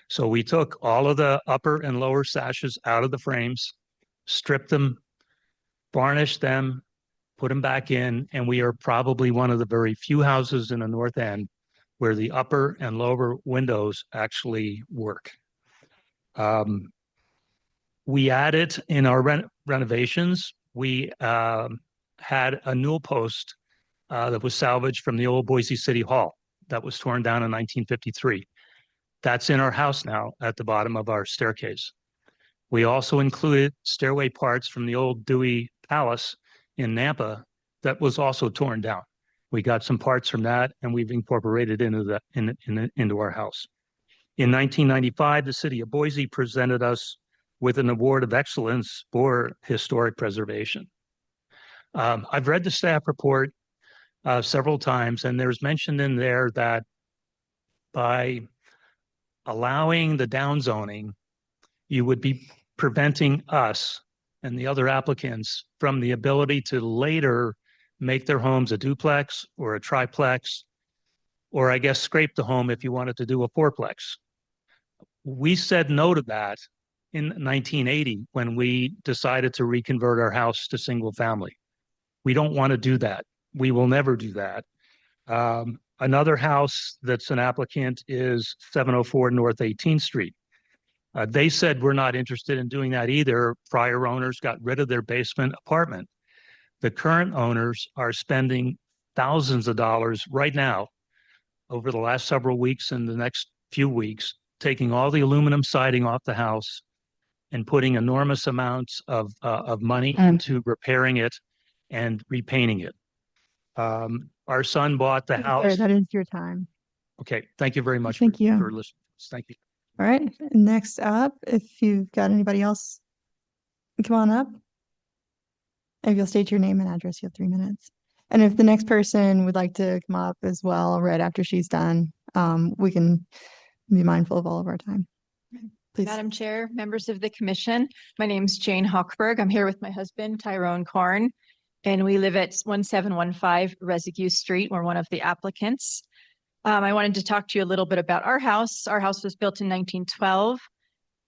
So we took all of the upper and lower sashes out of the frames, stripped them, varnished them, put them back in, and we are probably one of the very few houses in the North End where the upper and lower windows actually work. We added in our renovations, we had a newel post that was salvaged from the old Boise City Hall that was torn down in 1953. That's in our house now at the bottom of our staircase. We also included stairway parts from the old Dewey Palace in Nampa that was also torn down. We got some parts from that, and we've incorporated into into our house. In 1995, the city of Boise presented us with an award of excellence for historic preservation. I've read the staff report several times, and there's mentioned in there that by allowing the downzoning, you would be preventing us and the other applicants from the ability to later make their homes a duplex or a triplex, or I guess scrape the home if you wanted to do a fourplex. We said no to that in 1980 when we decided to reconvert our house to single family. We don't want to do that. We will never do that. Another house that's an applicant is 704 North 18th Street. They said we're not interested in doing that either. Prior owners got rid of their basement apartment. The current owners are spending thousands of dollars right now over the last several weeks and the next few weeks, taking all the aluminum siding off the house and putting enormous amounts of money into repairing it and repainting it. Our son bought the house. Sorry, that is your time. Okay, thank you very much Thank you. for listening. Thank you. All right, next up, if you've got anybody else, come on up. If you'll state your name and address, you have 3 minutes. And if the next person would like to come up as well, right after she's done, we can be mindful of all of our time. Please. Madam Chair, members of the commission, my name is Jane Hochberg. I'm here with my husband, Tyrone Korn, and we live at 1715 Residue Street. We're one of the applicants. I wanted to talk to you a little bit about our house. Our house was built in 1912.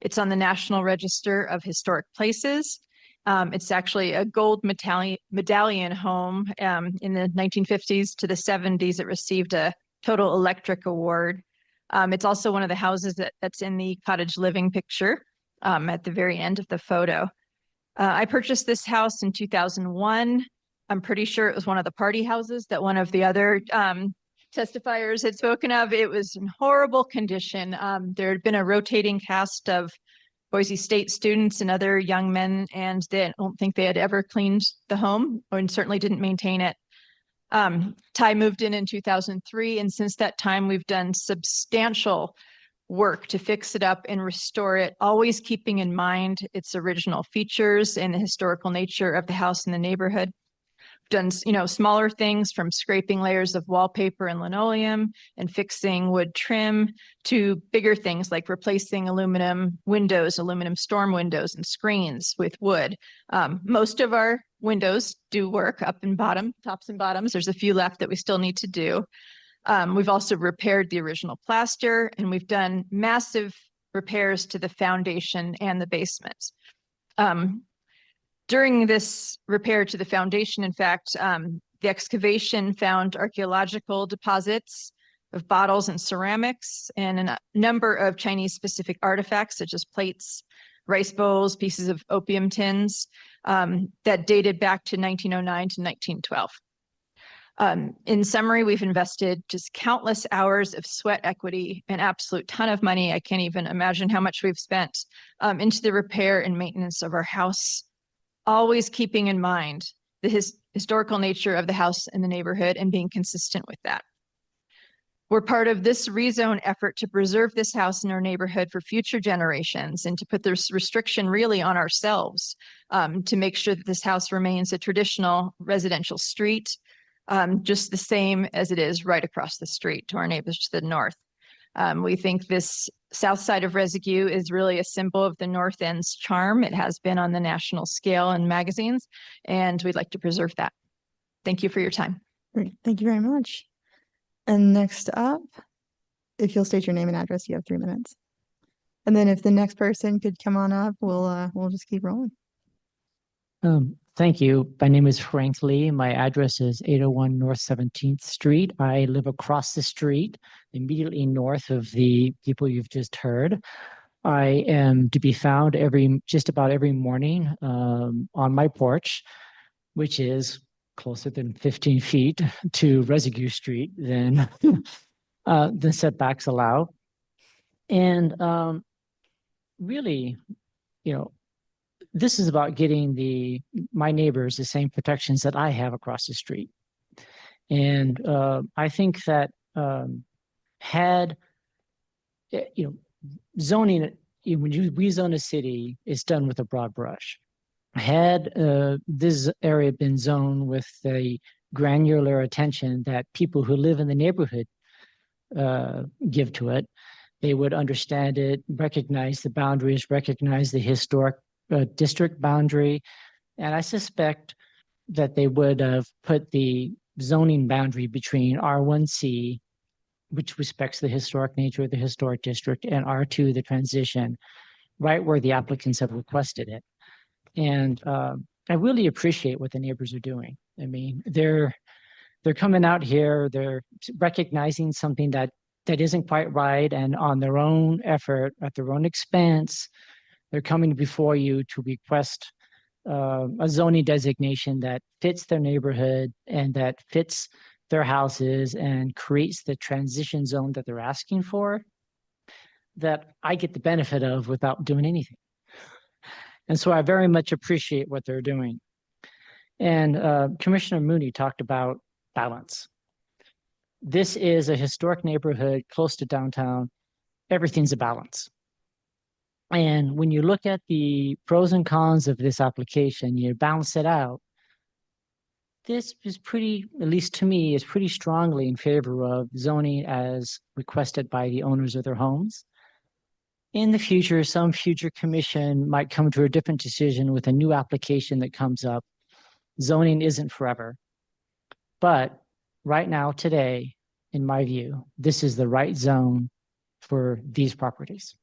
It's on the National Register of Historic Places. It's actually a gold medallion home. In the 1950s to the 70s, it received a Total Electric Award. It's also one of the houses that's in the cottage living picture at the very end of the photo. I purchased this house in 2001. I'm pretty sure it was one of the party houses that one of the other testifiers had spoken of. It was in horrible condition. There had been a rotating cast of Boise State students and other young men, and they don't think they had ever cleaned the home, or certainly didn't maintain it. Ty moved in 2003, and since that time, we've done substantial work to fix it up and restore it, always keeping in mind its original features and the historical nature of the house and the neighborhood. Done, smaller things from scraping layers of wallpaper and linoleum and fixing wood trim to bigger things like replacing aluminum windows, aluminum storm windows and screens with wood. Most of our windows do work up and bottom, tops and bottoms. There's a few left that we still need to do. We've also repaired the original plaster, and we've done massive repairs to the foundation and the basement. During this repair to the foundation, in fact, the excavation found archaeological deposits of bottles and ceramics and a number of Chinese-specific artifacts such as plates, rice bowls, pieces of opium tins that dated back to 1909 to 1912. In summary, we've invested just countless hours of sweat equity, an absolute ton of money. I can't even imagine how much we've spent into the repair and maintenance of our house, always keeping in mind the historical nature of the house and the neighborhood and being consistent with that. We're part of this rezone effort to preserve this house in our neighborhood for future generations and to put this restriction really on ourselves to make sure that this house remains a traditional residential street, just the same as it is right across the street to our neighbors to the north. We think this south side of Residue is really a symbol of the North End's charm. It has been on the national scale in magazines, and we'd like to preserve that. Thank you for your time. Great. Thank you very much. And next up, if you'll state your name and address, you have 3 minutes. And then if the next person could come on up, we'll just keep rolling. Thank you. My name is Frank Lee. My address is 801 North 17th Street. I live across the street, immediately north of the people you've just heard. I am to be found just about every morning on my porch, which is closer than 15 feet to Residue Street than the setbacks allow. And really, this is about getting my neighbors the same protections that I have across the street. And I think that zoning, when you rezone a city, it's done with a broad brush. Had this area been zoned with the granular attention that people who live in the neighborhood give to it, they would understand it, recognize the boundaries, recognize the historic district boundary. And I suspect that they would have put the zoning boundary between R1C, which respects the historic nature of the historic district, and R2, the transition, right where the applicants have requested it. And I really appreciate what the neighbors are doing. I mean, they're coming out here, they're recognizing something that isn't quite right, and on their own effort, at their own expense, they're coming before you to request a zoning designation that fits their neighborhood and that fits their houses and creates the transition zone that they're asking for, that I get the benefit of without doing anything. And so I very much appreciate what they're doing. And Commissioner Mooney talked about balance. This is a historic neighborhood close to downtown. Everything's a balance. And when you look at the pros and cons of this application, you balance it out. This is pretty, at least to me, is pretty strongly in favor of zoning as requested by the owners of their homes. In the future, some future commission might come to a different decision with a new application that comes up. Zoning isn't forever. But right now, today, in my view, this is the right zone for these properties.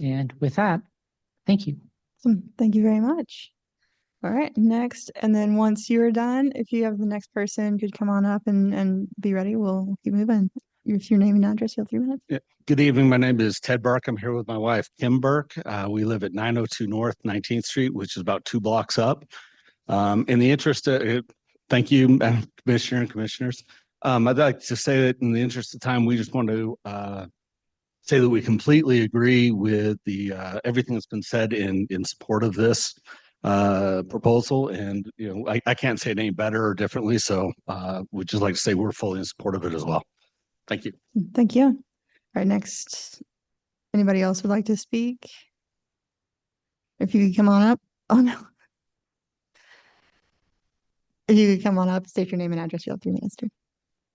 And with that, thank you. Thank you very much. All right, next. And then once you're done, if you have the next person could come on up and be ready, we'll keep moving. If your name and address, you have 3 minutes. Yeah. Good evening. My name is Ted Burke. I'm here with my wife, Kim Burke. We live at 902 North 19th Street, which is about 2 blocks up. In the interest of, thank you, Madam Commissioner and Commissioners. I'd like to say that in the interest of time, we just want to say that we completely agree with everything that's been said in support of this proposal. And, I can't say it any better or differently. So we'd just like to say we're fully in support of it as well. Thank you. Thank you. All right, next. Anybody else would like to speak? If you could come on up. Oh, no. If you could come on up, state your name and address, you'll have 3 minutes too.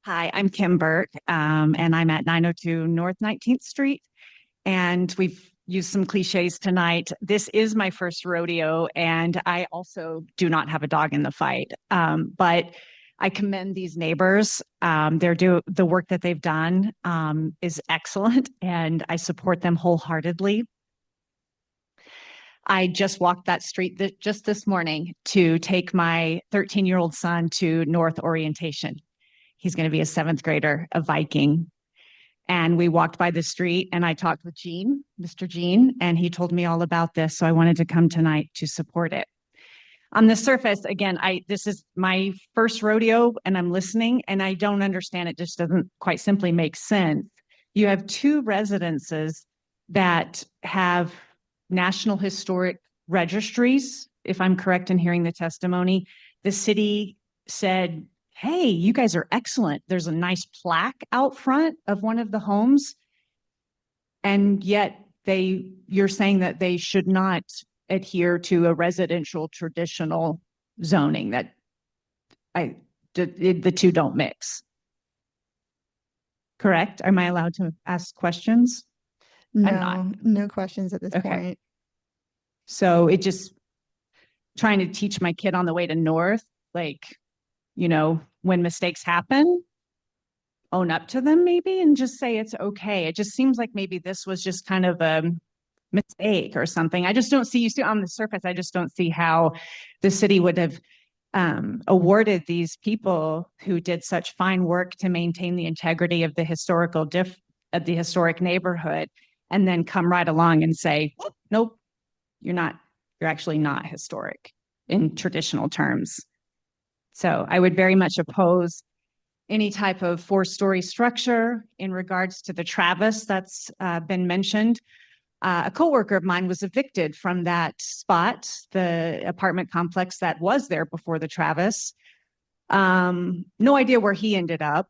Hi, I'm Kim Burke, and I'm at 902 North 19th Street. And we've used some cliches tonight. This is my first rodeo, and I also do not have a dog in the fight. But I commend these neighbors. The work that they've done is excellent, and I support them wholeheartedly. I just walked that street just this morning to take my 13-year-old son to North Orientation. He's going to be a 7th grader, a Viking. And we walked by the street and I talked with Gene, Mr. Gene, and he told me all about this. So I wanted to come tonight to support it. On the surface, again, this is my first rodeo and I'm listening and I don't understand. It just doesn't quite simply make sense. You have 2 residences that have National Historic Registries. If I'm correct in hearing the testimony, the city said, hey, you guys are excellent. There's a nice plaque out front of one of the homes. And yet you're saying that they should not adhere to a residential traditional zoning, that the two don't mix. Correct? Am I allowed to ask questions? No, no questions at this point. So it just trying to teach my kid on the way to North, like, you know, when mistakes happen, own up to them maybe and just say it's okay. It just seems like maybe this was just kind of a mistake or something. I just don't see, you see on the surface, I just don't see how the city would have awarded these people who did such fine work to maintain the integrity of the historic neighborhood and then come right along and say, nope, you're actually not historic in traditional terms. So I would very much oppose any type of 4-story structure in regards to the Travis that's been mentioned. A coworker of mine was evicted from that spot, the apartment complex that was there before the Travis. No idea where he ended up.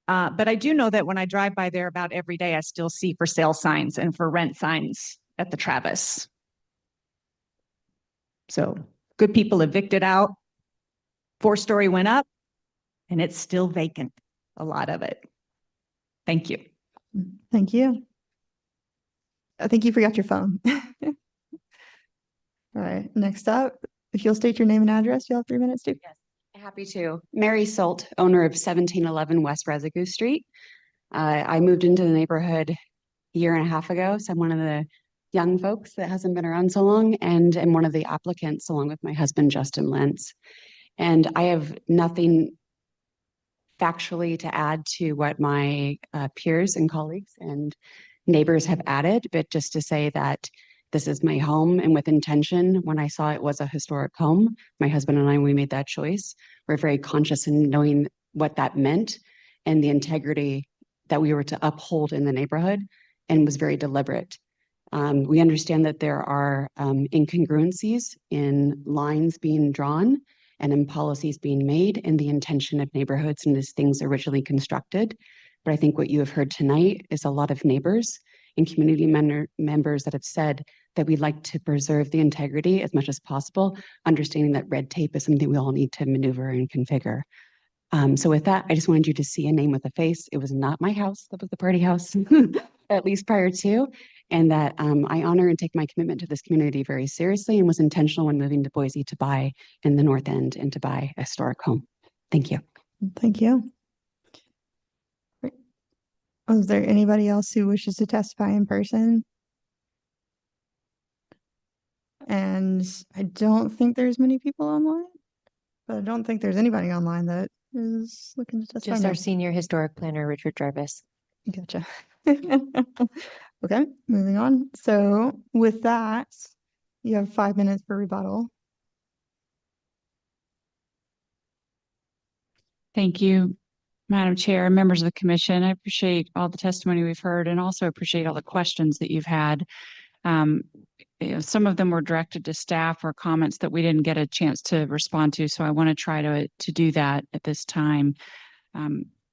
But I do know that when I drive by there about every day, I still see for sale signs and for rent signs at the Travis. So good people evicted out. 4-story went up and it's still vacant, a lot of it. Thank you. Thank you. I think you forgot your phone. All right, next up, if you'll state your name and address, you'll have 3 minutes too. Yes, happy to. Mary Salt, owner of 1711 West Residue Street. I moved into the neighborhood a year and a half ago, so I'm one of the young folks that hasn't been around so long, and I'm one of the applicants along with my husband, Justin Lentz. And I have nothing factually to add to what my peers and colleagues and neighbors have added, but just to say that this is my home and with intention. When I saw it was a historic home, my husband and I, we made that choice. We're very conscious in knowing what that meant and the integrity that we were to uphold in the neighborhood, and was very deliberate. We understand that there are incongruencies in lines being drawn and in policies being made in the intention of neighborhoods and as things originally constructed. But I think what you have heard tonight is a lot of neighbors and community members that have said that we'd like to preserve the integrity as much as possible, understanding that red tape is something we all need to maneuver and configure. So with that, I just wanted you to see a name with a face. It was not my house, that was the party house, at least prior to, and that I honor and take my commitment to this community very seriously and was intentional when moving to Boise to buy in the North End and to buy a historic home. Thank you. Thank you. Is there anybody else who wishes to testify in person? And I don't think there's many people online, but I don't think there's anybody online that is looking to testify. Just now. our senior historic planner, Richard Jarvis. Gotcha. Okay, moving on. So with that, you have 5 minutes for rebuttal. Thank you, Madam Chair, members of the commission. I appreciate all the testimony we've heard and also appreciate all the questions that you've had. Some of them were directed to staff or comments that we didn't get a chance to respond to, so I want to try to do that at this time.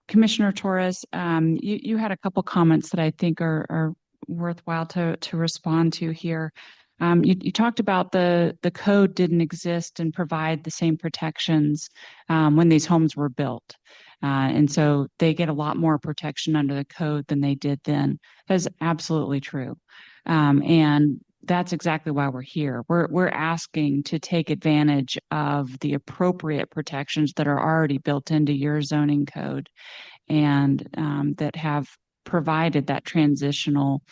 Commissioner Torres, you had a couple comments that I think are worthwhile to respond to here. You talked about the code didn't exist and provide the same protections when these homes were built. And so they get a lot more protection under the code than they did then. That is absolutely true. And that's exactly why we're here. We're asking to take advantage of the appropriate protections that are already built into your zoning code and that have provided that transitional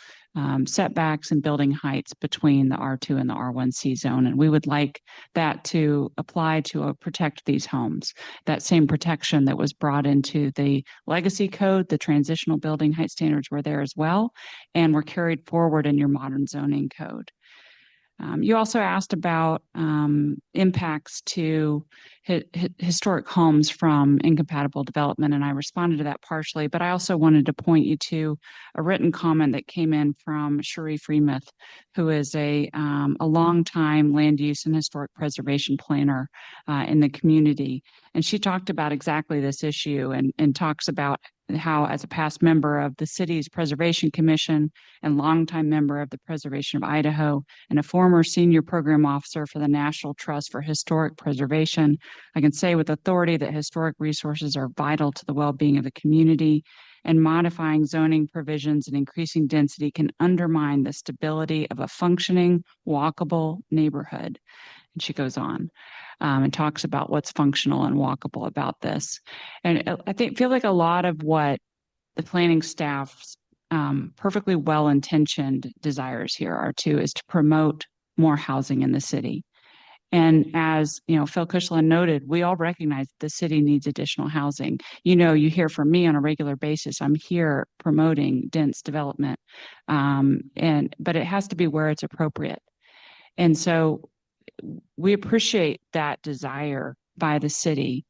setbacks and building heights between the R2 and the R1C zone. And we would like that to apply to protect these homes. That same protection that was brought into the legacy code, the transitional building height standards were there as well, and were carried forward in your modern zoning code. You also asked about impacts to historic homes from incompatible development, and I responded to that partially, but I also wanted to point you to a written comment that came in from Cherie Freemuth, who is a longtime land use and historic preservation planner in the community. And she talked about exactly this issue and talks about how, as a past member of the city's Preservation Commission and longtime member of the Preservation of Idaho and a former senior program officer for the National Trust for Historic Preservation, I can say with authority that historic resources are vital to the well-being of the community, and modifying zoning provisions and increasing density can undermine the stability of a functioning, walkable neighborhood. And she goes on and talks about what's functional and walkable about this. And I feel like a lot of what the planning staff's perfectly well-intentioned desires here are is to promote more housing in the city. And as Phil Cushlan noted, we all recognize the city needs additional housing. You hear from me on a regular basis. I'm here promoting dense development, but it has to be where it's appropriate. And so we appreciate that desire by the city,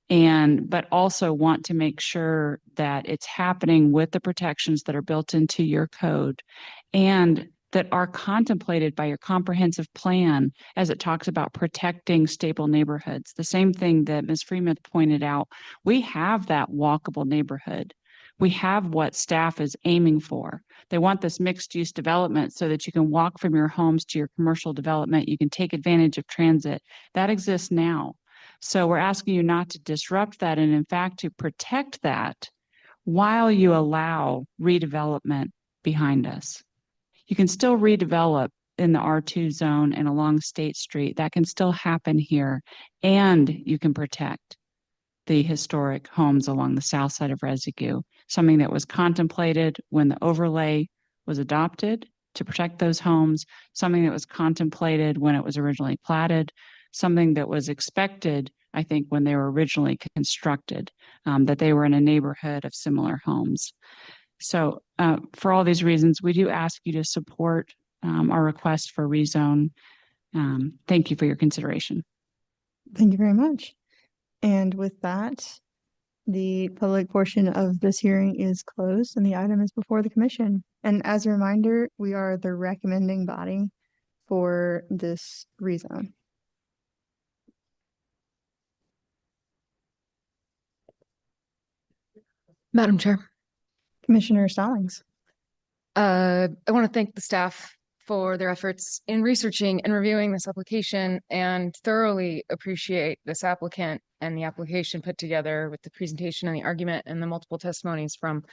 but also want to make sure that it's happening with the protections that are built into your code and that are contemplated by your comprehensive plan as it talks about protecting stable neighborhoods. The same thing that Ms. Freemuth pointed out, we have that walkable neighborhood. We have what staff is aiming for. They want this mixed use development so that you can walk from your homes to your commercial development. You can take advantage of transit. That exists now. So we're asking you not to disrupt that and in fact to protect that while you allow redevelopment behind us. You can still redevelop in the R2 zone and along State Street. That can still happen here, and you can protect the historic homes along the south side of Residue, something that was contemplated when the overlay was adopted to protect those homes, something that was contemplated when it was originally platted, something that was expected, I think, when they were originally constructed, that they were in a neighborhood of similar homes. So for all these reasons, we do ask you to support our request for rezone. Thank you for your consideration. Thank you very much. And with that, the public portion of this hearing is closed and the item is before the commission. And as a reminder, we are the recommending body for this rezone. Madam Chair. Commissioner Stallings. I want to thank the staff for their efforts in researching and reviewing this application and thoroughly appreciate this applicant and the application put together with the presentation and the argument and the multiple testimonies from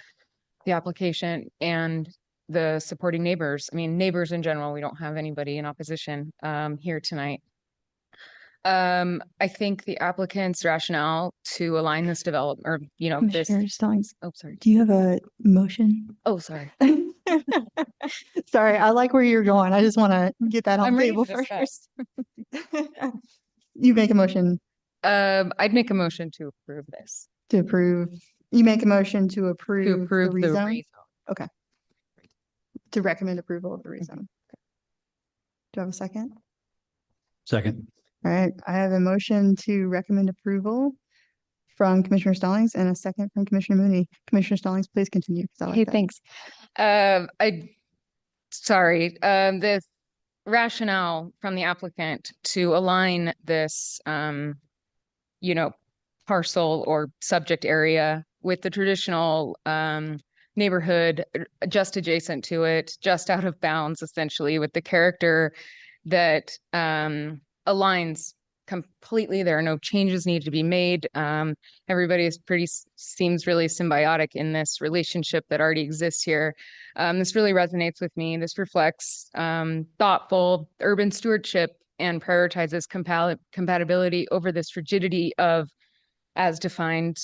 the application and the supporting neighbors. I mean, neighbors in general, we don't have anybody in opposition here tonight. I think the applicant's rationale to align this development or, this. Commissioner Stallings. Oh, sorry. Do you have a motion? Oh, sorry. Sorry, I like where you're going. I just want to get that on I'm the ready table to discuss. first. You make a motion I'd make a motion to approve this. to approve. You make a motion to To approve approve the the rezone? rezone. Okay. To recommend approval of the rezone. Okay. Do I have a second? Second. All right, I have a motion to recommend approval from Commissioner Stallings and a second from Commissioner Mooney. Commissioner Stallings, please continue. 'Cause I like Okay, that. thanks. The rationale from the applicant to align this, parcel or subject area with the traditional, neighborhood just adjacent to it, just out of bounds, essentially, with the character that, aligns completely. There are no changes need to be made. Everybody is seems really symbiotic in this relationship that already exists here. This really resonates with me. This reflects thoughtful urban stewardship and prioritizes compatibility over this rigidity of as defined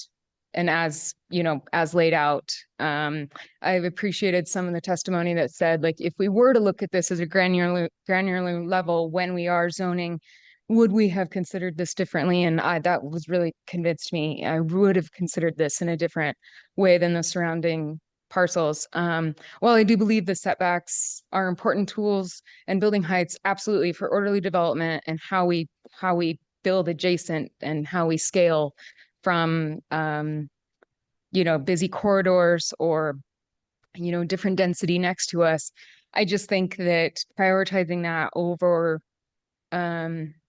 as, you know, as laid out. I've appreciated some of the testimony that said, like, if we were to look at this as a granular level when we are zoning, would we have considered this differently? And that was really convinced me. I would have considered this in a different way than the surrounding parcels. While I do believe the setbacks are important tools and building heights, absolutely, for orderly development and how we build adjacent and how we scale from, you know, busy corridors or, you know, different density next to us. I just think that prioritizing that over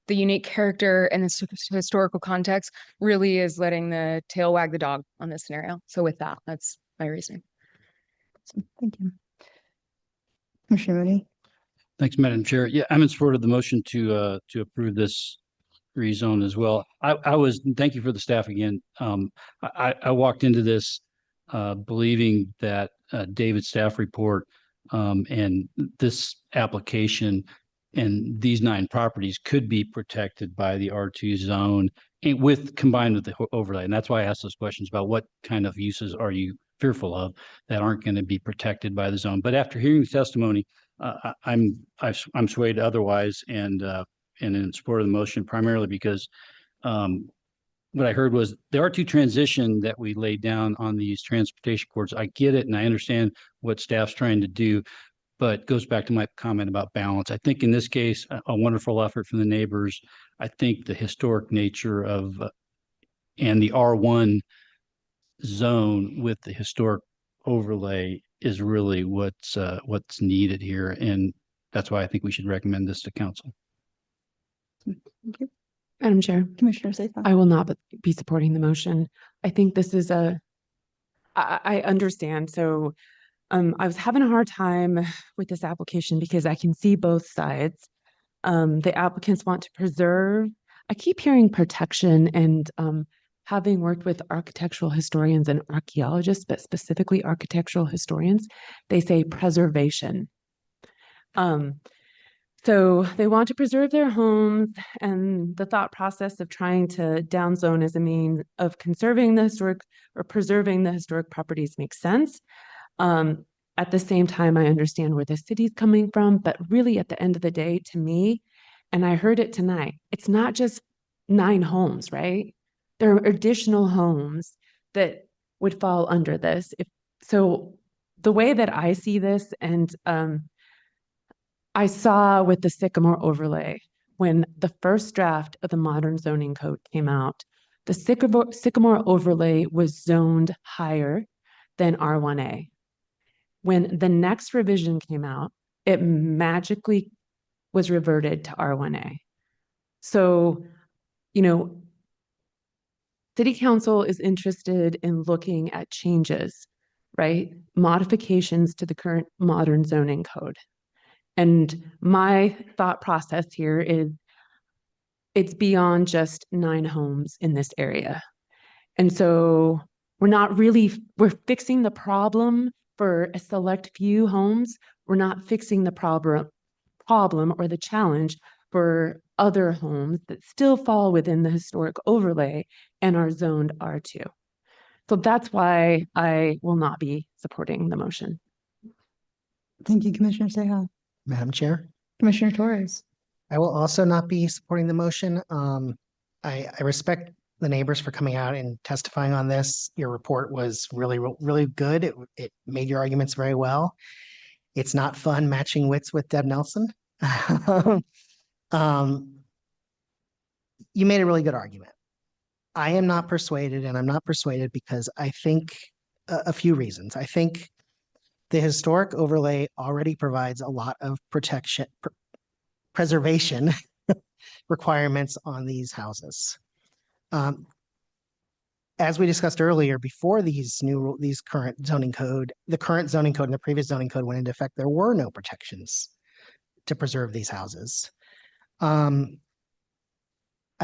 the unique character and the historical context really is letting the tail wag the dog on this scenario. So with that, that's my reasoning. Thank you. Commissioner Mooney. Thanks, Madam Chair. Yeah, I'm in support of the motion to approve this rezone as well. Thank you for the staff again. I walked into this believing that David's staff report and this application and these 9 properties could be protected by the R2 zone combined with the overlay. And that's why I asked those questions about what kind of uses are you fearful of that aren't going to be protected by the zone. But after hearing the testimony, I'm swayed otherwise and in support of the motion, primarily because what I heard was the R2 transition that we laid down on these transportation corridors. I get it and I understand what staff's trying to do, but goes back to my comment about balance. I think in this case, a wonderful effort from the neighbors. I think the historic nature of and the R1 zone with the historic overlay is really what's needed here. And that's why I think we should recommend this to council. Thank you. Madam Chair, Commissioner Satha. I will not be supporting the motion. I think this is I understand. So I was having a hard time with this application because I can see both sides. The applicants want to preserve. I keep hearing protection and having worked with architectural historians and archaeologists, but specifically architectural historians, they say preservation. So they want to preserve their homes, and the thought process of trying to downzone as a means of conserving the historic or preserving the historic properties makes sense. At the same time, I understand where the city's coming from, but really at the end of the day, to me, and I heard it tonight, it's not just 9 homes, right? There are additional homes that would fall under this. So the way that I see this, and I saw with the Sycamore overlay, when the first draft of the modern zoning code came out, the Sycamore overlay was zoned higher than R1A. When the next revision came out, it magically was reverted to R1A. So, you know, City Council is interested in looking at changes, right? Modifications to the current modern zoning code. And my thought process here is it's beyond just 9 homes in this area. And so we're fixing the problem for a select few homes. We're not fixing the problem or the challenge for other homes that still fall within the historic overlay and are zoned R2. So that's why I will not be supporting the motion. Thank you, Commissioner Seha. Madam Chair. Commissioner Torres. I will also not be supporting the motion. I respect the neighbors for coming out and testifying on this. Your report was really good. It made your arguments very well. It's not fun matching wits with Deb Nelson. You made a really good argument. I am not persuaded, and I'm not persuaded because I think a few reasons. I think the historic overlay already provides a lot of preservation requirements on these houses. As we discussed earlier, before the current zoning code, the current zoning code and the previous zoning code went into effect, there were no protections to preserve these houses. I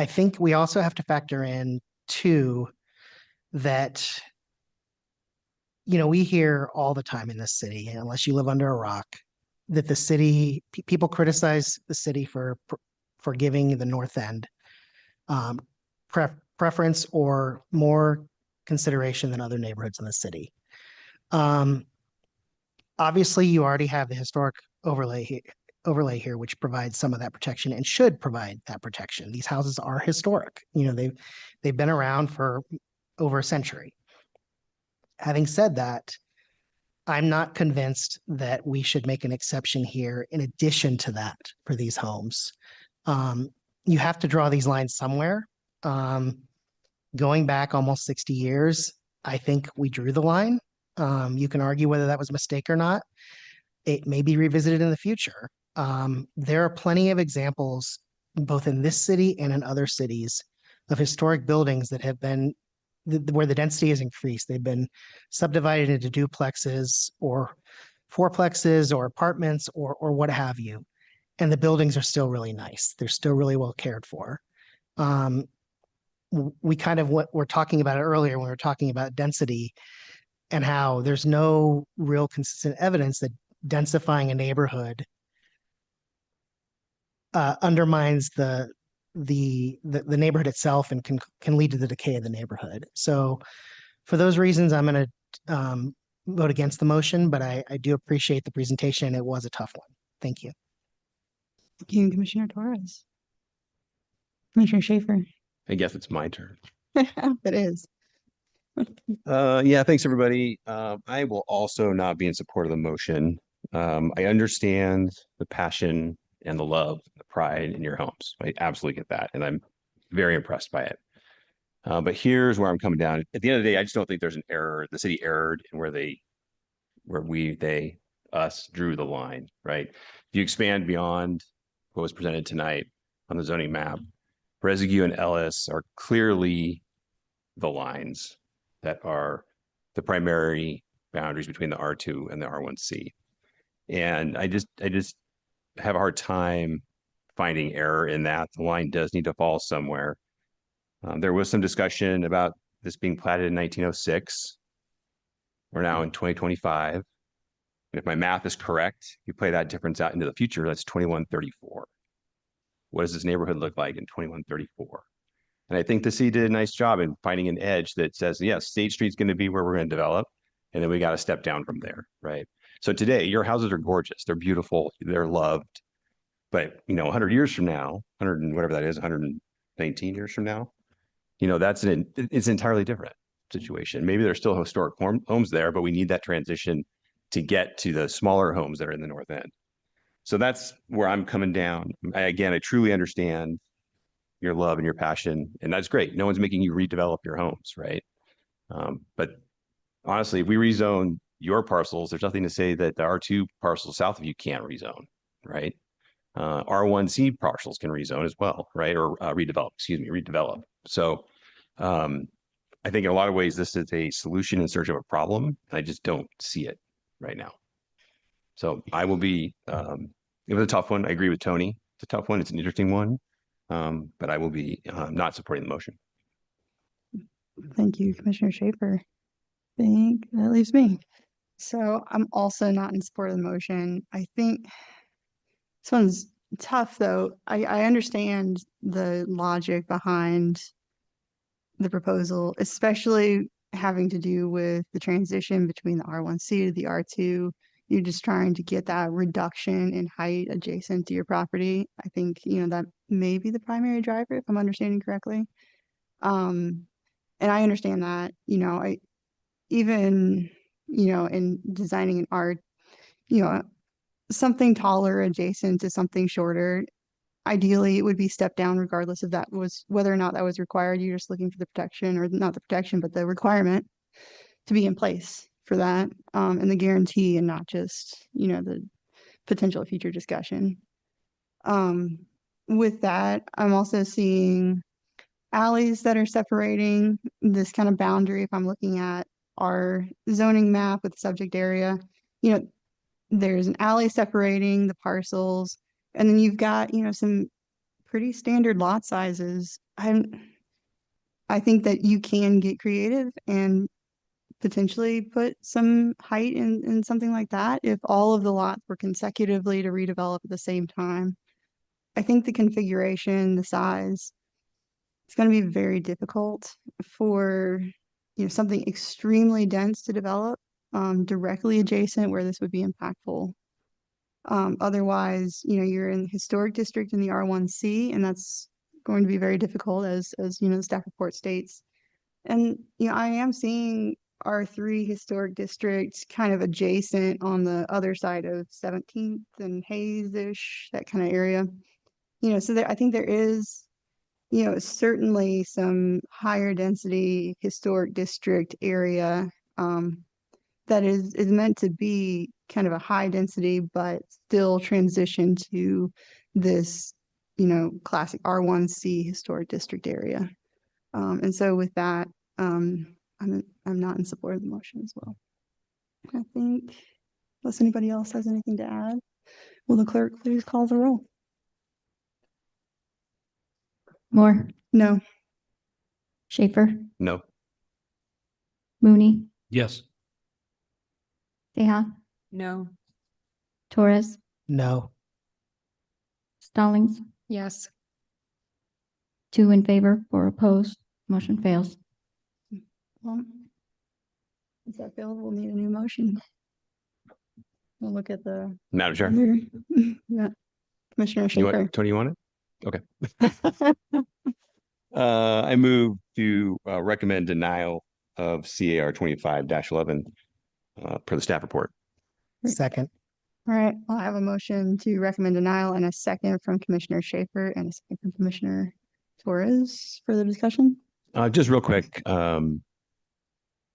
think we also have to factor in too that, you know, we hear all the time in this city, unless you live under a rock, that the city, people criticize the city for giving the North End preference or more consideration than other neighborhoods in the city. Obviously, you already have the historic overlay here, which provides some of that protection and should provide that protection. These houses are historic. They've been around for over a century. Having said that, I'm not convinced that we should make an exception here in addition to that for these homes. You have to draw these lines somewhere. Going back almost 60 years, I think we drew the line. You can argue whether that was a mistake or not. It may be revisited in the future. There are plenty of examples, both in this city and in other cities, of historic buildings that have been where the density has increased. They've been subdivided into duplexes or fourplexes or apartments or what have you. And the buildings are still really nice. They're still really well cared for. We kind of were talking about it earlier when we were talking about density and how there's no real consistent evidence that densifying a neighborhood undermines the neighborhood itself and can lead to the decay of the neighborhood. So for those reasons, I'm going to vote against the motion, but I do appreciate the presentation. It was a tough one. Thank you. Thank you, Commissioner Torres. Commissioner Schaefer. I guess it's my turn. It is. Yeah, thanks everybody. I will also not be in support of the motion. I understand the passion and the love, the pride in your homes. I absolutely get that. And I'm very impressed by it. But here's where I'm coming down. At the end of the day, I just don't think there's an error. The city erred in us drew the line, right? If you expand beyond what was presented tonight on the zoning map, Residue and Ellis are clearly the lines that are the primary boundaries between the R2 and the R1C. And I just have a hard time finding error in that. The line does need to fall somewhere. There was some discussion about this being platted in 1906. We're now in 2025. And if my math is correct, you play that difference out into the future, that's 2134. What does this neighborhood look like in 2134? And I think the city did a nice job in finding an edge that says, yes, State Street's going to be where we're going to develop. And then we got to step down from there, right? So today, your houses are gorgeous. They're beautiful. They're loved. But, 100 years from now, 100 and whatever that is, 119 years from now, it's an entirely different situation. Maybe there's still historic homes there, but we need that transition to get to the smaller homes that are in the North End. So that's where I'm coming down. I truly understand your love and your passion, and that's great. No one's making you redevelop your homes, right? But honestly, if we rezone your parcels, there's nothing to say that the R2 parcels south of you can't rezone, right? R1C parcels can rezone as well, right? Or redevelop. So I think in a lot of ways, this is a solution in search of a problem. I just don't see it right now. So I will be, it was a tough one. I agree with Tony. It's a tough one. It's an interesting one. But I will be not supporting the motion. Thank you, Commissioner Schaefer. I think that leaves me. So I'm also not in support of the motion. I think this one's tough though. I understand the logic behind the proposal, especially having to do with the transition between the R1C to the R2. You're just trying to get that reduction in height adjacent to your property. I think, that may be the primary driver, if I'm understanding correctly. And I understand that, in designing an art, something taller adjacent to something shorter, ideally it would be stepped down regardless of that was whether or not that was required. You're just looking for the protection, or not the protection, but the requirement to be in place for that, and the guarantee, and not just, the potential future discussion. With that, I'm also seeing alleys that are separating this kind of boundary. If I'm looking at our zoning map with subject area, there's an alley separating the parcels, and then you've got, some pretty standard lot sizes. I think that you can get creative and potentially put some height in something like that if all of the lots were consecutively to redevelop at the same time. I think the configuration, the size, it's going to be very difficult for something extremely dense to develop, directly adjacent where this would be impactful. Otherwise, you're in the historic district in the R1C, and that's going to be very difficult as the staff report states. And, I am seeing R3 historic districts kind of adjacent on the other side of 17th and Hayes-ish, that kind of area. So I think there is, certainly some higher density historic district area that is meant to be kind of a high density, but still transition to this, classic R1C historic district area. And so with that, I'm not in support of the motion as well. I think, unless anybody else has anything to add, will the clerk please call the roll? Moore, No. Schaefer, No. Mooney, Yes. Seha, No. Torres, No. Stallings, Yes. 2 in favor, 4 opposed, motion fails. Well, if that fails, we'll need a new motion. We'll look at the. Madam Chair. Yeah. Commissioner You Schaefer. want, Tony, you want it? Okay. I move to recommend denial of CAR 25-11 per the staff report. Second. All right, I'll have a motion to recommend denial and a second from Commissioner Schaefer and a second from Commissioner Torres. Further discussion? Just real quick,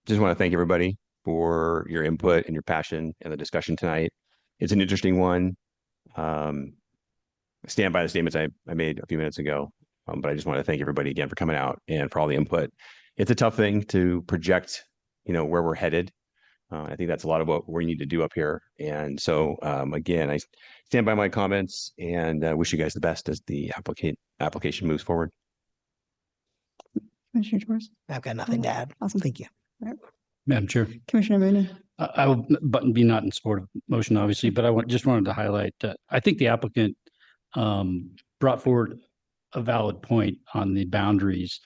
just want to thank everybody for your input and your passion in the discussion tonight. It's an interesting one. I stand by the statements I made a few minutes ago, but I just want to thank everybody again for coming out and for all the input. It's a tough thing to project, where we're headed. I think that's a lot of what we need to do up here. And so, again, I stand by my comments and wish you guys the best as the application moves forward. Commissioner Torres. I've got nothing to add. Awesome. Thank you. All right. Madam Chair. Commissioner Mooney. I will be not in support of the motion, obviously, but just wanted to highlight that I think the applicant brought forward a valid point on the boundaries.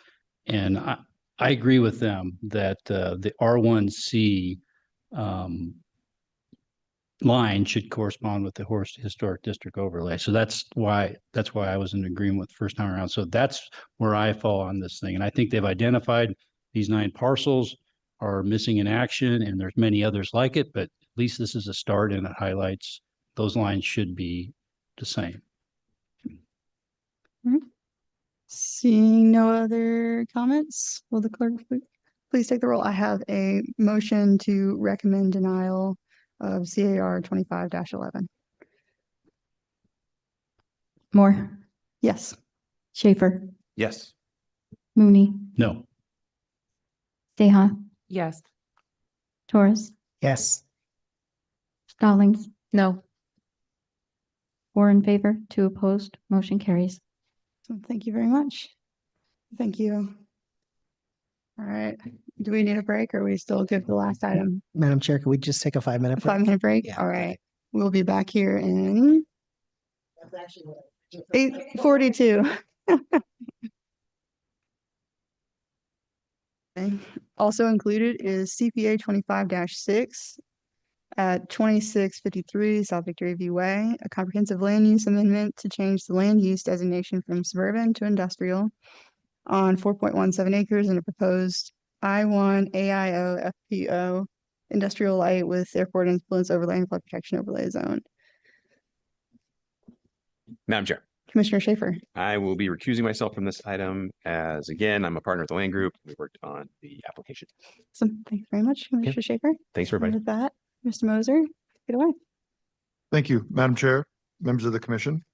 And I agree with them that the R1C line should correspond with the historic district overlay. So that's why I was in agreement with the first time around. So that's where I fall on this thing. And I think they've identified these 9 parcels are missing in action, and there's many others like it, but at least this is a start and it highlights those lines should be the same. Seeing no other comments, will the clerk please take the roll? I have a motion to recommend denial of CAR 25-11. Moore, Yes. Schaefer, Yes. Mooney, No. Seha, Yes. Torres, Yes. Stallings, No. 4 in favor, 2 opposed, motion carries. So thank you very much. Thank you. All right. Do we need a break or are we still good for the last item? Madam Chair, could we just take a 5-minute break? 5-minute break? Yeah. All right. We'll be back here in 8:42. Okay. Also included is CPA 25-6 at 2653 South Victory View Way, a comprehensive land use amendment to change the land use designation from suburban to industrial on 4.17 acres in a proposed I-1 AIO FPO industrial light with airport influence overlay and flood protection overlay zone. Madam Chair. Commissioner Schaefer. I will be recusing myself from this item as, again, I'm a partner with the land group. We worked on the application. So thank you very much, Commissioner Schaefer. Thanks, everybody. And with that, Mr. Moser, take it away. Thank you, Madam Chair, members of the commission.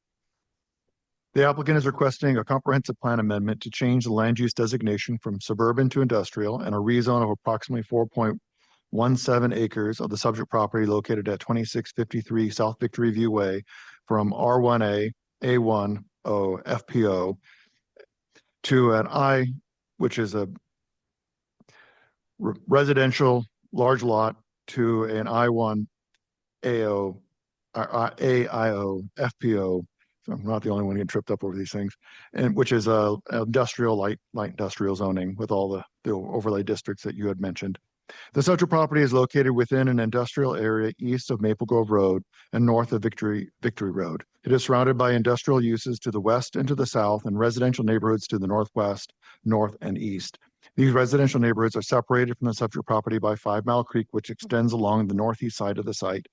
The applicant is requesting a comprehensive plan amendment to change the land use designation from suburban to industrial and a rezone of approximately 4.17 acres of the subject property located at 2653 South Victory View Way from R1A A10 FPO to an I, which is a residential large lot, to an I1 AIO FPO So I'm not the only one getting tripped up over these things. And which is industrial, light industrial zoning with all the overlay districts that you had mentioned. The subject property is located within an industrial area east of Maple Grove Road and north of Victory Road. It is surrounded by industrial uses to the west and to the south and residential neighborhoods to the northwest, north, and east. These residential neighborhoods are separated from the subject property by 5 Mile Creek, which extends along the northeast side of the site.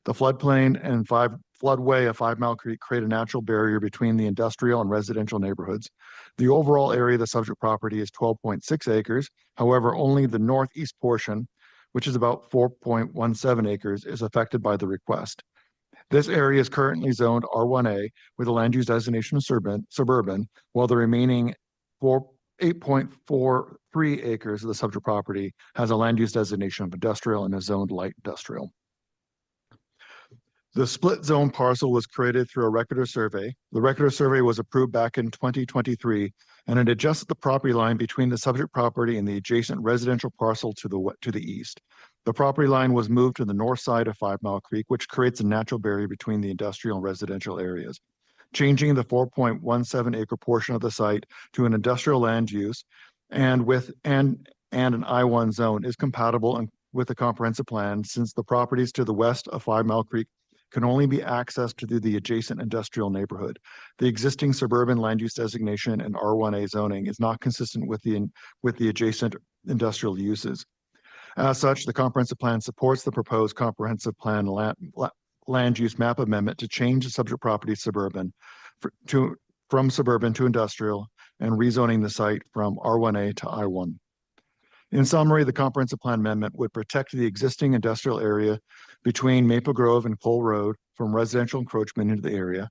The floodplain and floodway of 5 Mile Creek create a natural barrier between the industrial and residential neighborhoods. The overall area of the subject property is 12.6 acres. However, only the northeast portion, which is about 4.17 acres, is affected by the request. This area is currently zoned R1A with a land use designation of suburban, while the remaining 8.43 acres of the subject property has a land use designation of industrial and is zoned light industrial. The split zone parcel was created through a record of survey. The record of survey was approved back in 2023, and it adjusted the property line between the subject property and the adjacent residential parcel to the east. The property line was moved to the north side of 5 Mile Creek, which creates a natural barrier between the industrial and residential areas. Changing the 4.17 acre portion of the site to an industrial land use and an I1 zone is compatible with the comprehensive plan, since the properties to the west of 5 Mile Creek can only be accessed through the adjacent industrial neighborhood. The existing suburban land use designation and R1A zoning is not consistent with the adjacent industrial uses. As such, the comprehensive plan supports the proposed comprehensive plan land use map amendment to change the subject property from suburban to industrial and rezoning the site from R1A to I1. In summary, the comprehensive plan amendment would protect the existing industrial area between Maple Grove and Cole Road from residential encroachment into the area,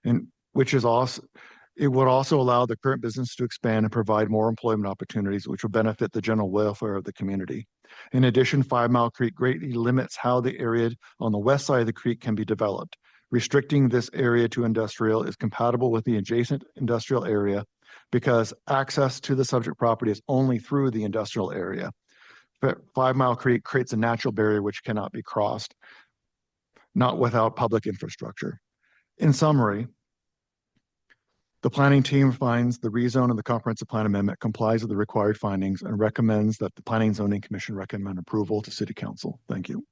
and it would also allow the current business to expand and provide more employment opportunities, which would benefit the general welfare of the community. In addition, 5 Mile Creek greatly limits how the area on the west side of the creek can be developed. Restricting this area to industrial is compatible with the adjacent industrial area because access to the subject property is only through the industrial area. But 5 Mile Creek creates a natural barrier which cannot be crossed, not without public infrastructure. In summary, the planning team finds the rezone of the comprehensive plan amendment complies with the required findings and recommends that the Planning and Zoning Commission recommend approval to City Council. Thank you.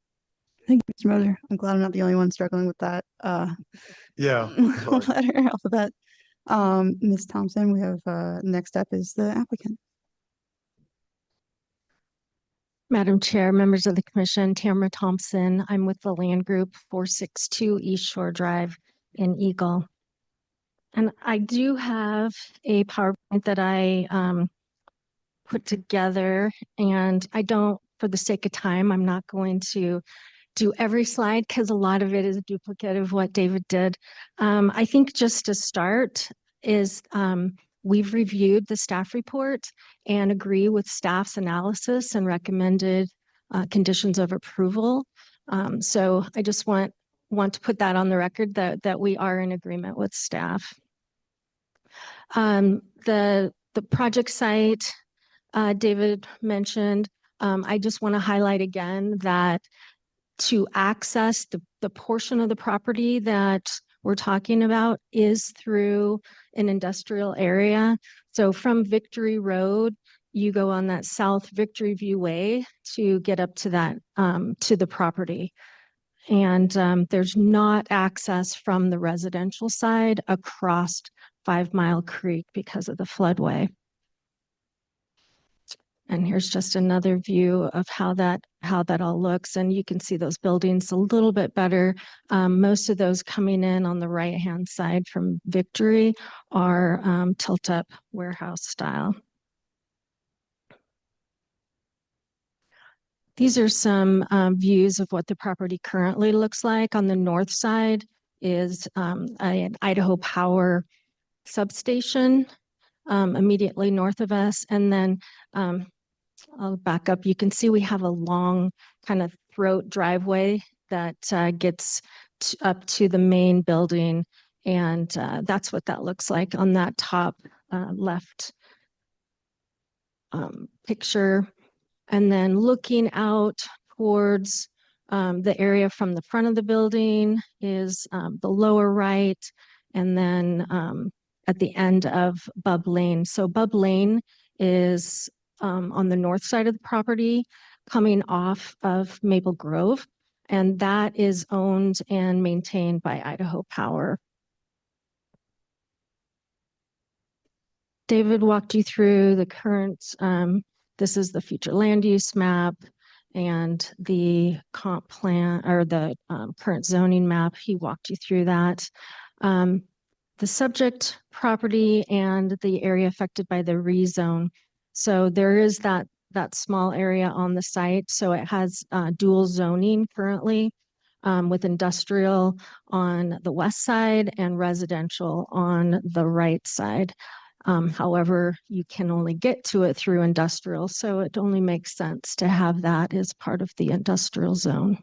Thank you, Mr. Moser. I'm glad I'm not the only one struggling with that. Yeah. Letter alphabet. Ms. Thompson, we have next up is the applicant. Madam Chair, members of the commission, Tamara Thompson. I'm with the Land Group 462 East Shore Drive in Eagle. And I do have a PowerPoint that I put together, and I don't, for the sake of time, I'm not going to do every slide because a lot of it is a duplicate of what David did. I think just to start is we've reviewed the staff report and agree with staff's analysis and recommended conditions of approval. So I just want to put that on the record that we are in agreement with staff. The project site David mentioned, I just want to highlight again that to access the portion of the property that we're talking about is through an industrial area. So from Victory Road, you go on that South Victory View Way to get up to that, to the property. And there's not access from the residential side across 5 Mile Creek because of the floodway. And here's just another view of how that all looks. And you can see those buildings a little bit better. Most of those coming in on the right-hand side from Victory are tilt-up warehouse style. These are some views of what the property currently looks like. On the north side is an Idaho Power substation immediately north of us. And then I'll back up. You can see we have a long kind of throat driveway that gets up to the main building. And that's what that looks like on that top left picture. And then looking out towards the area from the front of the building is the lower right. and then at the end of Bub Lane. So Bub Lane is on the north side of the property coming off of Maple Grove, and that is owned and maintained by Idaho Power. David walked you through the current, this is the future land use map and the comp plan or the current zoning map. He walked you through that. The subject property and the area affected by the rezone. So there is that small area on the site. So it has dual zoning currently with industrial on the west side and residential on the right side. However, you can only get to it through industrial, so it only makes sense to have that as part of the industrial zone.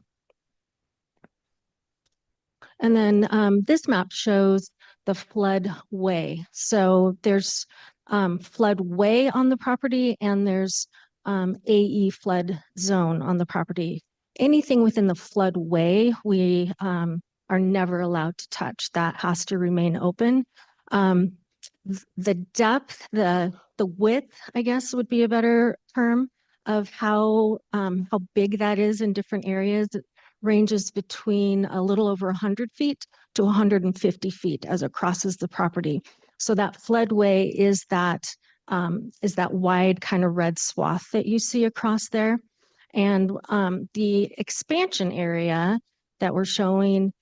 And then this map shows the floodway. So there's floodway on the property and there's AE flood zone on the property. Anything within the floodway, we are never allowed to touch. That has to remain open. The depth, the width, I guess would be a better term of how big that is in different areas. It ranges between a little over 100 feet to 150 feet as it crosses the property. So that floodway is that wide kind of red swath that you see across there. And the expansion area that we're showing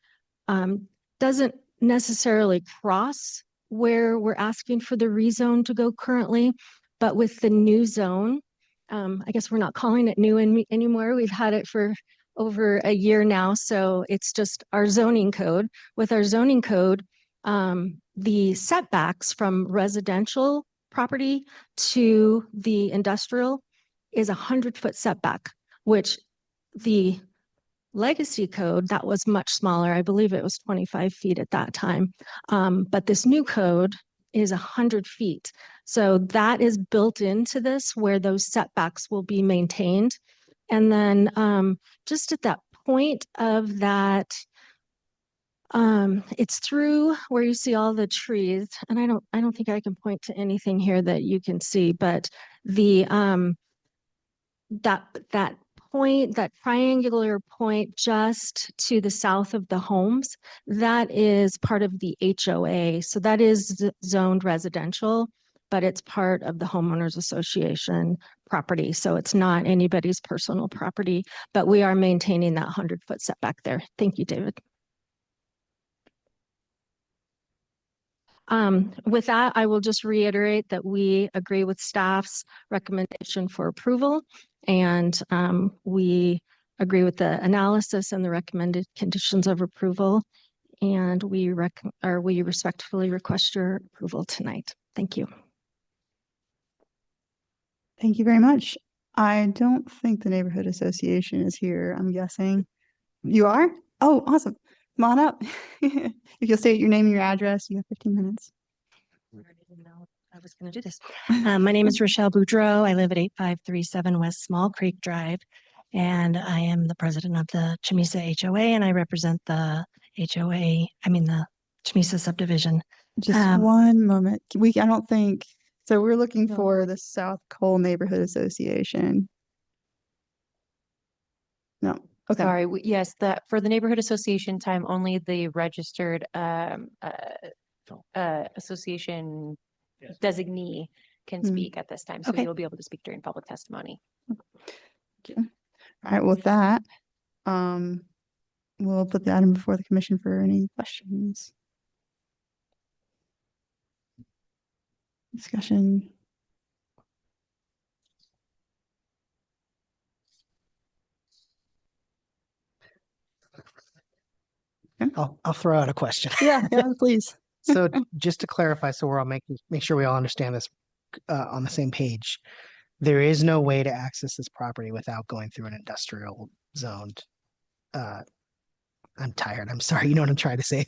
doesn't necessarily cross where we're asking for the rezone to go currently, but with the new zone, I guess we're not calling it new anymore. We've had it for over a year now, so it's just our zoning code. With our zoning code, the setbacks from residential property to the industrial is 100-foot setback, which the legacy code, that was much smaller. I believe it was 25 feet at that time. But this new code is 100 feet. So that is built into this where those setbacks will be maintained. And then just at that point of that, it's through where you see all the trees. And I don't think I can point to anything here that you can see, but the that point, that triangular point just to the south of the homes, that is part of the HOA. So that is zoned residential, but it's part of the homeowners association property. So it's not anybody's personal property, but we are maintaining that 100-foot setback there. Thank you, David. With that, I will just reiterate that we agree with staff's recommendation for approval, and we agree with the analysis and the recommended conditions of approval, and we respectfully request your approval tonight. Thank you. Thank you very much. I don't think the neighborhood association is here, I'm guessing. You are? Oh, awesome. Come on up. If you'll state your name and your address, you have 15 minutes. I was going to do this. My name is Rochelle Boudreau. I live at 8537 West Small Creek Drive, and I am the president of the Chamisa HOA, and I represent the the Chamisa subdivision. Just one moment. I don't think, so we're looking for the South Cole Neighborhood Association. No. Okay. Sorry, yes, for the neighborhood association time, only the registered association designee can speak at this time. So you'll be able to speak during public testimony. Okay. All right, with that, we'll put the item before the commission for any questions. Discussion. I'll throw out a question. Yeah, please. So just to clarify, so we're all make sure we all understand this on the same page. There is no way to access this property without going through an industrial zoned. I'm tired. I'm sorry. You know what I'm trying to say?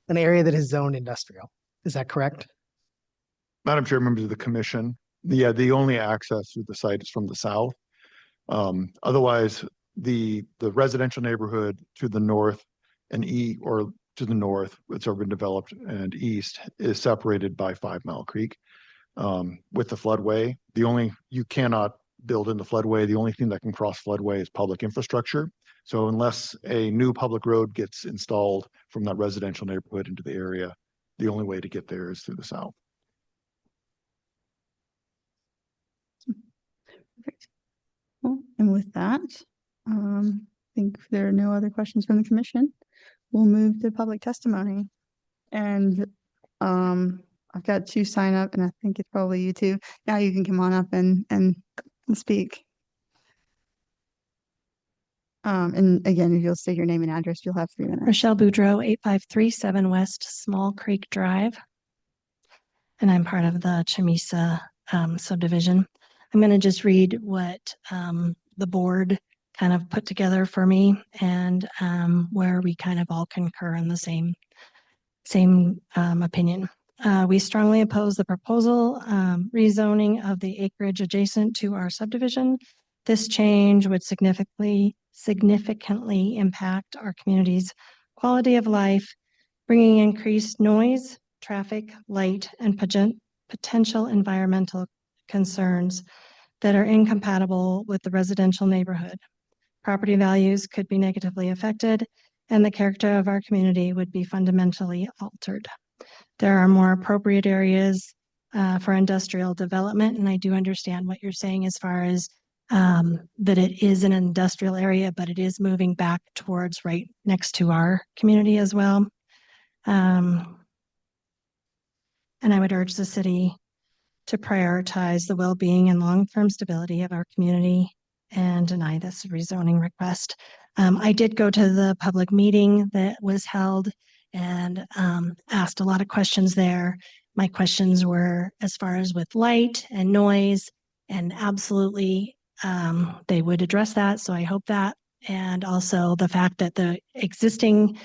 An area that is zoned industrial. Is that correct? Madam Chair, members of the commission, the only access to the site is from the south. Otherwise, the residential neighborhood to the north and to the north, it's urban developed, and east is separated by 5 Mile Creek. With the floodway, you cannot build in the floodway. The only thing that can cross floodway is public infrastructure. So unless a new public road gets installed from that residential neighborhood into the area, the only way to get there is through the south. Perfect. Well, and with that, I think there are no other questions from the commission. We'll move to public testimony. And I've got 2 sign up, and I think it's probably you two. Now you can come on up and speak. And again, if you'll state your name and address, you'll have 3 minutes. Rochelle Boudreau, 8537 West Small Creek Drive. And I'm part of the Chamisa subdivision. I'm going to just read what the board kind of put together for me, and where we kind of all concur in the same opinion. We strongly oppose the proposal rezoning of the acreage adjacent to our subdivision. This change would significantly impact our community's quality of life, bringing increased noise, traffic, light, and potential environmental concerns that are incompatible with the residential neighborhood. Property values could be negatively affected, and the character of our community would be fundamentally altered. There are more appropriate areas for industrial development, and I do understand what you're saying as far as that it is an industrial area, but it is moving back towards right next to our community as well. And I would urge the city to prioritize the well-being and long-term stability of our community and deny this rezoning request. I did go to the public meeting that was held and asked a lot of questions there. My questions were as far as with light and noise, and absolutely they would address that. So I hope that. And also the fact that the existing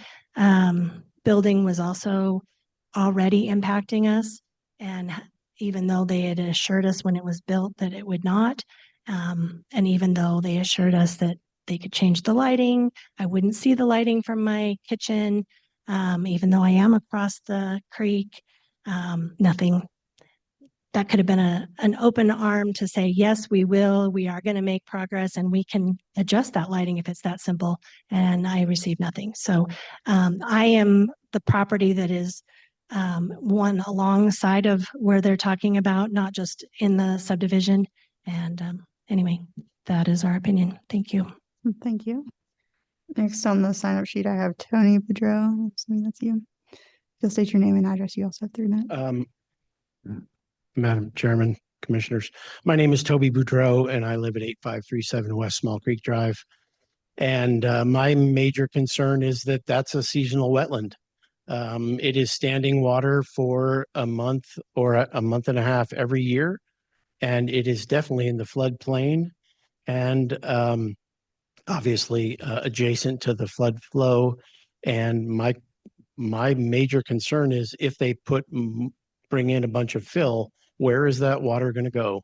building was also already impacting us. And even though they had assured us when it was built that it would not, and even though they assured us that they could change the lighting, I wouldn't see the lighting from my kitchen, even though I am across the creek, nothing. That could have been an open arm to say, yes, we are going to make progress, and we can adjust that lighting if it's that simple. And I received nothing. So I am the property that is one alongside of where they're talking about, not just in the subdivision. And anyway, that is our opinion. Thank you. Thank you. Next on the sign up sheet, I have Tony Boudreau. Assuming that's you. You'll state your name and address. You also have 3 minutes. Madam Chairman, Commissioners, my name is Toby Boudreau, and I live at 8537 West Small Creek Drive. And my major concern is that that's a seasonal wetland. It is standing water for a month or a month and a half every year, and it is definitely in the floodplain and obviously adjacent to the flood flow. And my major concern is if they bring in a bunch of fill, where is that water going to go?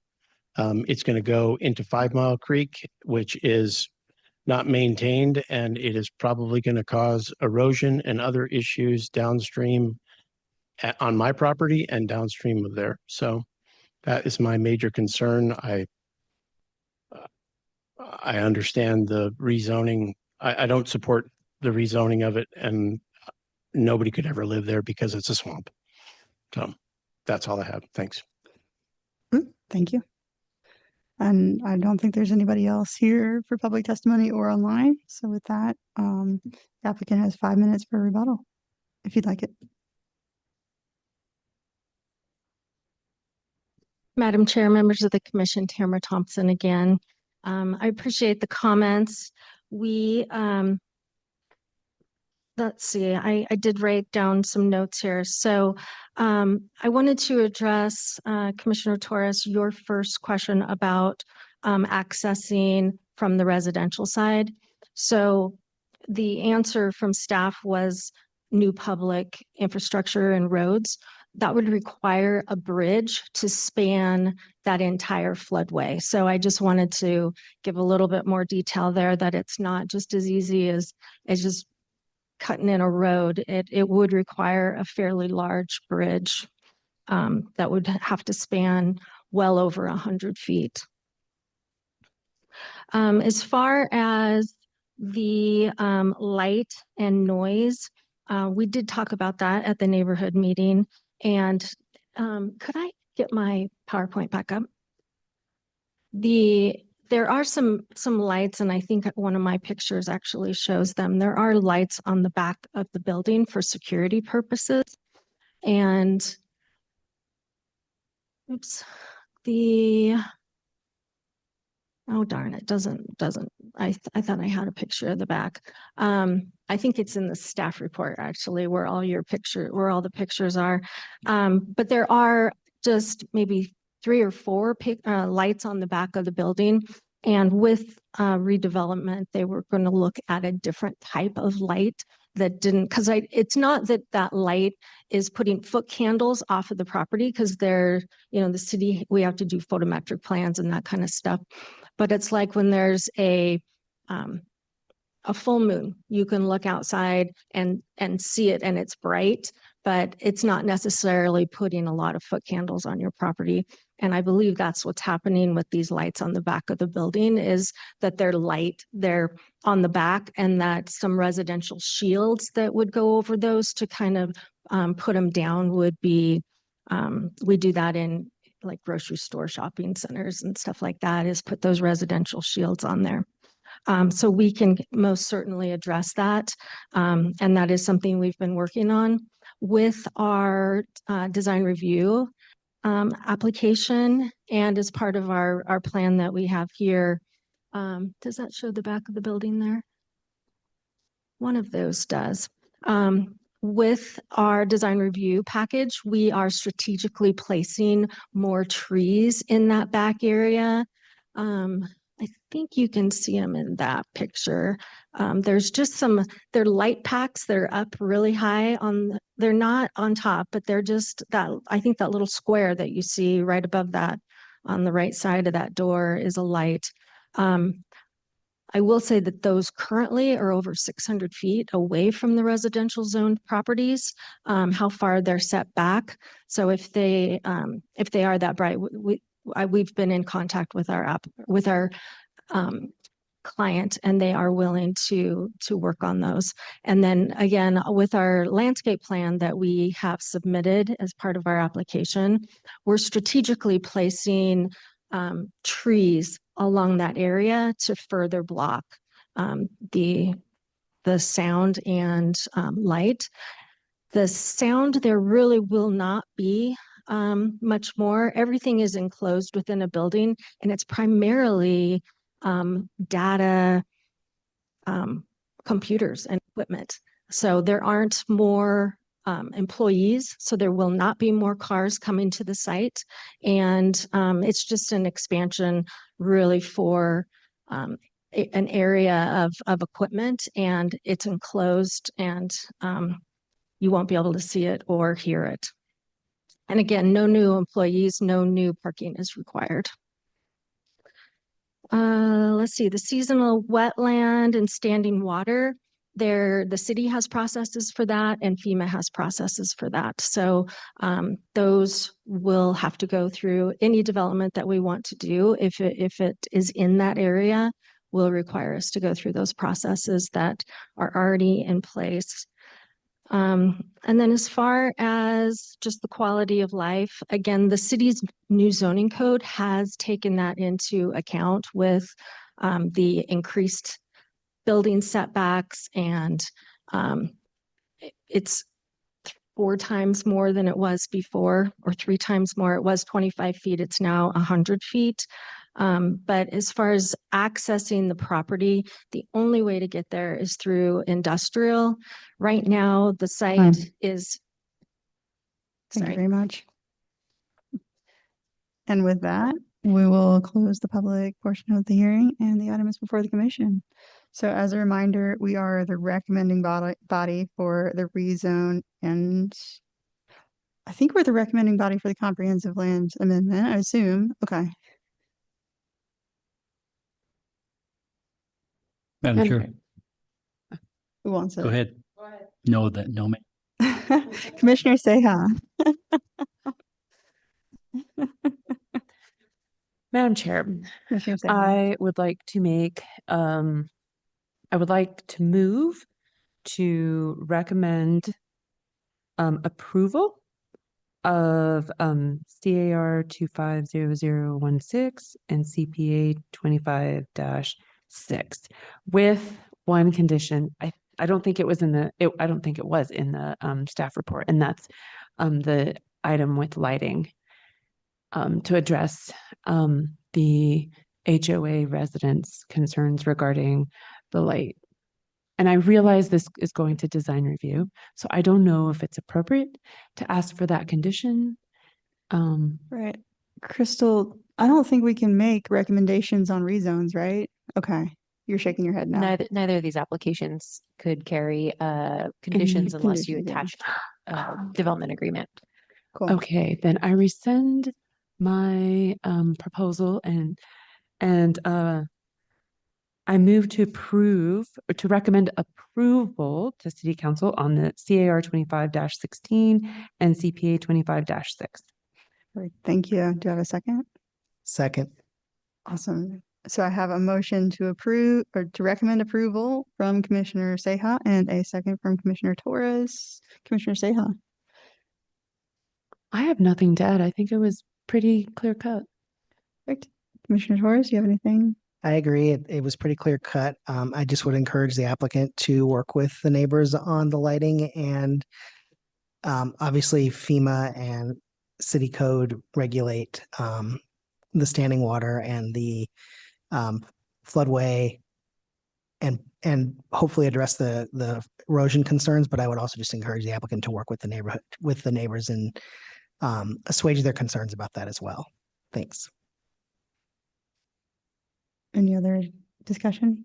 It's going to go into 5 Mile Creek, which is not maintained, and it is probably going to cause erosion and other issues downstream on my property and downstream of there. So that is my major concern. I understand the rezoning. I don't support the rezoning of it, and nobody could ever live there because it's a swamp. So that's all I have. Thanks. Thank you. And I don't think there's anybody else here for public testimony or online. So with that, the applicant has 5 minutes for rebuttal, if you'd like it. Madam Chair, members of the commission, Tamara Thompson again. I appreciate the comments. Let's see, I did write down some notes here. So I wanted to address, Commissioner Torres, your first question about accessing from the residential side. So the answer from staff was new public infrastructure and roads. That would require a bridge to span that entire floodway. So I just wanted to give a little bit more detail there, that it's not just as easy as just cutting in a road, it would require a fairly large bridge that would have to span well over 100 feet. As far as the light and noise, we did talk about that at the neighborhood meeting. And could I get my PowerPoint back up? There are some lights, and I think one of my pictures actually shows them. There are lights on the back of the building for security purposes. And oops, oh darn, it doesn't, I thought I had a picture of the back. I think it's in the staff report actually, where all the pictures are. But there are just maybe 3 or 4 lights on the back of the building. And with redevelopment, they were going to look at a different type of light that didn't, because it's not that light is putting foot candles off of the property, because they're, the city, we have to do photometric plans and that kind of stuff. But it's like when there's a full moon, you can look outside and see it and it's bright, but it's not necessarily putting a lot of foot candles on your property. And I believe that's what's happening with these lights on the back of the building, is that they're on the back, and that some residential shields that would go over those to kind of put them down would be, we do that in like grocery store shopping centers and stuff like that, is put those residential shields on there. So we can most certainly address that. And that is something we've been working on with our design review application, and as part of our plan that we have here. Does that show the back of the building there? One of those does. With our design review package, we are strategically placing more trees in that back area. I think you can see them in that picture. There's just they're light packs. They're up really high they're not on top, but they're just I think that little square that you see right above that on the right side of that door is a light. I will say that those currently are over 600 feet away from the residential zoned properties, how far they're set back. So if they are that bright, we've been in contact with our client, and they are willing to work on those. And then again, with our landscape plan that we have submitted as part of our application, we're strategically placing trees along that area to further block the sound and light. The sound, there really will not be much more. Everything is enclosed within a building, and it's primarily data, computers and equipment. So there aren't more employees, so there will not be more cars coming to the site. And it's just an expansion really for an area of equipment, and it's enclosed, and you won't be able to see it or hear it. And again, no new employees, no new parking is required. Let's see, the seasonal wetland and standing water, the city has processes for that, and FEMA has processes for that. So those will have to go through any development that we want to do. If it is in that area, will require us to go through those processes that are already in place. And then as far as just the quality of life, again, the city's new zoning code has taken that into account with the increased building setbacks, and it's 4 times more than it was before, or 3 times more. It was 25 feet, it's now 100 feet. But as far as accessing the property, the only way to get there is through industrial. Right now, the site is. Thank you very much. And with that, we will close the public portion of the hearing, and the item is before the commission. So as a reminder, we are the recommending body for the rezone, and I think we're the recommending body for the comprehensive land amendment, I assume. Okay. Madam Chair, Who wants it? go ahead. No, that, no, ma'am. Commissioner Seha. Madam Chair, Commissioner Seha. I would like to make, I would like to move to recommend approval of CAR 250016 and CPA 25-6 with one condition. I don't think it was in the, I don't think it was in the staff report, and that's the item with lighting to address the HOA residents' concerns regarding the light. And I realize this is going to design review, so I don't know if it's appropriate to ask for that condition. Right. Crystal, I don't think we can make recommendations on rezones, right? Okay. You're shaking your head now. Neither of these applications could carry conditions unless you conditions, yeah. attach development agreement. Cool. Okay, then I rescind my proposal and I move to approve or to recommend approval to City Council on the CAR 25-16 and CPA 25-6. Great. Thank you. Do I have a second? Second. Awesome. So I have a motion to approve or to recommend approval from Commissioner Seha and a second from Commissioner Torres. Commissioner Seha. I have nothing to add. I think it was pretty clear cut. Perfect. Commissioner Torres, do you have anything? I agree. It was pretty clear cut. I just would encourage the applicant to work with the neighbors on the lighting, and obviously FEMA and city code regulate the standing water and the floodway and hopefully address the erosion concerns. But I would also just encourage the applicant to work with the neighbors and assuage their concerns about that as well. Thanks. Any other discussion?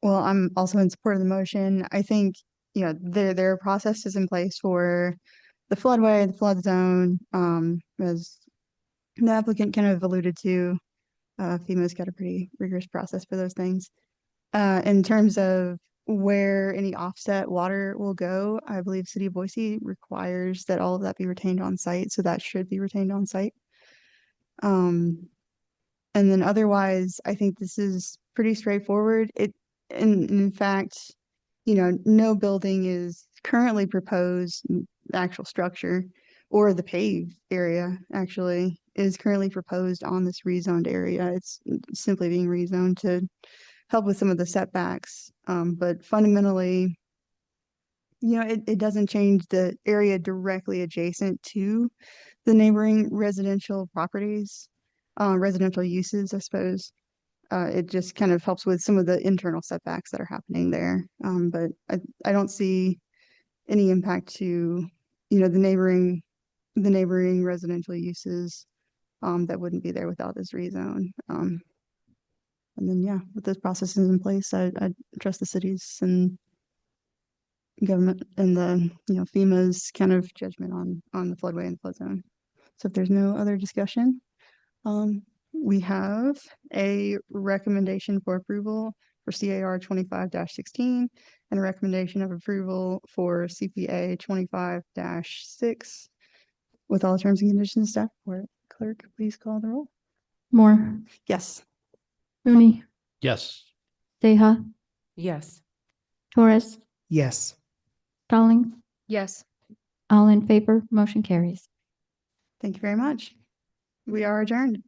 Well, I'm also in support of the motion. I think, you know, there are processes in place for the floodway, the flood zone, as the applicant kind of alluded to. FEMA's got a pretty rigorous process for those things. In terms of where any offset water will go, I believe City of Boise requires that all of that be retained on site, so that should be retained on site. And then otherwise, I think this is pretty straightforward. In fact, you know, no building is currently proposed, the actual structure or the paved area actually is currently proposed on this rezoned area. It's simply being rezoned to help with some of the setbacks. But fundamentally, you know, it doesn't change the area directly adjacent to the neighboring residential properties. Residential uses, I suppose. It just kind of helps with some of the internal setbacks that are happening there. But I don't see any impact to, you know, the neighboring residential uses that wouldn't be there without this rezone. And then, yeah, with those processes in place, I trust the cities and government and the, you know, FEMA's kind of judgment on the floodway and flood zone. So if there's no other discussion, we have a recommendation for approval for CAR 25-16 and a recommendation of approval for CPA 25-6 with all terms and conditions. Staff report. Clerk, please call the roll. Moore, Yes. Rooney, Yes. Seha, Yes. Torres, Yes. Stallings, Yes. all in favor, motion carries. Thank you very much. We are adjourned.